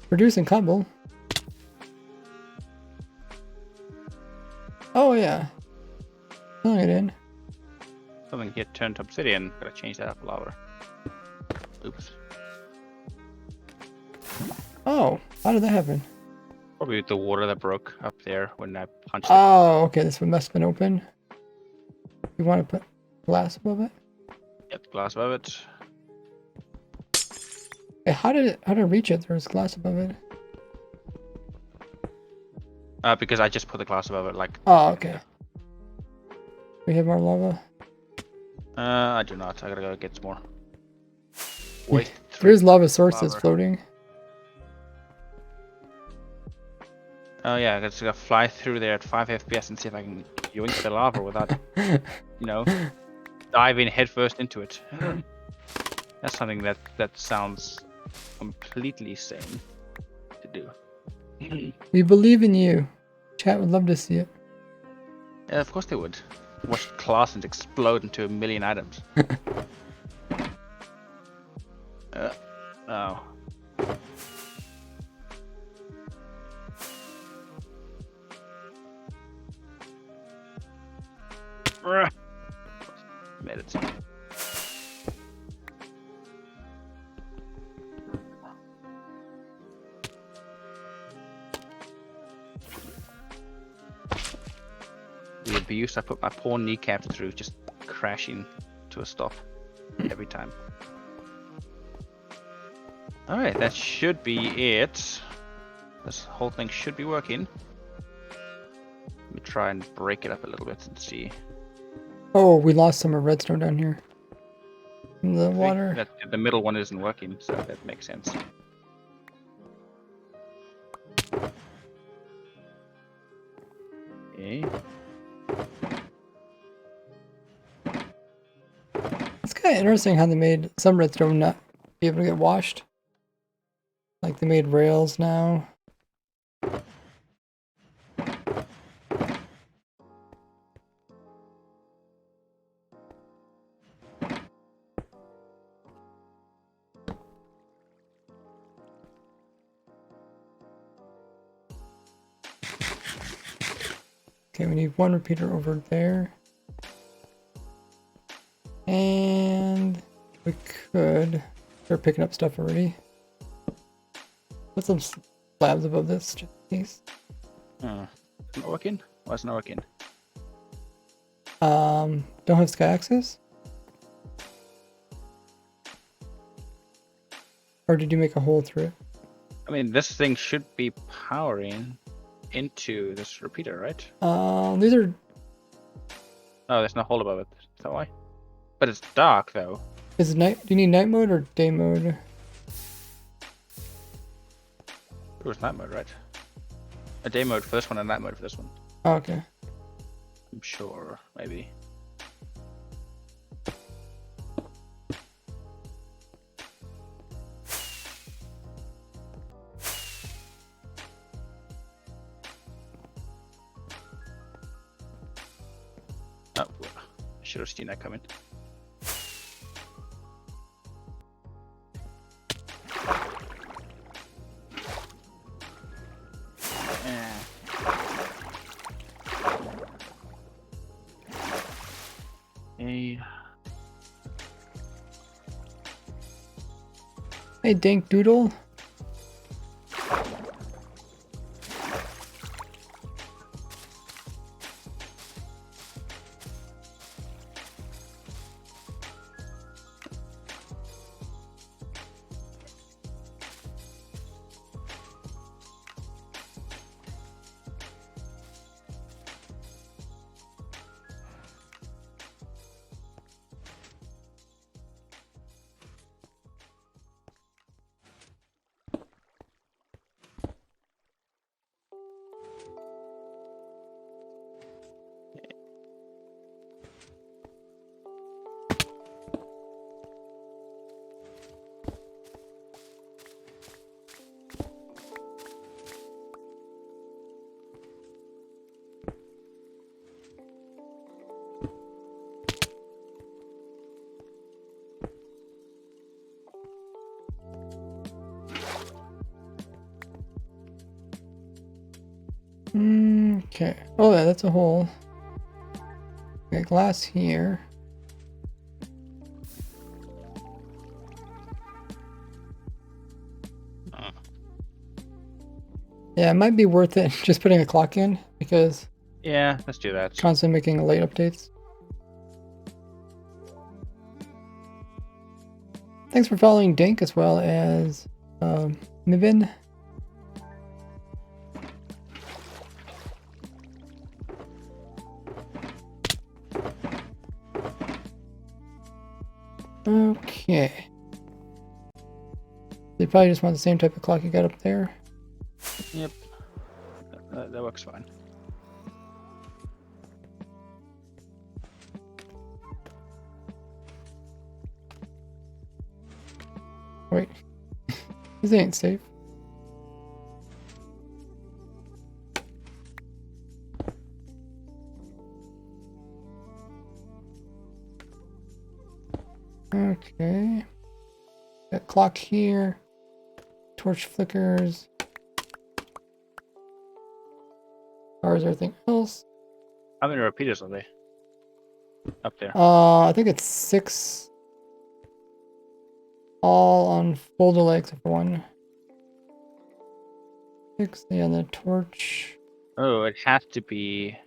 Producing cobble. Oh yeah. Filling it in. Something here turned to obsidian. Gotta change that up lava. Oops. Oh, how did that happen? Probably the water that broke up there when I punched it. Oh, okay, this one must have been open. You want to put glass above it? Yep, glass above it. Hey, how did it reach it? There was glass above it. Because I just put the glass above it, like. Oh, okay. We have more lava. I do not. I gotta go get some more. Wait. There's lava sources floating. Oh yeah, I just gotta fly through there at 5 FPS and see if I can yoink the lava without, you know, diving headfirst into it. That's something that sounds completely sane to do. We believe in you. Chat would love to see it. Yeah, of course they would. Watch Classens explode into a million items. Oh. Made it. The abuse I put my poor kneecap through, just crashing to a stop every time. Alright, that should be it. This whole thing should be working. Let me try and break it up a little bit and see. Oh, we lost some of redstone down here. In the water. The middle one isn't working, so that makes sense. Okay. It's kind of interesting how they made some redstone not be able to get washed. Like they made rails now. Okay, we need one repeater over there. And we could start picking up stuff already. Put some slabs above this, just in case. Not working? Why is it not working? Don't have sky access? Or did you make a hole through it? I mean, this thing should be powering into this repeater, right? These are... Oh, there's no hole above it. Is that why? But it's dark, though. Is it night? Do you need night mode or day mode? It was night mode, right? A day mode for this one and night mode for this one. Oh, okay. I'm sure, maybe. should have seen that coming. Hey, Dink Doodle. Okay. Oh, yeah, that's a hole. Okay, glass here. Yeah, it might be worth it just putting a clock in because Yeah, let's do that. constantly making late updates. Thanks for following Dink as well as Mibin. Okay. They probably just want the same type of clock you got up there. Yep. That works fine. Wait. This ain't safe. Okay. Got clock here. Torch flickers. Cars, everything else. How many repeaters are they? Up there. I think it's 6. All on full delay except for one. 6, yeah, the torch. Oh, it has to be.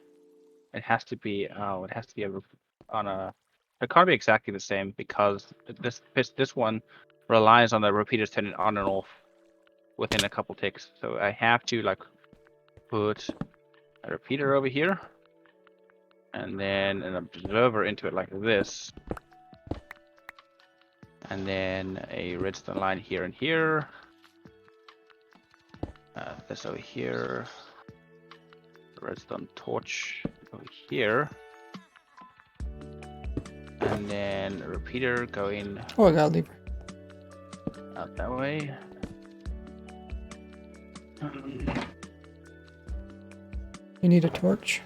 It has to be on a. It can't be exactly the same because this one relies on the repeaters turning on and off within a couple ticks. So I have to like put a repeater over here and then an observer into it like this, and then a redstone line here and here. This over here. Redstone torch over here. And then a repeater going Oh, I got a lever. out that way. You need a torch?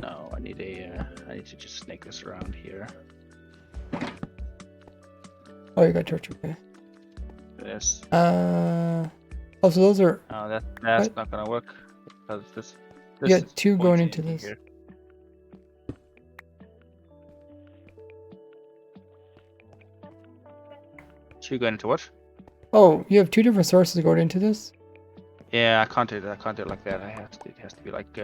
No, I need to just snake this around here. Oh, you got a torch, okay. This. Oh, so those are... Oh, that's what? not gonna work because this You got is 2 going pointing into this. here. Two going into what? Oh, you have 2 different sources going into this? Yeah, I can't do it. I can't do it like that. It has to be like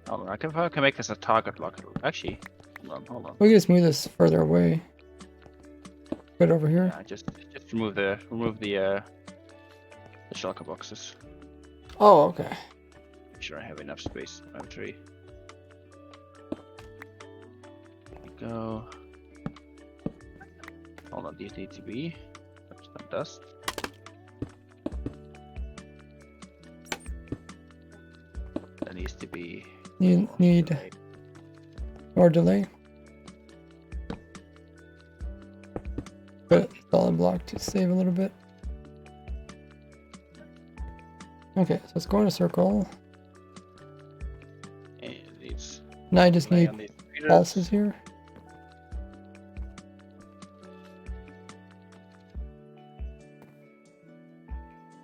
hold on. I can make this a target lock. Actually, hold on. We can just move this further away. Right over here. Yeah, just remove the shulker boxes. Oh, okay. Make sure I have enough space in my tree. There we go. Hold on, these need to be some dust. That needs to be. You need delay. more delay. Put a solid block to save a little bit. Okay, so let's go in a circle. And it needs Now I just delay need on these pulses here.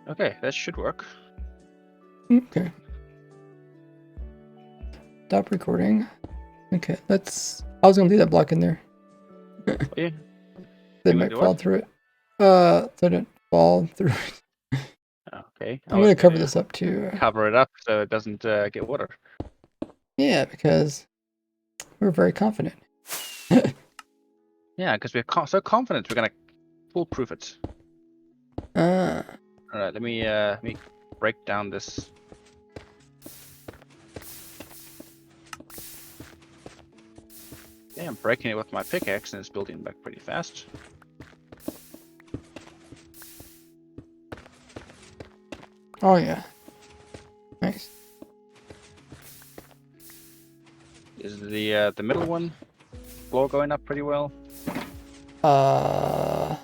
Okay, that should work. Okay. Stop recording. Okay, let's. I was gonna leave that block in there. Oh, yeah. They You might do fall what? through it. So I didn't fall through it. Okay. I'm gonna cover this up too. Cover it up so it doesn't get water. Yeah, because we're very confident. Yeah, because we're so confident we're gonna foolproof it. Uh, All right, let me break down this. Yeah, I'm breaking it with my pickaxe and it's building back pretty fast. oh yeah. Nice. Is the middle one floor going up pretty well? Yeah,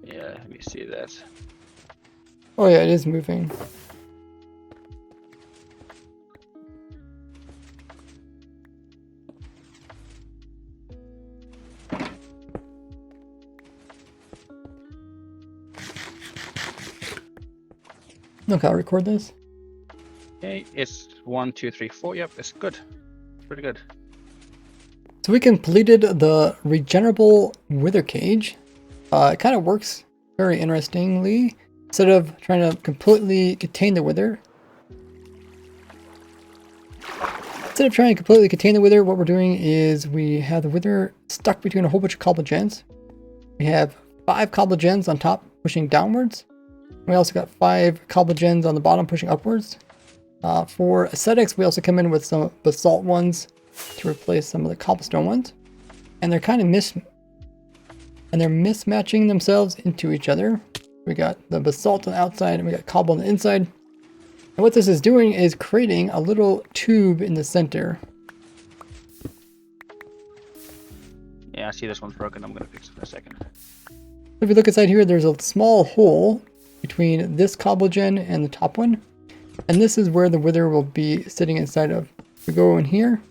let me see that. Oh yeah, it is moving. Okay, I'll record this. Okay, it's 1, 2, 3, 4. Yep, it's good. It's pretty good. So we completed the regenerable wither cage. It kind of works very interestingly. Instead of trying to completely contain the wither, what we're doing is we have the wither stuck between a whole bunch of cobble gens. We have 5 cobble gens on top pushing downwards. We also got 5 cobble gens on the bottom pushing upwards. For aesthetics, we also come in with some basalt ones to replace some of the cobblestone ones. And they're kind of mismatching themselves into each other. We got the basalt on the outside and we got cobble on the inside. And what this is doing is creating a little tube in the center. Yeah, I see this one's broken. I'm gonna fix it in a second. If you look inside here, there's a small hole between this cobble gen and the top one. And this is where the wither will be sitting inside of. We go in here.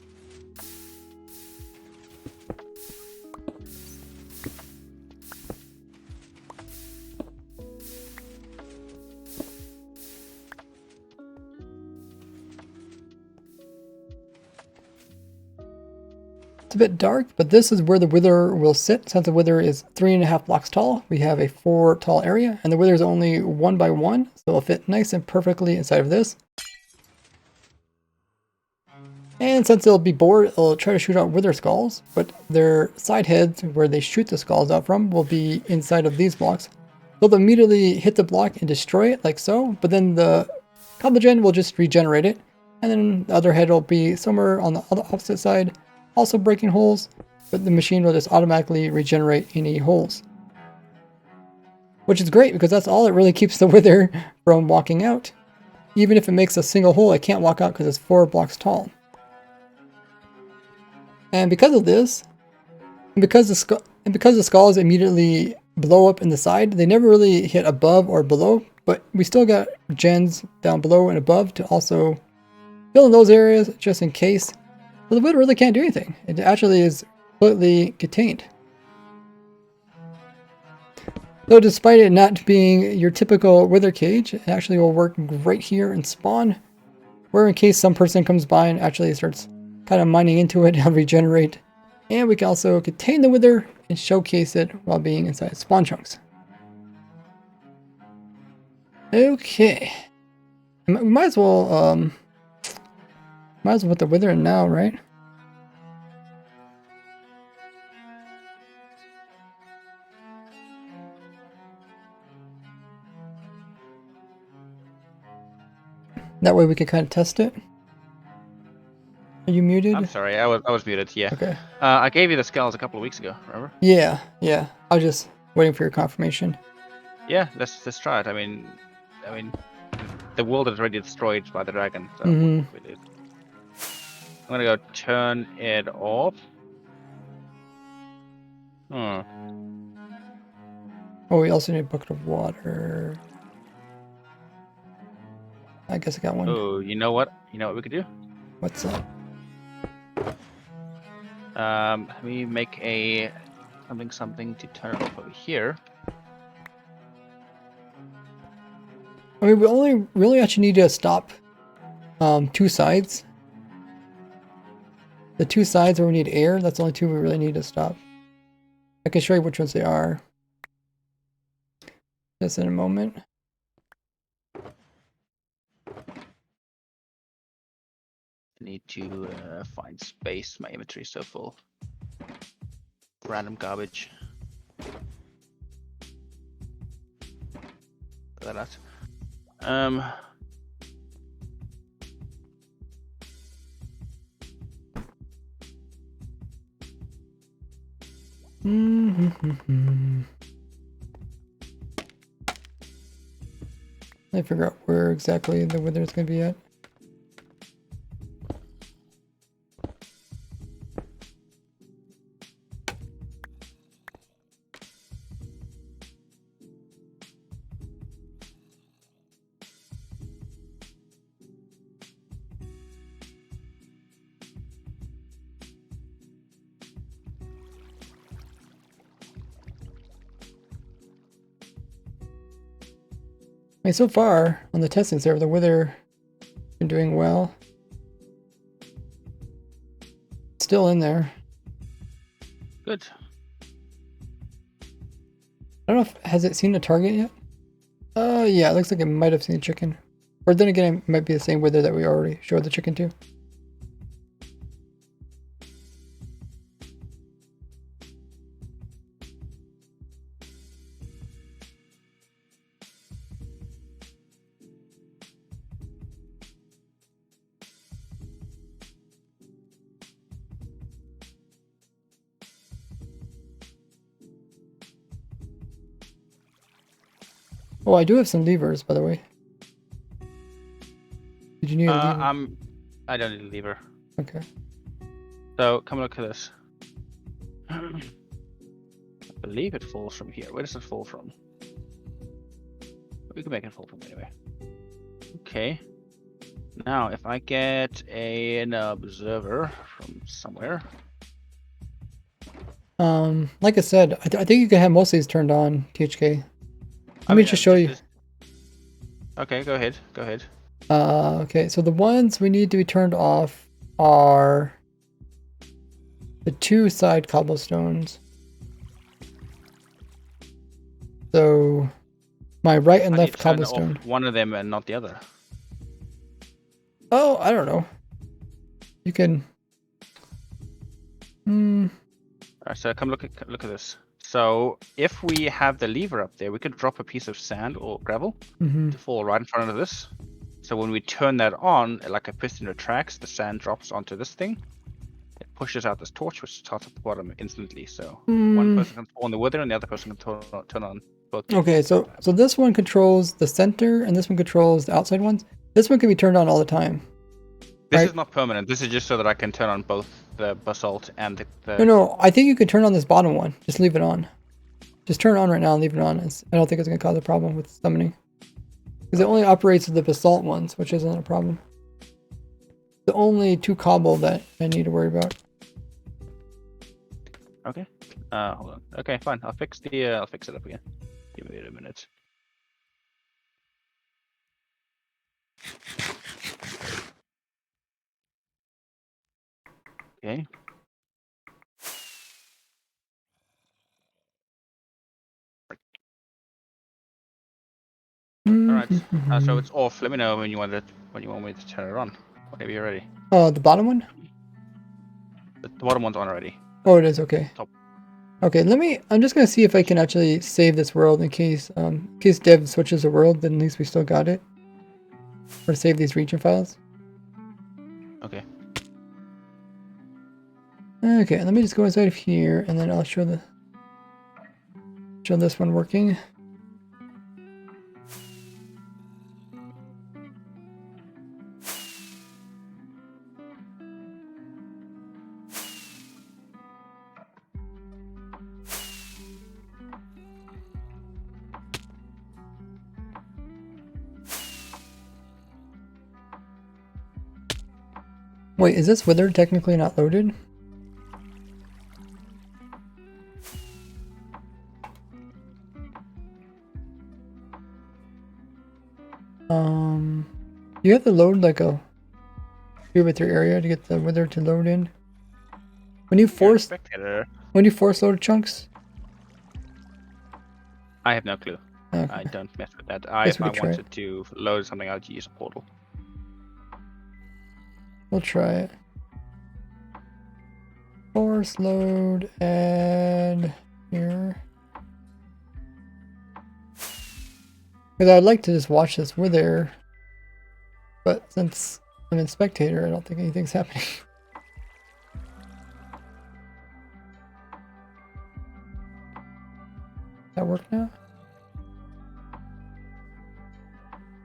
It's a bit dark, but this is where the wither will sit. Since the wither is 3.5 blocks tall, we have a 4 tall area, and the wither is only 1 by 1, so it'll fit nice and perfectly inside of this. And since it'll be bored, it'll try to shoot out wither skulls, but their side heads, where they shoot the skulls out from, will be inside of these blocks. So they'll immediately hit the block and destroy it, like so, but then the cobble gen will just regenerate it, and then the other head will be somewhere on the opposite side, also breaking holes, but the machine will just automatically regenerate any holes. Which is great, because that's all that really keeps the wither from walking out. Even if it makes a single hole, it can't walk out because it's 4 blocks tall. And because of this, and because the skulls immediately blow up in the side, they never really hit above or below, but we still got gens down below and above to also fill in those areas just in case. But the wither really can't do anything. It actually is completely contained. So despite it not being your typical wither cage, it actually will work great here in spawn, where in case some person comes by and actually starts kind of mining into it, it'll regenerate. And we can also contain the wither and showcase it while being inside spawn chunks. Okay. We might as well put the wither in now, right? That way we can kind of test it. Are you muted? I'm sorry, I was muted. Yeah. Okay. I gave you the skulls a couple of weeks ago. Remember? Yeah. I was just waiting for your confirmation. Yeah, let's try it. I mean, the world is already destroyed by the dragon. So Mhm. I'm gonna go turn it off. Oh, we also need a bucket of water. I guess I got one. Oh, you know what? You know what we could do? What's up? Let me make a something to turn it off over here. I mean, we only really actually need to stop 2 sides. The 2 sides where we need air, that's the only 2 we really need to stop. I can show you which ones they are. Just in a moment. I need to find space. My inventory is so full. Random garbage. Put that out. I figure out where exactly the wither is going to be at. I mean, so far on the testing server, the wither been doing well. Still in there. Good. I don't know if has it seen a target yet. Yeah, it looks like it might have seen a chicken. Or then again, it might be the same wither that we already showed the chicken to. Oh, I do have some levers, by the way. Did you need a lever? I don't need a lever. Okay. So come look at this. I believe it falls from here. Where does it fall from? We can make it fall from anyway. Okay. Now, if I get an observer from somewhere. Like I said, I think you can have most of these turned on, THK. Let me just show you. Okay, go ahead. Go ahead. Okay, so the ones we need to be turned off are the 2 side cobblestones. So my right and left cobblestone. One of them and not the other. Oh, I don't know. You can. Alright, so come look at this. So if we have the lever up there, we could drop a piece of sand or gravel to fall right in front of this. So when we turn that on, like a piston retracts, the sand drops onto this thing. It pushes out this torch, which starts at the bottom instantly. So one person can fall on the wither, and the other person can turn on both. Okay, so this one controls the center, and this one controls the outside ones. This one can be turned on all the time. This is not permanent. This is just so that I can turn on both the basalt and the... No, I think you could turn on this bottom one. Just leave it on. Just turn it on right now and leave it on. I don't think it's going to cause a problem with summoning. Because it only operates with the basalt ones, which isn't a problem. The only 2 cobble that I need to worry about. Okay. Hold on. Okay, fine. I'll fix it up again. Give me a minute. Okay. All right. So it's off. Let me know when you want me to turn it on. Whenever you're ready. Oh, the bottom one? The bottom one's on already. Oh, it is. Okay. Top. Okay. I'm just gonna see if I can actually save this world in case Dev switches a world. Then at least we still got it. Or save these region files. Okay. Okay. Let me just go inside of here, and then I'll show this one working. Wait, is this wither technically not loaded? You have to load like a 3x3 area to get the wither to load in. When you force load chunks. I have no clue. Okay. I don't mess with that. Guess If we I could try wanted to load something, I'll use a portal. We'll try it. Force load, add here. Because I'd like to just watch this wither, but since I'm in spectator, I don't think anything's happening. That work now?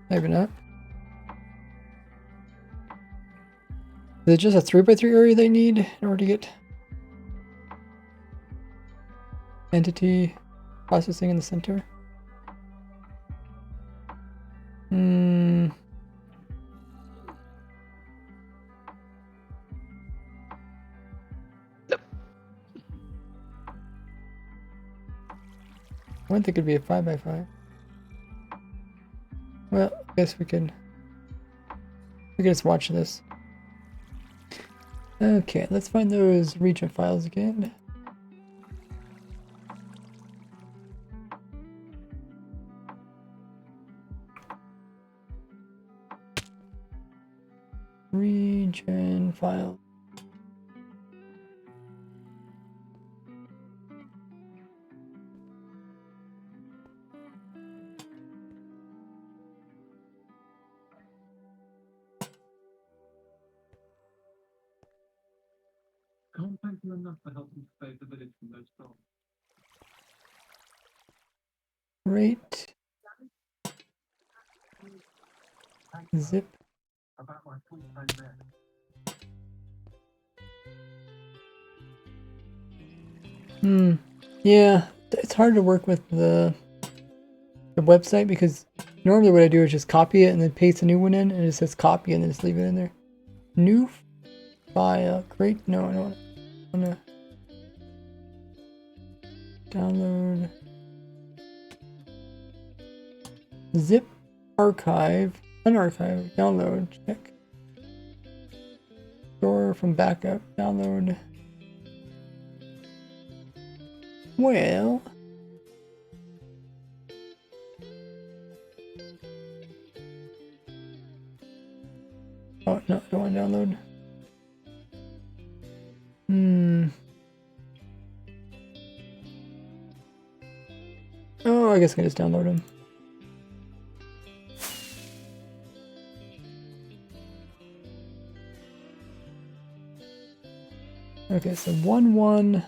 Maybe not. Is it just a 3x3 area they need in order to get entity processing in the center? I don't think it'd be a 5x5. Well, I guess we can just watch this. Okay, let's find those region files again. Region file. Can't thank you enough for helping to save the village from those storms. Great. Zip. About my full-time man. Yeah, it's hard to work with the website because normally what I do is just copy it and then paste a new one in, and it says copy and then just leave it in there. New file. Great. No, I don't want to download. Zip archive. Unarchive. Download. Check. Store from backup. Download. Well. Oh, no, I don't want to download. Oh, I guess I can just download them. Okay, so 1, 1,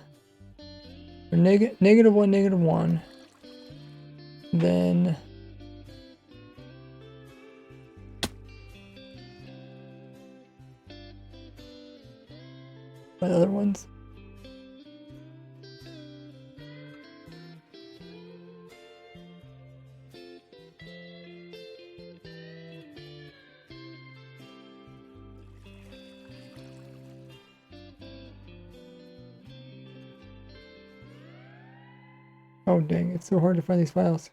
or negative 1, negative 1. Then what other ones? Oh dang, it's so hard to find these files.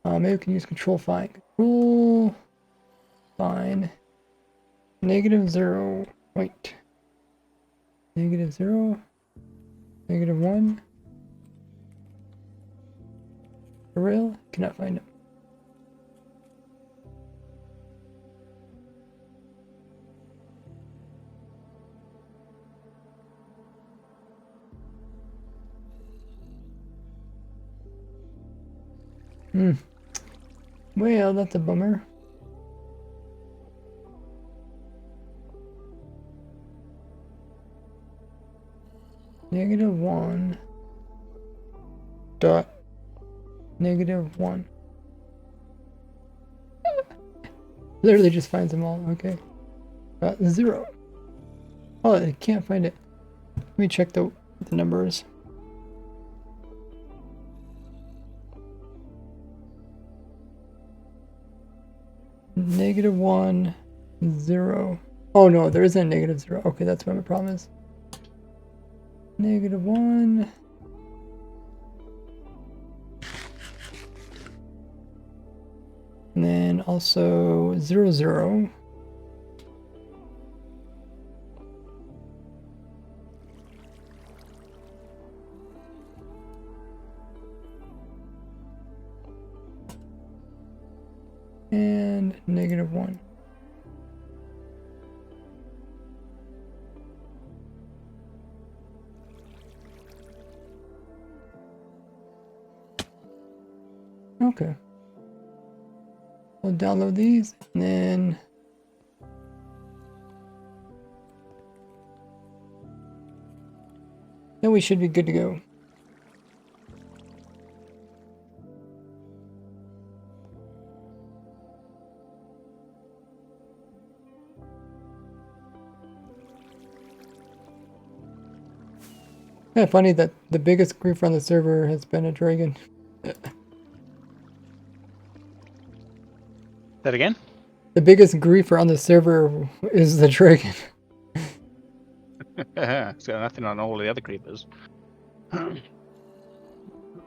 Maybe we can use control find. Control find. Negative 0. Wait. Negative 0. Negative 1. For real? Cannot find it. Well, that's a bummer. Negative 1. Dot. Negative 1. Literally just finds them all. Okay. 0. Oh, I can't find it. Let me check the numbers. -1, 0. Oh no, there isn't a -0. Okay, that's what my problem is. -1. And then also 0, 0. And -1. Okay. We'll download these and then we should be good to go. Yeah, funny that the biggest griefer on the server has been a dragon. That again? The biggest griefer on the server is the dragon. It's got nothing on all the other creepers. I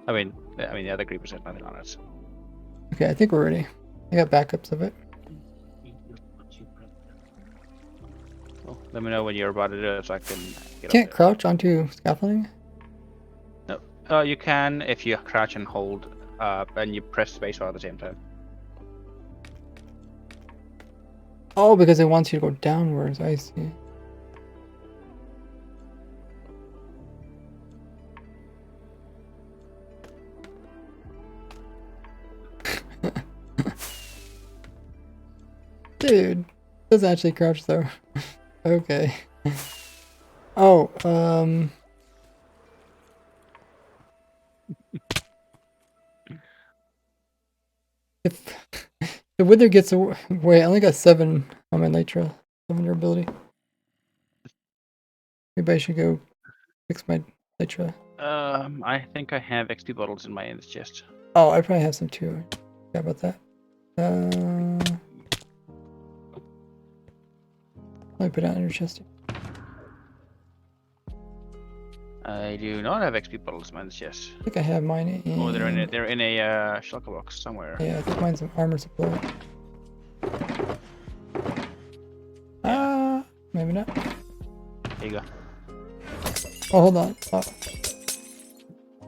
mean, the other creepers have nothing on it. Okay, I think we're ready. I got backups of it. Well, let me know when you're about to do it so I can get Can't up crouch onto scaffolding? there. No, you can if you crouch and hold and you press space bar at the same time. Oh, because it wants you to go downwards. I see. Dude, doesn't actually crouch though. Okay. Oh, if the wither gets away, I only got 7 on my nitro, 7 durability. Maybe I should go fix my nitro. I think I have XP bottles in my chest. Oh, I probably have some too. Yeah, about that. Let me put it on your chest. I do not have XP bottles in my chest. I think I have mine in... Oh, they're in a shulker box somewhere. Yeah, I think mine's an armor supply. Maybe not. There you go. Oh, hold on. Oh.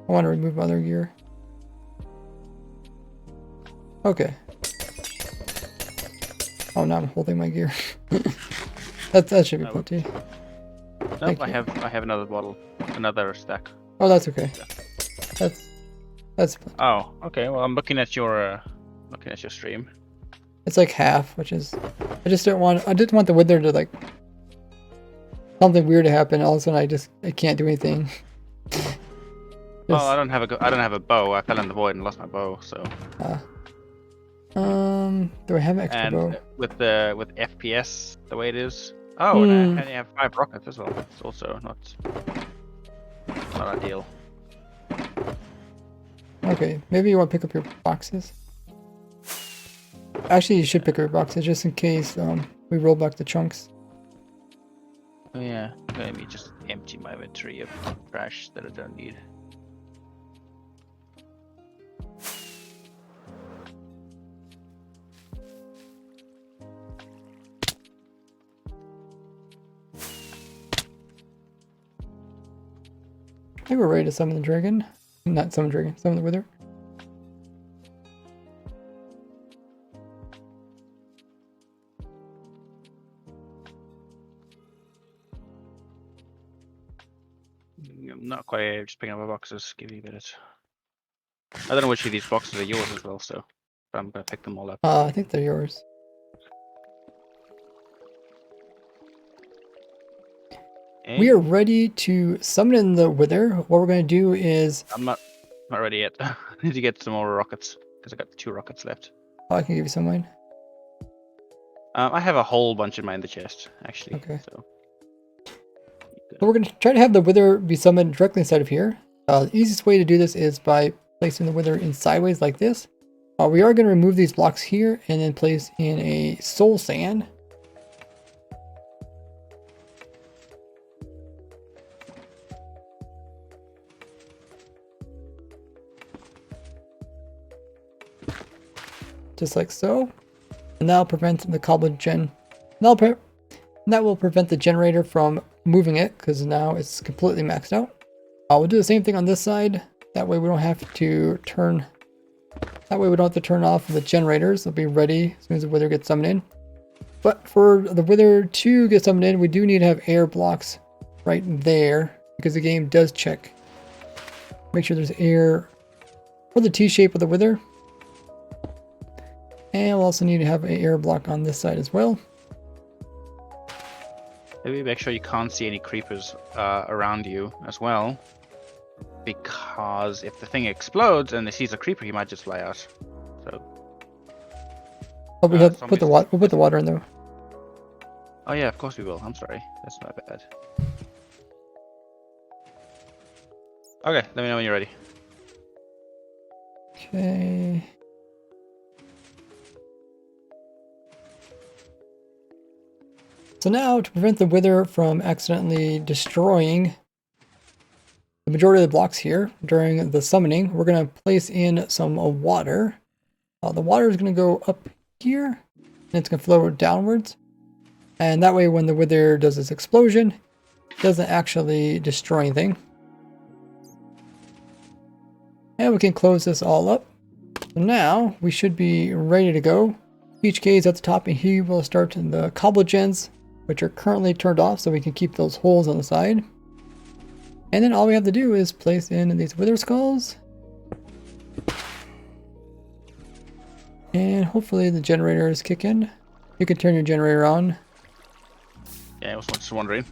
I want to remove other gear. Okay. Oh, now I'm holding my gear. that should be plenty. Nope, I have another bottle, another stack. Oh, that's okay. That's plenty. Oh, okay. Well, I'm looking at your stream. It's like half, which is I didn't want the wither to like something weird to happen. All of a sudden, I can't do anything. Well, I don't have a bow. I fell in the void and lost my bow. So. Do I have an extra bow? With FPS the way it is. Oh, and I have 5 rockets as well. It's also not ideal. Okay, maybe you want to pick up your boxes. Actually, you should pick up your boxes just in case we roll back the chunks. Oh yeah, let me just empty my inventory of trash that I don't need. I think we're ready to summon the dragon. Not summon the dragon, summon the wither. I'm not quite just picking up my boxes. Give me a minute. I don't know which of these boxes are yours as well, so but I'm gonna pick them all up. I think they're yours. We are ready to summon in the wither. What we're going to do is... I'm not ready yet. I need to get some more rockets because I got 2 rockets left. Oh, I can give you some mine. I have a whole bunch in the chest actually. Okay. So we're going to try to have the wither be summoned directly inside of here. The easiest way to do this is by placing the wither in sideways like this. We are going to remove these blocks here and then place in a soul sand. Just like so. And that'll prevent the cobble gen. That will prevent the generator from moving it because now it's completely maxed out. We'll do the same thing on this side. That way we don't have to turn. That way we don't have to turn off the generators. They'll be ready as soon as the wither gets summoned in. But for the wither to get summoned in, we do need to have air blocks right there because the game does check. Make sure there's air for the T shape of the wither. And we'll also need to have an air block on this side as well. Maybe make sure you can't see any creepers around you as well. Because if the thing explodes and it sees a creeper, he might just fly out. So. Oh, we have put the water. We'll put the water in there. Oh yeah, of course we will. I'm sorry. That's not bad. Okay, let me know when you're ready. Okay. So now, to prevent the wither from accidentally destroying the majority of the blocks here during the summoning, we're going to place in some water. The water is going to go up here, and it's going to flow downwards. And that way, when the wither does its explosion, it doesn't actually destroy anything. And we can close this all up. So now, we should be ready to go. Each cage at the top, and here will start the cobble gens, which are currently turned off, so we can keep those holes on the side. And then all we have to do is place in these wither skulls. And hopefully the generators kick in. You can turn your generator on. Yeah, I was just wondering.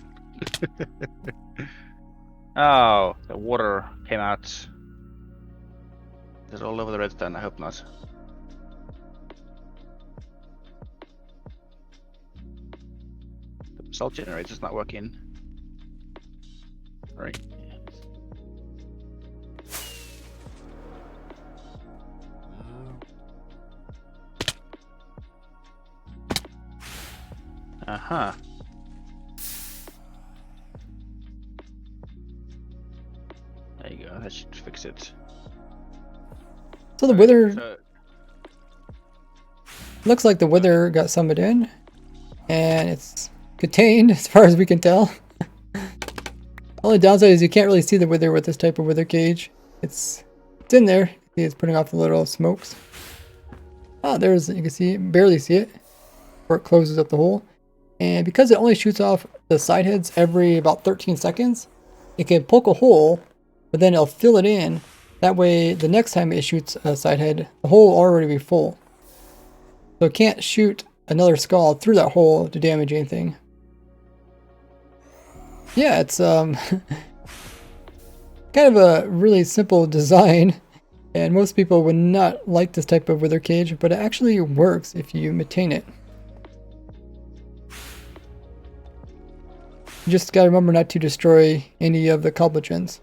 Oh, the water came out. Is it all over the redstone? I hope not. The salt generator's not working. Right. Uh-huh. There you go, that should fix it. So the wither looks like the wither got summoned in, and it's contained as far as we can tell. Only downside is you can't really see the wither with this type of wither cage. It's in there. See, it's putting off the little smokes. Oh, there's, you can see, barely see it, where it closes up the hole. And because it only shoots off the side heads every about 13 seconds, it can poke a hole, but then it'll fill it in. That way, the next time it shoots a side head, the hole will already be full. So it can't shoot another skull through that hole to damage anything. Yeah, it's kind of a really simple design, and most people would not like this type of wither cage, but it actually works if you maintain it. You just gotta remember not to destroy any of the cobble gens.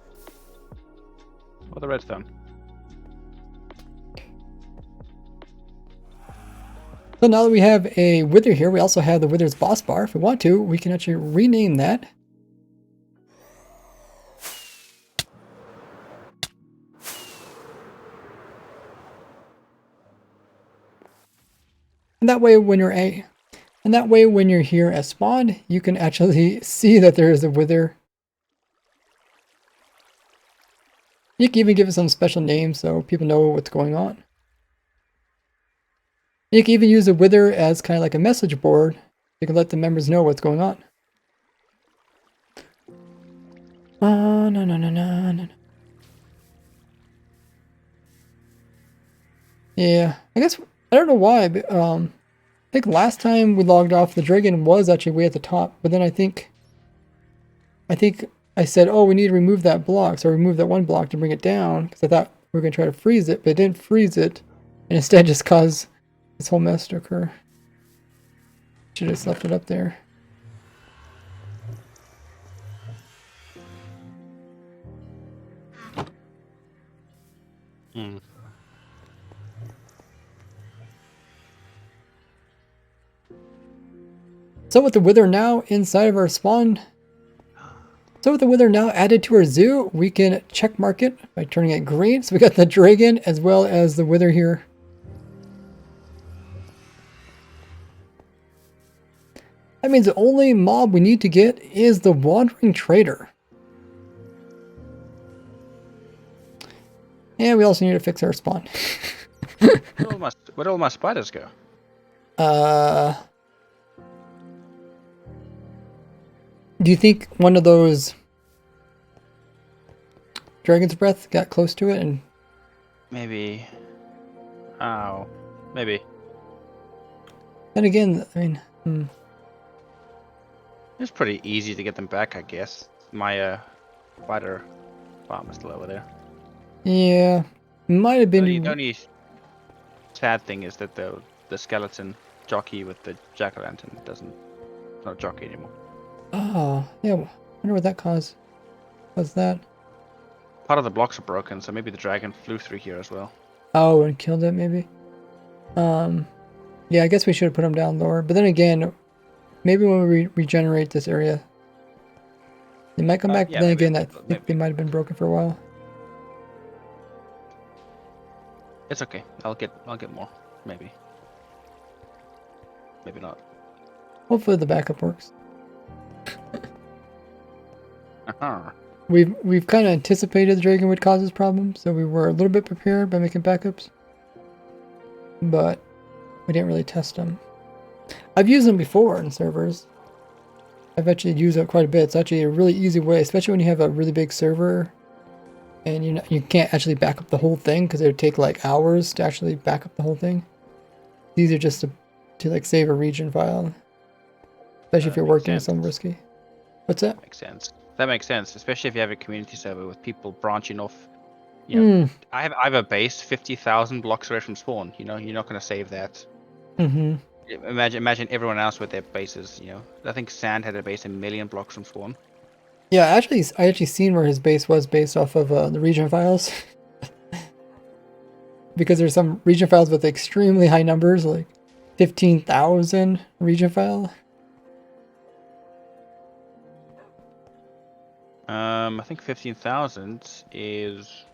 Or the redstone. So now that we have a wither here, we also have the wither's boss bar. If we want to, we can actually rename that. And that way when you're here at spawn, you can actually see that there is a wither. You can even give it some special names so people know what's going on. You can even use the wither as kind of like a message board. You can let the members know what's going on. Oh, no. Yeah, I guess, I don't know why, but I think last time we logged off, the dragon was actually way at the top, but then I think I said, oh, we need to remove that block, so I removed that one block to bring it down, because I thought we were going to try to freeze it, but it didn't freeze it, and instead just caused this whole mess to occur. Should have just left it up there. So with the wither now inside of our spawn, so with the wither now added to our zoo, we can check mark it by turning it green. So we got the dragon as well as the wither here. That means the only mob we need to get is the wandering trader. And we also need to fix our spawn. Where'd all my spiders go? Do you think one of those dragon's breath got close to it and Maybe. Oh, maybe. then again, I mean, It's pretty easy to get them back, I guess. My spider farm is still over there. yeah, might have been. The only sad thing is that the skeleton jockey with the jack-o'-lantern doesn't not jockey anymore. Oh, yeah. I wonder what that caused. Was that? Part of the blocks are broken, so maybe the dragon flew through here as well. Oh, and killed it maybe. Yeah, I guess we should have put them down lower. But then again, maybe when we regenerate this area, they might come back. Yeah, but then maybe, again, I think they might have been broken for a while. It's okay. I'll get more. Maybe. Maybe not. Hopefully the backup works. Uh-huh. We've kind of anticipated the dragon would cause this problem, so we were a little bit prepared by making backups. But we didn't really test them. I've used them before in servers. I've actually used it quite a bit. It's actually a really easy way, especially when you have a really big server and you can't actually back up the whole thing because it would take like hours to actually back up the whole thing. It's easier just to like save a region file, especially if you're working with something risky. What's that? Makes sense. That makes sense, especially if you have a community server with people branching off. You know, I have a base 50,000 blocks away from spawn. You know, you're not going to save that. Mm-hmm. Imagine everyone else with their bases. You know, I think Sand had a base 1,000,000 blocks from spawn. Yeah, I actually seen where his base was based off of the region files. Because there's some region files with extremely high numbers, like 15,000 region file. I think 15,000 is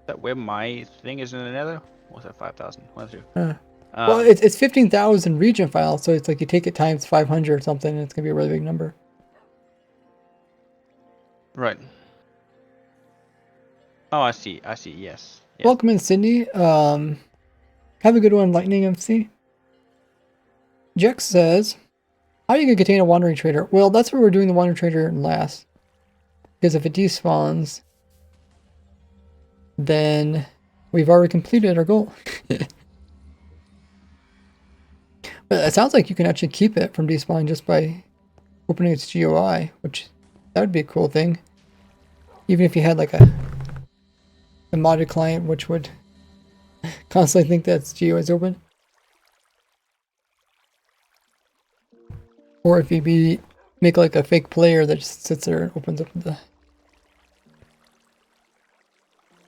that where my thing is in the nether? Or was that 5,000? One of the two. Well, it's 15,000 region files, so it's like you take it times 500 or something, and it's gonna be a really big number. Right. Oh, I see. Yes. Yes. Welcome in, Sydney. Have a good one, Lightning MC. Jex says, how are you gonna contain a wandering trader? Well, that's where we're doing the wandering trader last. Because if it despawns, then we've already completed our goal. But it sounds like you can actually keep it from despawning just by opening its GUI, which that would be a cool thing. Even if you had like a modded client, which would constantly think that its GUI is open. Or if you make like a fake player that just sits there and opens up the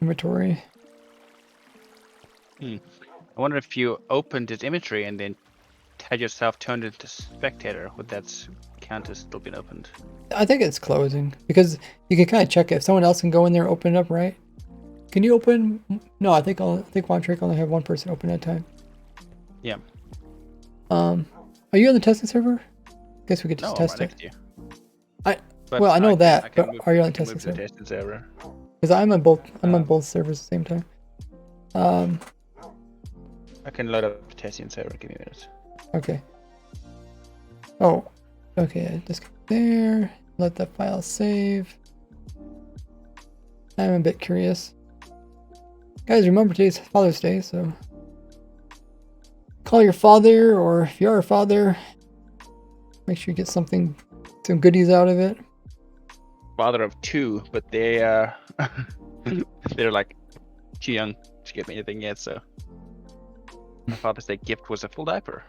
inventory. I wonder if you opened its inventory and then had yourself turned into spectator, would that count as still being opened? I think it's closing because you can kind of check it. If someone else can go in there and open it up, right? Can you open? No, I think one trick only have one person open at a time. Yeah. Are you on the testing server? Guess we could just test it. Well, I know that, but are you on the testing server? Because I'm on both. I'm on both servers at the same time. I can load up the testing server. Give me a minute. Okay. Oh, okay. Just there. Let that file save. I'm a bit curious. Guys, remember today's Father's Day, so call your father, or if you are a father, make sure you get some goodies out of it. Father of 2, but they they're like too young to get me anything yet. So my Father's Day gift was a full diaper.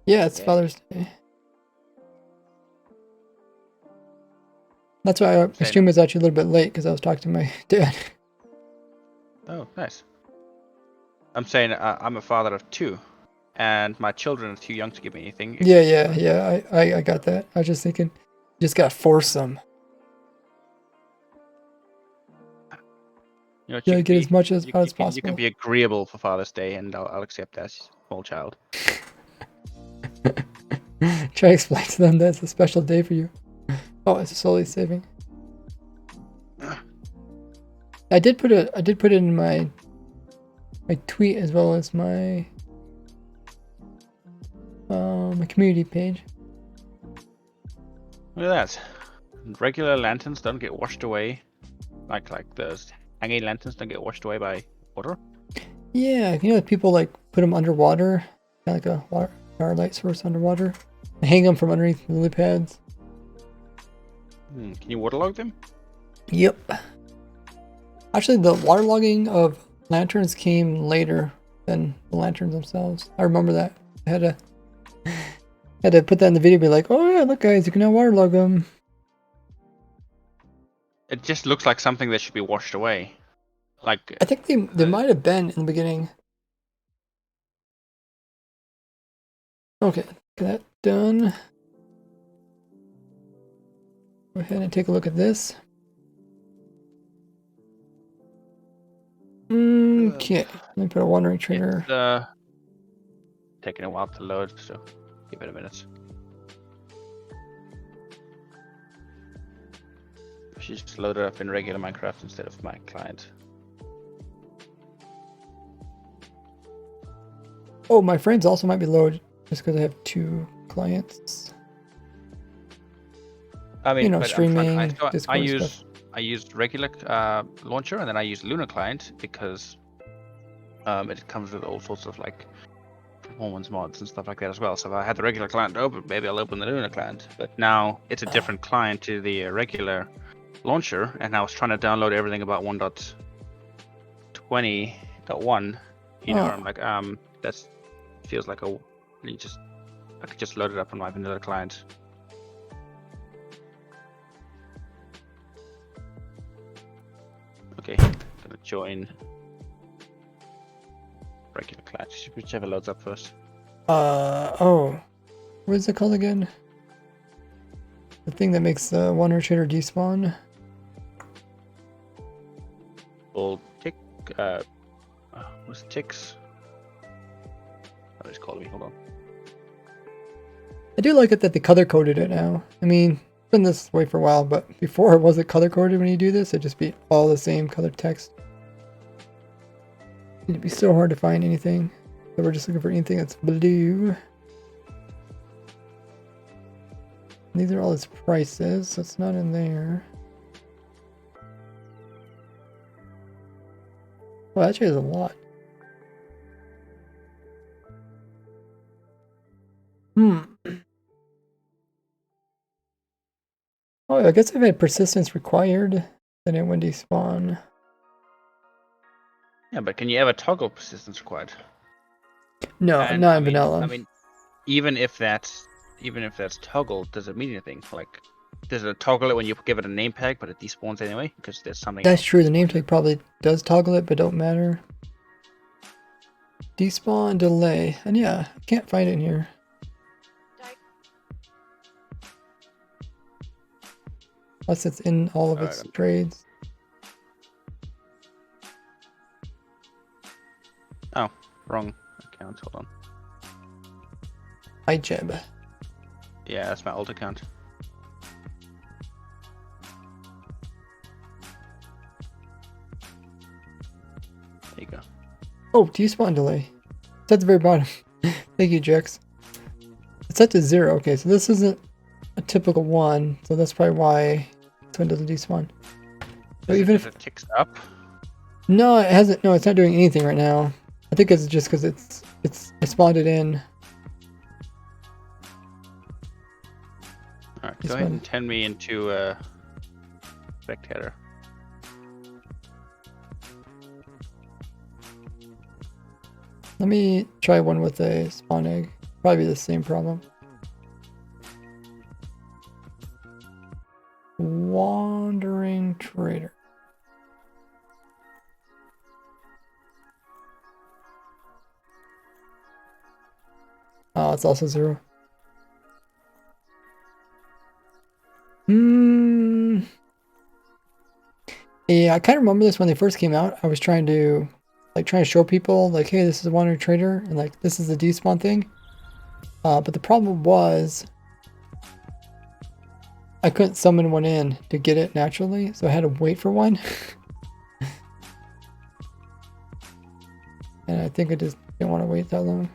Yeah, it's Father's Day. That's why my stream was actually a little bit late because I was talking to my dad. Oh, nice. I'm saying I'm a father of 2. and my children are too young to give me anything. Yeah. I got that. I was just thinking, just gotta force them. You know, Yeah, get as much as out as you possible. can be agreeable for Father's Day, and I'll accept that small child. Try to explain to them that it's a special day for you. Oh, it's slowly saving. I did put it in my tweet as well as my my community page. Look at that. Regular lanterns don't get washed away, like those hanging lanterns don't get washed away by water. Yeah, you know, people like put them underwater, kind of like a water light source underwater. They hang them from underneath the lily pads. Can you waterlog them? Yep. Actually, the waterlogging of lanterns came later than the lanterns themselves. I remember that. I had to put that in the video. Be like, oh yeah, look guys, you can now waterlog them. It just looks like something that should be washed away. Like I think they might have been in the beginning. Okay, get that done. Go ahead and take a look at this. Okay, let me put a wandering trader. It's taking a while to load, so give it a minute. She's just loaded up in regular Minecraft instead of my client. Oh, my friends also might be loaded just because I have 2 clients. I mean, You know, but streaming, I Discord stuff. use regular launcher, and then I use Luna client because it comes with all sorts of like performance mods and stuff like that as well. So if I had the regular client open, maybe I'll open the Luna client. But now it's a different client to the regular launcher, and I was trying to download everything about 1.20.1. You know, I'm like, that feels like I could just load it up on my vanilla client. Okay, gonna join regular client, whichever loads up first. Oh, what is it called again? The thing that makes the Wonder Trader despawn? Old tick, what's ticks? What is it called me? Hold on. I do like it that they color coded it now. I mean, it's been this way for a while, but before it wasn't color coded when you do this. It'd just be all the same colored text. It'd be so hard to find anything. So we're just looking for anything that's blue. And these are all its prices, so it's not in there. Well, actually, there's a lot. Oh, I guess if I had persistence required, then it would despawn. Yeah, but can you ever toggle persistence required? No, And, not in vanilla. I mean, even if that's toggled, does it mean anything? Like, does it toggle it when you give it a name tag, but it despawns anyway because there's something? That's else? true. The name tag probably does toggle it, but don't matter. Despawn delay, and yeah, I can't find it in here. Unless it's in all of its trades. Oh, wrong account. Hold on. iJeb. Yeah, that's my old account. There you go. Oh, despawn delay. It's at the very bottom. Thank you, Jex. It's set to 0. Okay, so this isn't a typical one, so that's probably why this one doesn't despawn. So even if it ticks up. No, it hasn't. No, it's not doing anything right now. I think it's just because I spawned it in. Alright, go ahead and turn me into a spectator. Let me try one with a spawn egg. Probably the same problem. Wandering Trader. it's also 0. Hmm. Yeah, I kind of remember this when they first came out. I was trying to show people like, hey, this is a wandering trader, and like this is the despawn thing. But the problem was I couldn't summon one in to get it naturally, so I had to wait for one. And I think I just didn't want to wait that long.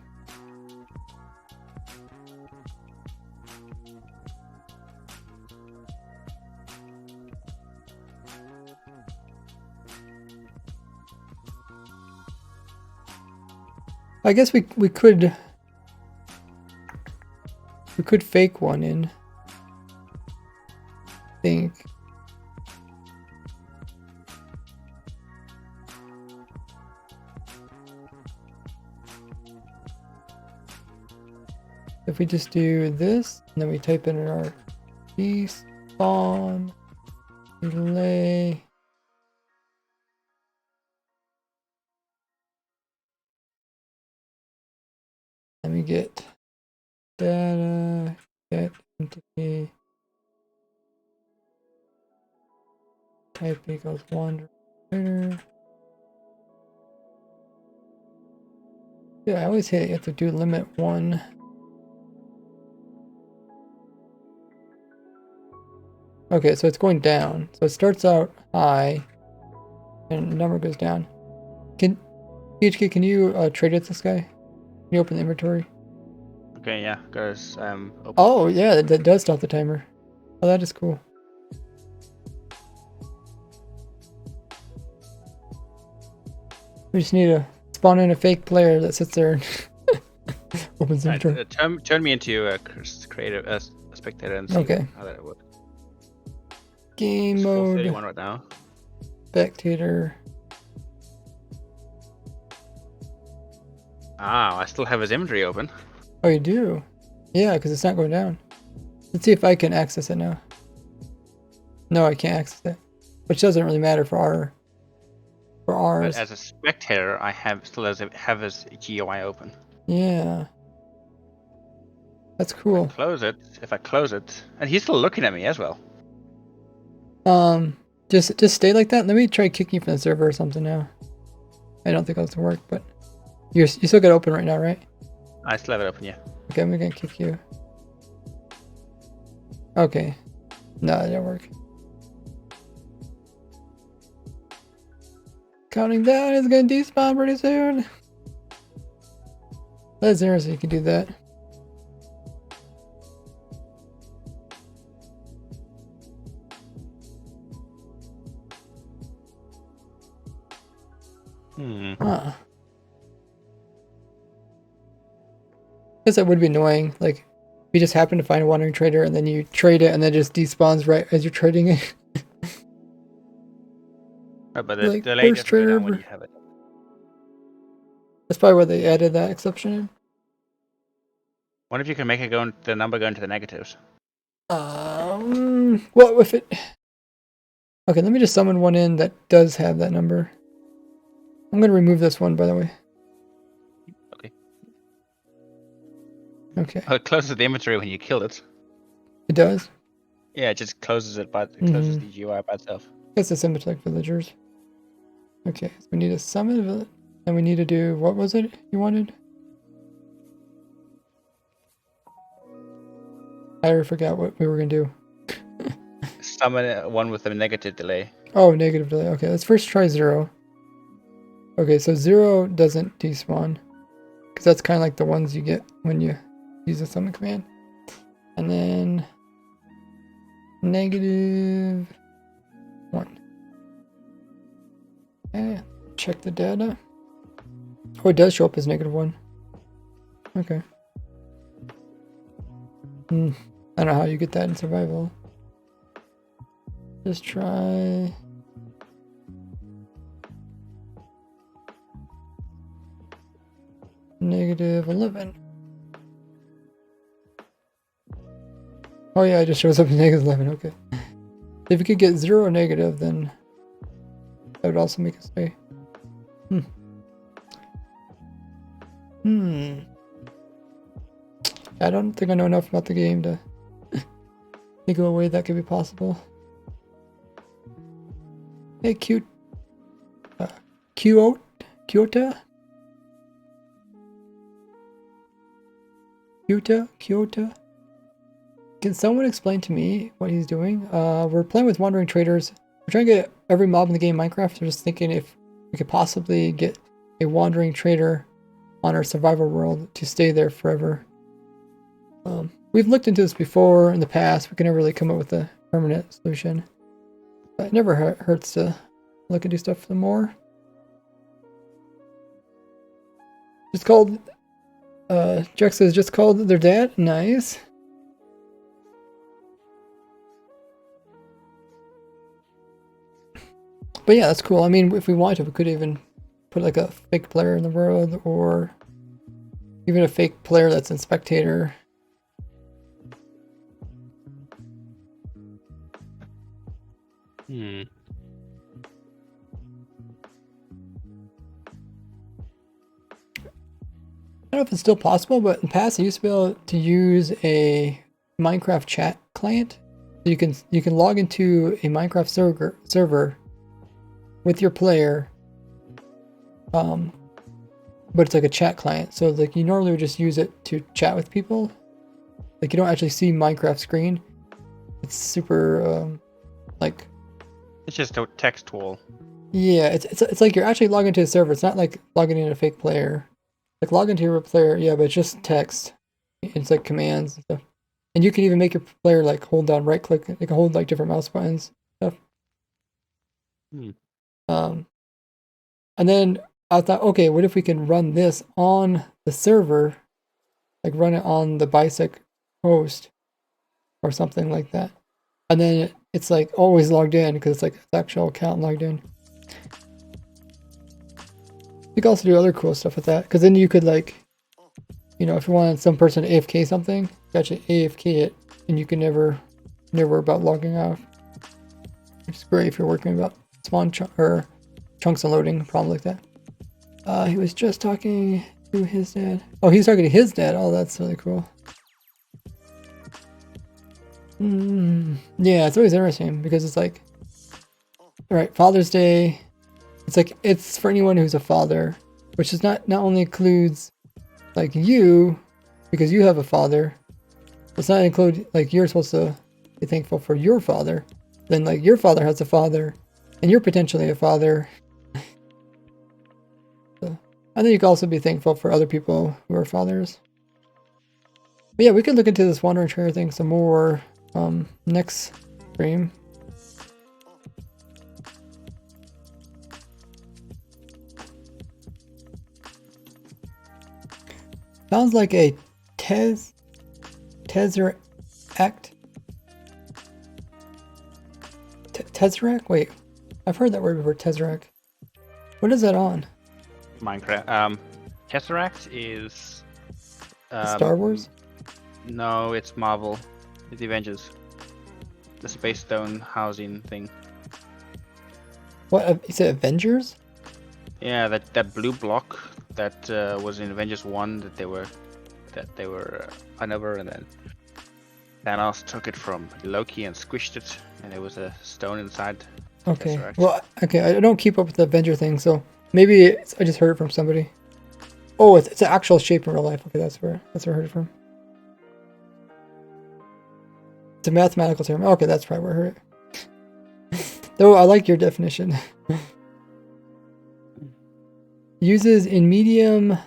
I guess we could fake one in. I think. If we just do this, and then we type in our despawn delay. Let me get data, get entity, type equals wandering trader. Yeah, I always hate it. You have to do limit 1. Okay, so it's going down. So it starts out high, and the number goes down. PHK, can you trade with this guy? Can you open the inventory? Okay, yeah, because open. Oh, yeah, that does stop the timer. Oh, that is cool. We just need to spawn in a fake player that sits there and opens the inventory. Turn me into a creative spectator and see how that works. Game It's mode. 4:31 right now. Spectator. Ah, I still have his inventory open. Oh, you do? Yeah, because it's not going down. Let's see if I can access it now. No, I can't access it. Which doesn't really matter for ours. But as a spectator, I still have his GUI open. Yeah. That's cool. If I close it, and he's still looking at me as well. Just stay like that. Let me try kicking you from the server or something now. I don't think that's gonna work, but you still got it open right now, right? I still have it open, yeah. Okay, I'm gonna kick you. Okay. No, that didn't work. Counting down is gonna despawn pretty soon. That's interesting, you can do that. Huh. I guess that would be annoying. Like, if you just happen to find a wandering trader and then you trade it and then it just despawns right as you're trading it. But the Like, delay first doesn't go trader down when ever. you have it. That's probably why they added that exception in. What if you can make it the number go into the negatives? Well, if it... Okay, let me just summon one in that does have that number. I'm going to remove this one, by the way. Okay. Okay. Oh, it closes the inventory when you kill it. It does? Yeah, it just closes it, but it closes the GUI by itself. I guess it's image like villagers. Okay, so we need to summon a village. And we need to do... What was it you wanted? I already forgot what we were going to do. Summon one with a negative delay. Oh, negative delay. Okay, let's first try 0. Okay, so 0 doesn't despawn. Because that's kind of like the ones you get when you use the summon command. And then... -1. Okay, check the data. Oh, it does show up as -1. Okay. I don't know how you get that in survival. Just try... -11. Oh yeah, it just shows up as -11, okay. If you could get 0 or negative, then that would also make it stay. I don't think I know enough about the game to think of a way that could be possible. Hey, cute. Kyoto? Kyoto? Kyoto? Can someone explain to me what he's doing? We're playing with wandering traders. We're trying to get every mob in the game Minecraft. We're just thinking if we could possibly get a wandering trader on our survival world to stay there forever. We've looked into this before in the past. We can never really come up with a permanent solution. But it never hurts to look into stuff some more. Just called, Jack says just called their dad. Nice. But yeah, that's cool. I mean, if we wanted to, we could even put like a fake player in the world, or even a fake player that's in spectator. Hmm. I don't know if it's still possible, but in the past I used to be able to use a Minecraft chat client. So you can log into a Minecraft server with your player, but it's like a chat client. So like you normally would just use it to chat with people. Like you don't actually see Minecraft screen. It's super like. It's just a text wall. Yeah, it's like you're actually logging into a server. It's not like logging in a fake player. Like log into your player, yeah, but it's just text. It's like commands and stuff. And you can even make your player like hold down right click. They can hold like different mouse buttons and stuff. And then I thought, okay, what if we can run this on the server? Like run it on the Bisect host or something like that. And then it's like always logged in because it's like the actual account logged in. You can also do other cool stuff with that, because then you could like, you know, if you wanted some person to AFK something, you actually AFK it, and you can never worry about logging off. Which is great if you're working about spawn or chunks unloading, a problem like that. He was just talking to his dad. Oh, he's talking to his dad. Oh, that's really cool. Yeah, it's always interesting because it's like, all right, Father's Day. It's like, it's for anyone who's a father, which is not only includes like you, because you have a father. It's not include like you're supposed to be thankful for your father. Then like your father has a father, and you're potentially a father. So, and then you can also be thankful for other people who are fathers. But yeah, we could look into this wandering trader thing some more next stream. Sounds like a Tesseract. Tesseract? Wait, I've heard that word before. Tesseract. What is that on? Minecraft. Tesseract is Star Wars? No, it's Marvel. It's the Avengers. The Space Stone housing thing. What? You said Avengers? Yeah, that blue block that was in Avengers 1 that they were over, and then Thanos took it from Loki and squished it, and there was a stone inside. Okay. Tesseract. Well, okay, I don't keep up with the Avenger thing, so maybe I just heard it from somebody. Oh, it's an actual shape in real life. Okay, that's where I heard it from. It's a mathematical term. Okay, that's probably where I heard it. Though I like your definition. Uses in medium.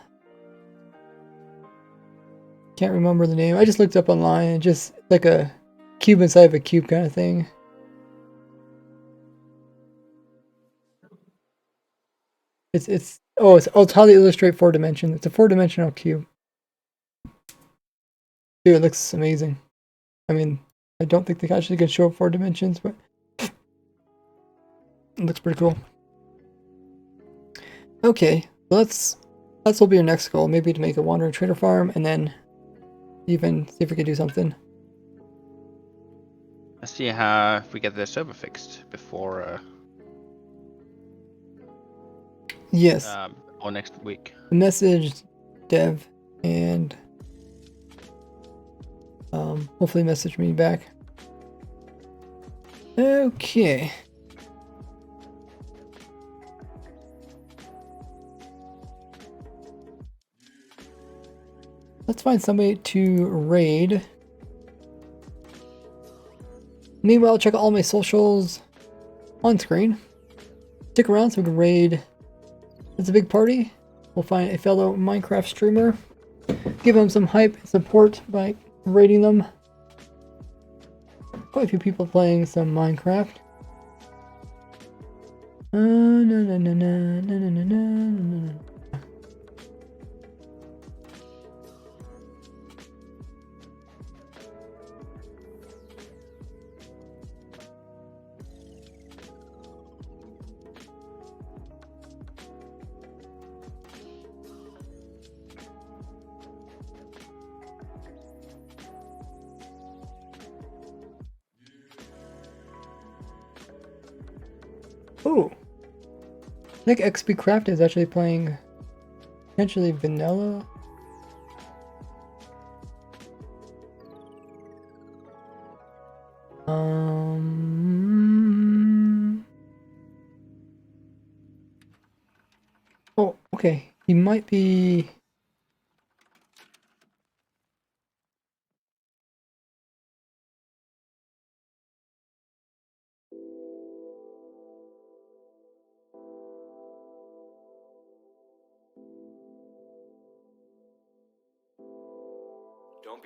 Can't remember the name. I just looked up online. Just like a cube inside of a cube kind of thing. It's how they illustrate 4 dimensions. It's a 4-dimensional cube. Dude, it looks amazing. I mean, I don't think they actually can show up 4 dimensions, but it looks pretty cool. Okay, well that will be your next goal. Maybe to make a wandering trader farm, and then even see if we could do something. Let's see how if we get the server fixed before. Yes. Or next week. Message dev and hopefully message me back. Okay. Let's find somebody to raid. Meanwhile, check out all my socials on screen. Stick around so we can raid. It's a big party. We'll find a fellow Minecraft streamer. Give them some hype and support by raiding them. Quite a few people playing some Minecraft. Oh, I think XP Craft is actually playing potentially vanilla. Oh, okay. He might be.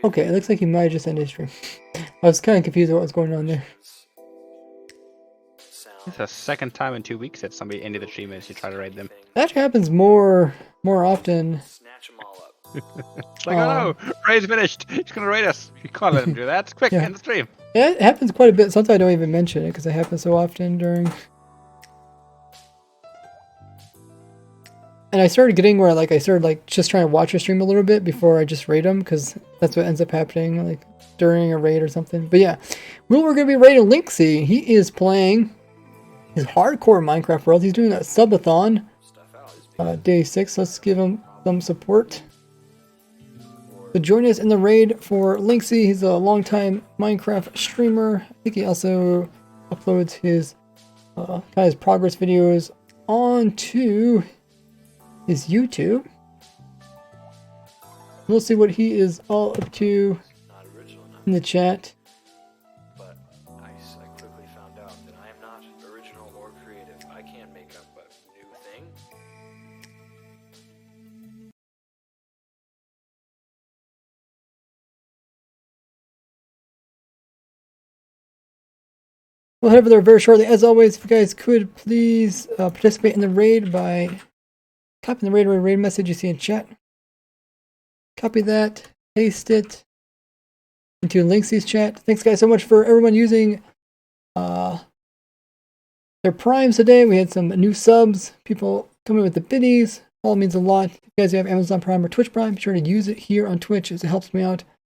Okay, it looks like he might have just ended his stream. I was kind of confused what was going on there. It's the second time in 2 weeks that somebody ended the stream as you try to raid them. That actually happens more often. It's like, oh no, raid's finished. He's gonna raid us. You can't let him do that. Quick, Yeah. end the stream. Yeah, it happens quite a bit. Sometimes I don't even mention it because it happens so often during. And I started getting where I started just trying to watch a stream a little bit before I just raid them because that's what ends up happening during a raid or something. But yeah, we're gonna be raiding Linksy. He is playing his hardcore Minecraft world. He's doing a subathon, day 6. Let's give him some support. So join us in the raid for Linksy. He's a longtime Minecraft streamer. I think he also uploads his his progress videos onto his YouTube. We'll see what he is all up to in the chat. But I quickly found out that I am not original or creative. I can't make up a new thing. We'll head over there very shortly. As always, if you guys could please participate in the raid by copying the raid message you see in chat. Copy that, paste it into Linksy's chat. Thanks guys so much for everyone using their primes today. We had some new subs, people coming with the biddies. All means a lot. If you guys have Amazon Prime or Twitch Prime, be sure to use it here on Twitch as it helps me out